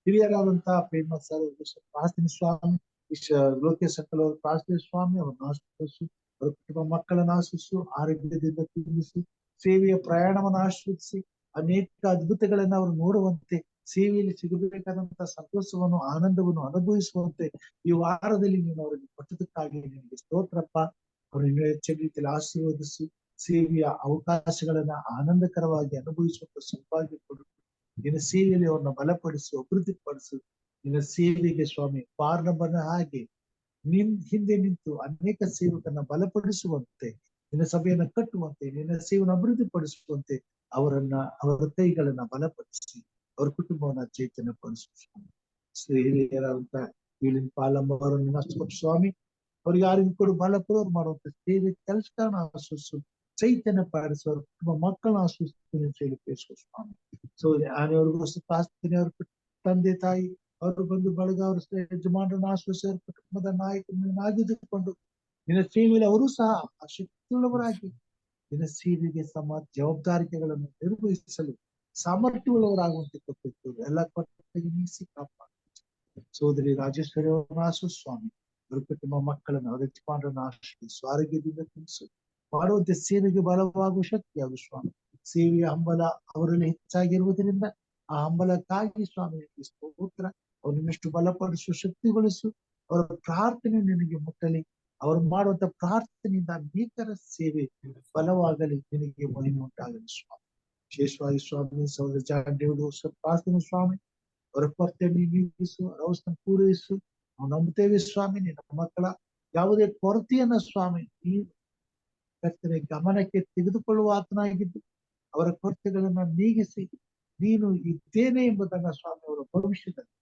ಹಿರಿಯರಾದಂತಹ ಪ್ರೇಮ ಸರ್ ಪ್ರಾರ್ಥನೆ ಸ್ವಾಮಿ. ಲೋಕೇಶ್ ಅಂಕಲ್ ಅವರು ಪ್ರಾರ್ಥನೆ ಸ್ವಾಮಿ. ಅವರನ್ನು ಆಶ್ವಾಸು, ಅವರ ಕುಟುಂಬ ಮಕ್ಕಳನ್ನು ಆಶ್ವಾಸು, ಆರೋಗ್ಯದಿಂದ ತುಂಬಿಸಿ, ಸೇವೆಯ ಪ್ರಯಾಣವನ್ನು ಆಶ್ರಯಿಸಿ, ಅನೇಕ ಅದ್ಭುತಗಳನ್ನ ಅವರು ನೋಡುವಂತೆ, ಸೇವೆಯಲ್ಲಿ ಸಿಗಬೇಕಾದಂತಹ ಸಂತೋಷವನ್ನು, ಆನಂದವನ್ನು ಅನುಭವಿಸುವಂತೆ ಈ ವಾರದಲ್ಲಿ ನೀನು ಅವರಿಗೆ ಕೊಟ್ಟದಕ್ಕಾಗಿ ನಿನಗೆ ಸ್ತೋತ್ರಪ್ಪ. ಅವರನ್ನು ಹೆಚ್ಚಿನ ರೀತಿಯಲ್ಲಿ ಆಶೀರ್ವದಿಸಿ, ಸೇವೆಯ ಅವಕಾಶಗಳನ್ನ ಆನಂದಕರವಾಗಿ ಅನುಭವಿಸುವಂತ ಸೌಭಾಗ್ಯ ಕೊಡು. ನಿನ್ನ ಸೇವೆಯಲ್ಲಿ ಅವರನ್ನ ಬಲಪಡಿಸಿ, ಅಭಿವೃದ್ಧಿಪಡಿಸು. ನಿನ್ನ ಸೇವೆಗೆ ಸ್ವಾಮಿ ಪಾರ್ನಬನ ಹಾಗೆ ಹಿಂದೆ ನಿಂತು ಅನೇಕ ಸೇವಕರನ್ನ ಬಲಪಡಿಸುವಂತೆ, ನಿನ್ನ ಸಭೆಯನ್ನ ಕಟ್ಟುವಂತೆ, ನಿನ್ನ ಸೇವೆಯನ್ನು ಅಭಿವೃದ್ಧಿಪಡಿಸುವಂತೆ ಅವರ ಕೈಗಳನ್ನ ಬಲಪಡಿಸಿ, ಅವ್ರ ಕುಟುಂಬವನ್ನ ಚೈತನ್ಯಪಡಿಸು. ಹಿರಿಯರಾದಂತ ವೀಳಿನ ಪಾಲಮ್ಮ ಅವರನ್ನು ಸ್ವಾಮಿ, ಅವ್ರಿಗೆ ಯಾರಿಗೂ ಕೂಡ ಬಲಪುರವ್ರು ಮಾಡುವಂತ ಸೇವೆ ಕೆಲಸಗಳನ್ನ ಆಶ್ವಸಿಸು, ಚೈತನ್ಯ ಪಾಡಿಸು, ಅವ್ರ ಕುಟುಂಬ ಮಕ್ಕಳನ್ನ ಆಶ್ವಸಿಸು ಸ್ವಾಮಿ. ಸೊ ಆನೆಯವ್ರಿಗೂ ಪ್ರಾರ್ಥನೆ, ಅವ್ರ ತಂದೆ ತಾಯಿ, ಅವರು ಬಂದು ಬಳಗ, ಅವ್ರ ಯಜಮಾನರನ್ನ ಆಶ್ವಸಿ, ಅವ್ರ ಕುಟುಂಬದ ನಾಯಕನಾಗಿದ್ದುಕೊಂಡು ನಿನ್ನ ಸೇವೆಯಲ್ಲಿ ಅವರು ಸಹ ಆ ಶಕ್ತಿಯುಳ್ಳವರಾಗಿ ನಿನ್ನ ಸೇವೆಗೆ ಜವಾಬ್ದಾರಿಕೆಗಳನ್ನು ನಿರ್ವಹಿಸಲು ಸಾಮರ್ಥ್ಯವುಳ್ಳವರಾಗುವಂತೆ ಕೊಟ್ಟಿತ್ತು. ಎಲ್ಲ ಕೊಟ್ಟಿಗೆ ಮೀಸಿ ಕಾಪಾಡು. ಸೋದರಿ ರಾಜೇಶ್ವರಿ ಅವರನ್ನ ಆಶ್ವಸಿ ಸ್ವಾಮಿ. ಅವ್ರ ಕುಟುಂಬ ಮಕ್ಕಳನ್ನು, ಅವರ ಯಜಮಾನರನ್ನ ಆಶ್ರಯಿಸು, ಆರೋಗ್ಯದಿಂದ ತುಂಬಿಸು, ಮಾಡುವಂತೆ ಸೇವೆಗೆ ಬಲವಾಗುವ ಶಕ್ತಿಯಾಗು ಸ್ವಾಮಿ. ಸೇವೆಯ ಹಂಬಲ ಅವರಲ್ಲಿ ಹೆಚ್ಚಾಗಿರುವುದರಿಂದ ಆ ಹಂಬಲಕ್ಕಾಗಿ ಸ್ವಾಮಿ ನಿನಗೆ ಸ್ತೋತ್ರ. ಅವರನ್ನಿಷ್ಟು ಬಲಪಡಿಸು, ಶಕ್ತಿಗೊಳಿಸು. ಅವರ ಪ್ರಾರ್ಥನೆ ನಿನಗೆ ಮುಟ್ಟಲಿ. ಅವರು ಮಾಡುವಂತ ಪ್ರಾರ್ಥನೆಯಿಂದ ಅನೇಕರ ಸೇವೆ ಬಲವಾಗಲಿ. ನಿನಗೆ ಮಹಿಮೆ ಉಂಟಾಗಲಿ ಸ್ವಾಮಿ. ವಿಶೇಷವಾಗಿ ಸ್ವಾಮಿ ಸಹೋದರ ಜಾನ್ ಡೇವಿಡ್ ಪ್ರಾರ್ಥನೆ ಸ್ವಾಮಿ, ಅವರ ಕೊರತೆಯನ್ನು ನೀಗಿಸು, ಅವರ ಅವಸ್ಥೆ ಪೂರೈಸು. ನಾವು ನಂಬುತ್ತೇವೆ ಸ್ವಾಮಿ, ನಿನ್ನ ಮಕ್ಕಳ ಯಾವುದೇ ಕೊರತೆಯನ್ನ ಸ್ವಾಮಿ ನೀನು ಕರ್ತನೆ ಗಮನಕ್ಕೆ ತೆಗೆದುಕೊಳ್ಳುವ ಆತನಾಗಿದ್ದು ಅವರ ಕೊರತೆಗಳನ್ನ ನೀಗಿಸಿ ನೀನು ಇದ್ದೇನೆ ಎಂಬುದನ್ನ ಸ್ವಾಮಿ ಅವರ ಭವಿಷ್ಯದಲ್ಲಿ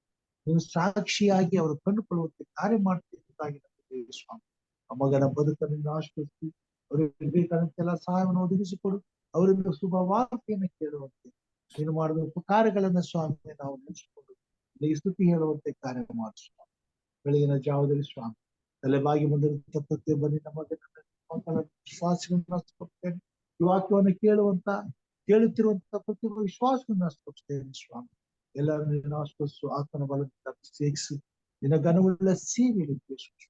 ನೀನು ಸಾಕ್ಷಿಯಾಗಿ ಅವರು ಕಂಡುಕೊಳ್ಳುವಂತೆ ಕಾರ್ಯ ಮಾಡ್ತಿದ್ದಾಗಿ ನಂಬುತ್ತೇವೆ ಸ್ವಾಮಿ. ಆ ಮಗನ ಬದುಕನ್ನು ಆಶ್ರಯಿಸಿ ಅವರಿಗೆ ಬೇಕಾದಂತೆಲ್ಲ ಸಹಾಯವನ್ನು ಒದಗಿಸಿಕೊಡು. ಅವರಿಂದ ಶುಭ ವಾರ್ತೆಯನ್ನು ಕೇಳುವಂತೆ ನೀನು ಮಾಡಿದ ಉಪಕಾರಗಳನ್ನ ಸ್ವಾಮಿ ನಾವು ನೆನೆಸಿಕೊಂಡು ನಿನಗೆ ಸ್ತುತಿ ಹೇಳುವಂತೆ ಕಾರ್ಯ ಮಾಡು ಸ್ವಾಮಿ. ಬೆಳಗಿನ ಜಾವದಲ್ಲಿ ಸ್ವಾಮಿ ತಲೆಬಾಗಿ ಬಂದಿರುವಂತ ಪ್ರತಿಯೊಬ್ಬ ನಿನ್ನ ಮಕ್ಕಳ ವಿಶ್ವಾಸಗಳನ್ನು ನಷ್ಟಪಡ್ತೇನೆ. ಈ ವಾಕ್ಯವನ್ನು ಕೇಳುತ್ತಿರುವಂತ ಪ್ರತಿಯೊಬ್ಬ ವಿಶ್ವಾಸವನ್ನು ನಷ್ಟಪಡಿಸ್ತೇನೆ ಸ್ವಾಮಿ. ಎಲ್ಲರೂ ನಿನ್ನ ಆಶ್ವಸ್ಸು, ಆತ್ಮನ ಬಲದಿಂದ ಸೇರಿಸಿ ನಿನ್ನ ಘನವುಳ್ಳ ಸೇವೆಯಲ್ಲಿ ಉಪಯೋಗಿಸು.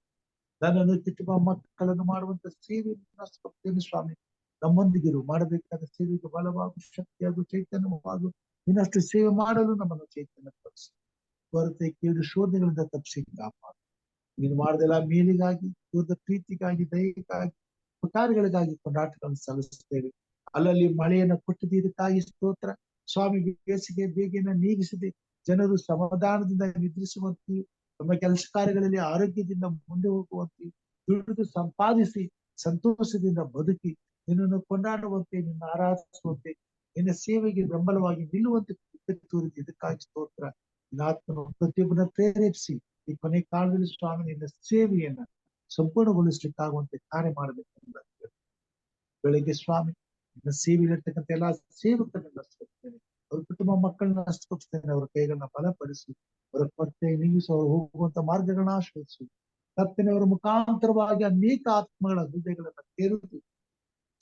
ನನ್ನನ್ನು ಕುಟುಂಬ ಮಕ್ಕಳನ್ನು ಮಾಡುವಂತ ಸೇವೆಯನ್ನು ನಷ್ಟಪಡ್ತೇನೆ ಸ್ವಾಮಿ. ನಮ್ಮೊಂದಿಗಿರು, ಮಾಡಬೇಕಾದ ಸೇವೆಗೆ ಬಲವಾಗು, ಶಕ್ತಿಯಾಗು, ಚೈತನ್ಯವಾಗು. ಇನ್ನಷ್ಟು ಸೇವೆ ಮಾಡಲು ನಮ್ಮನ್ನು ಚೈತನ್ಯಪಡಿಸಿ ಕೊರತೆ, ಕೀಳು, ಶೋಧನೆಗಳಿಂದ ತಪ್ಪಿಸಿ ಕಾಪಾಡು. ನೀನು ಮಾಡಿದೆಲ್ಲ ಮೇಲಿಗಾಗಿ, ದೂರದ ಪ್ರೀತಿಗಾಗಿ, ದಯೆಗಾಗಿ, ಉಪಕಾರಗಳಿಗಾಗಿ ಕೊಂಡಾಟಗಳನ್ನು ಸಲ್ಲಿಸುತ್ತೇವೆ. ಅಲ್ಲಲ್ಲಿ ಮಳೆಯನ್ನು ಕೊಟ್ಟಿದ್ದಕ್ಕಾಗಿ ಸ್ತೋತ್ರ ಸ್ವಾಮಿ. ಬೇಸಿಗೆ ಬೇಗೆಯನ್ನು ನೀಗಿಸದೆ ಜನರು ಸಮಾಧಾನದಿಂದ ನಿದ್ರಿಸುವಂತೆಯೂ ತಮ್ಮ ಕೆಲಸ ಕಾರ್ಯಗಳಲ್ಲಿ ಆರೋಗ್ಯದಿಂದ ಮುಂದೆ ಹೋಗುವಂತೆಯೂ ದುಡಿದು ಸಂಪಾದಿಸಿ ಸಂತೋಷದಿಂದ ಬದುಕಿ ನಿನ್ನನ್ನು ಕೊಂಡಾಡುವಂತೆ, ನಿನ್ನ ಆರಾಧಿಸುವಂತೆ, ನಿನ್ನ ಸೇವೆಗೆ ಬೆಂಬಲವಾಗಿ ನಿಲ್ಲುವಂತೆ ತೋರಿಸಿ ಇದಕ್ಕಾಗಿ ಸ್ತೋತ್ರ. ನಿನ್ನ ಆತ್ಮನು ಪ್ರತಿಯೊಬ್ಬನ ಪ್ರೇರೇಪಿಸಿ ಈ ಕೊನೆ ಕಾಲದಲ್ಲಿ ಸ್ವಾಮಿ ನಿನ್ನ ಸೇವೆಯನ್ನ ಸಂಪೂರ್ಣಗೊಳಿಸ್ಲಿಕ್ಕಾಗುವಂತೆ ಕಾರ್ಯ ಮಾಡಬೇಕೆಂದು ಬೆಳಿಗ್ಗೆ ಸ್ವಾಮಿ ನಿನ್ನ ಸೇವೆಯಲ್ಲಿರ್ತಕ್ಕಂಥ ಎಲ್ಲಾ ಸೇವಕರನ್ನು ನಷ್ಟಪಡ್ತೇನೆ. ಅವ್ರ ಕುಟುಂಬ ಮಕ್ಕಳನ್ನ ನಷ್ಟಪಡಿಸ್ತೇನೆ. ಅವರ ಕೈಗಳನ್ನ ಬಲಪಡಿಸಿ, ಅವರ ಕೊರತೆ ನೀಗಿಸು, ಅವರು ಹೋಗುವಂತ ಮಾರ್ಗಗಳನ್ನ ಆಶ್ರಯಿಸು. ಕರ್ತನೆ ಅವರ ಮುಖಾಂತರವಾಗಿ ಅನೇಕ ಆತ್ಮಗಳ ಹೃದಯಗಳನ್ನ ತೆರೆದು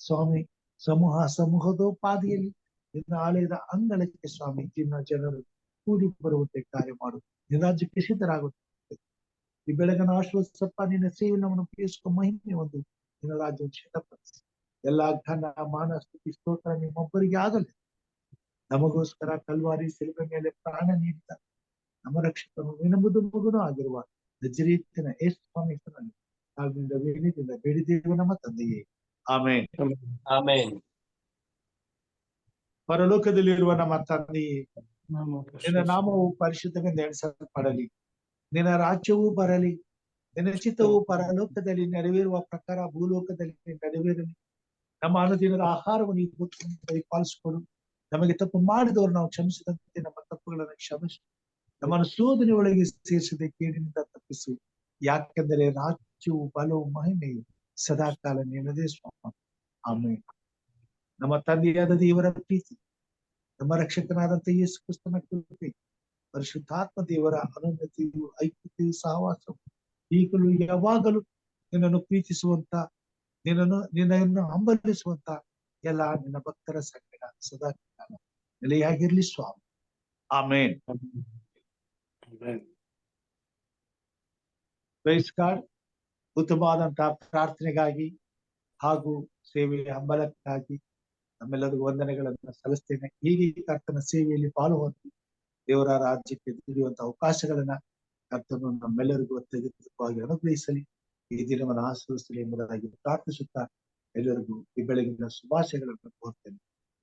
ಸ್ವಾಮಿ ಸಮೂಹದೋಪಾದಿಯಲ್ಲಿ ನಿನ್ನ ಆಲಯದ ಅಂಗಳಕ್ಕೆ ಸ್ವಾಮಿ ನಿನ್ನ ಜನರು ಕೂಡಿ ಬರುವಂತೆ ಕಾರ್ಯ ಮಾಡು. ನಿನ್ನ ರಾಜ್ಯಕ್ಕೆ ಸಿದ್ಧರಾಗುತ್ತೆ. ಈ ಬೆಳಗನ ಆಶ್ವಾಸಪ್ಪ ನಿನ್ನ ಸೇವೆ ನಮ್ಮನ್ನು ಉಪಯೋಗಿಸುವ ಮಹಿಮೆ ಒಂದು ನಿನ್ನ ರಾಜ್ಯವನ್ನು ಸಿದ್ಧಪಡಿಸಿ ಎಲ್ಲಾ ಘನ ಮಾನ ಸ್ತುತಿ ಸ್ತೋತ್ರ ನಿಮ್ಮೊಬ್ಬರಿಗೆ ಆಗಲಿ. ನಮಗೋಸ್ಕರ ಕಲ್ವಾರಿ ಶಿಲುಬೆ ಮೇಲೆ ಪ್ರಾಣ ನೀಡಿದ ನಮ್ಮ ರಕ್ಷಕನು ನಿನ್ನಂಬುದು ಮಗುನೂ ಆಗಿರುವ ನಜರೇತಿನ ಯೇಸು ಸ್ವಾಮಿ ಹೆಸರಿನಲ್ಲಿ ತಾಳ್ಮೆಯಿಂದ ವಿನಯದಿಂದ ಬೇಡಿದ್ದೇವೆ ನಮ್ಮ ತಂದೆಯೇ, ಆಮೇನ್. ಆಮೆನ್. ಪರಲೋಕದಲ್ಲಿರುವ ನಮ್ಮ ತಂದೆಯೇ, ನಿನ್ನ Amen. ನಾಮವು ಪರಿಶುದ್ಧವೆಂದು ಎಣಿಸಲ್ಪಡಲಿ. ನಿನ್ನ ರಾಜ್ಯವು ಬರಲಿ. ನಿನ್ನ ಚಿತ್ತವು ಪರಲೋಕದಲ್ಲಿ ನೆರವೇರುವ ಪ್ರಕಾರ ಭೂಲೋಕದಲ್ಲಿ ನೆರವೇರಲಿ. ನಮ್ಮ ಅನುದಿನದ ಆಹಾರವನ್ನು ಈ ಪಾಲಿಸಿಕೊಡು. ನಮಗೆ ತಪ್ಪು ಮಾಡಿದವರು ನಾವು ಕ್ಷಮಿಸಿದಂತೆ ನಮ್ಮ ತಪ್ಪುಗಳನ್ನು ಕ್ಷಮಿಸು. ನಮ್ಮನ್ನು ಶೋಧನೆ ಒಳಗೆ ಸೇರಿಸದೆ ಕೇಡಿನಿಂದ ತಪ್ಪಿಸು. ಯಾಕೆಂದರೆ ರಾಜ್ಯವು ಬಲವು ಮಹಿಮೆಯು ಸದಾಕಾಲ ನಿನ್ನದೇ ಸ್ವಾಮಿ, ಆಮೇಲೆ. ನಮ್ಮ ತಂದೆಯಾದ ದೇವರ ಪ್ರೀತಿ, ನಮ್ಮ ರಕ್ಷಕನಾದಂತ ಯೇಸು ಕ್ರಿಸ್ತನ ಕೃಪೆ, ಪರಿಶುದ್ಧಾತ್ಮ ದೇವರ ಅನುಮತಿಯು, ಐಕ್ಯತೆಯು, ಸಹವಾಸವು ಈಗಲೂ ಯಾವಾಗಲೂ ನಿನ್ನನ್ನು ಪ್ರೀತಿಸುವಂತ, ನಿನ್ನನ್ನು ಹಂಬಲಿಸುವಂತ ಎಲ್ಲ ನಿನ್ನ ಭಕ್ತರ ಸಂಗಡ ಸದಾ ಕಾಲ ನೆಲೆಯಾಗಿರ್ಲಿ ಸ್ವಾಮಿ, ಆಮೇನ್. Praise God. ಉತ್ತಮವಾದಂತಹ ಪ್ರಾರ್ಥನೆಗಾಗಿ ಹಾಗೂ ಸೇವೆಯ ಹಂಬಲಕ್ಕಾಗಿ ನಮ್ಮೆಲ್ಲರಿಗೂ ವಂದನೆಗಳನ್ನು ಸಲ್ಲಿಸ್ತೇನೆ. ಹೀಗೆ ಕರ್ತನ ಸೇವೆಯಲ್ಲಿ ಪಾಲು ಹೊಂದಿ ದೇವರ ರಾಜ್ಯಕ್ಕೆ ದುಡಿಯುವಂತಹ ಅವಕಾಶಗಳನ್ನ ಕರ್ತನು ನಮ್ಮೆಲ್ಲರಿಗೂ ಅತ್ಯಧಿಕವಾಗಿ ಅನುಗ್ರಹಿಸಲಿ. ಈ ದಿನವನ್ನು ಆಶೀರ್ವದಿಸಲಿ ಎಂಬುದಾಗಿ ಪ್ರಾರ್ಥಿಸುತ್ತಾ ಎಲ್ಲರಿಗೂ ಈ ಬೆಳಗಿನ ಶುಭಾಶಯಗಳನ್ನು ಕೋರ್ತೇನೆ.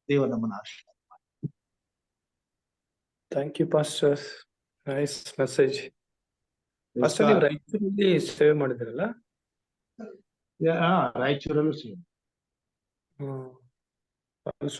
ದೇವ ನಮ್ಮನ್ನು ಆಶೀರ್ವಾದ ಮಾಡಿ. Thank you, Pastor. Nice message. Pastor, ನೀವು ರಾಯಚೂರಲ್ಲಿ ಸೇವೆ ಮಾಡಿದ್ರಲ್ಲ? ರಾಯಚೂರಲ್ಲೂ ಸೇವೆ.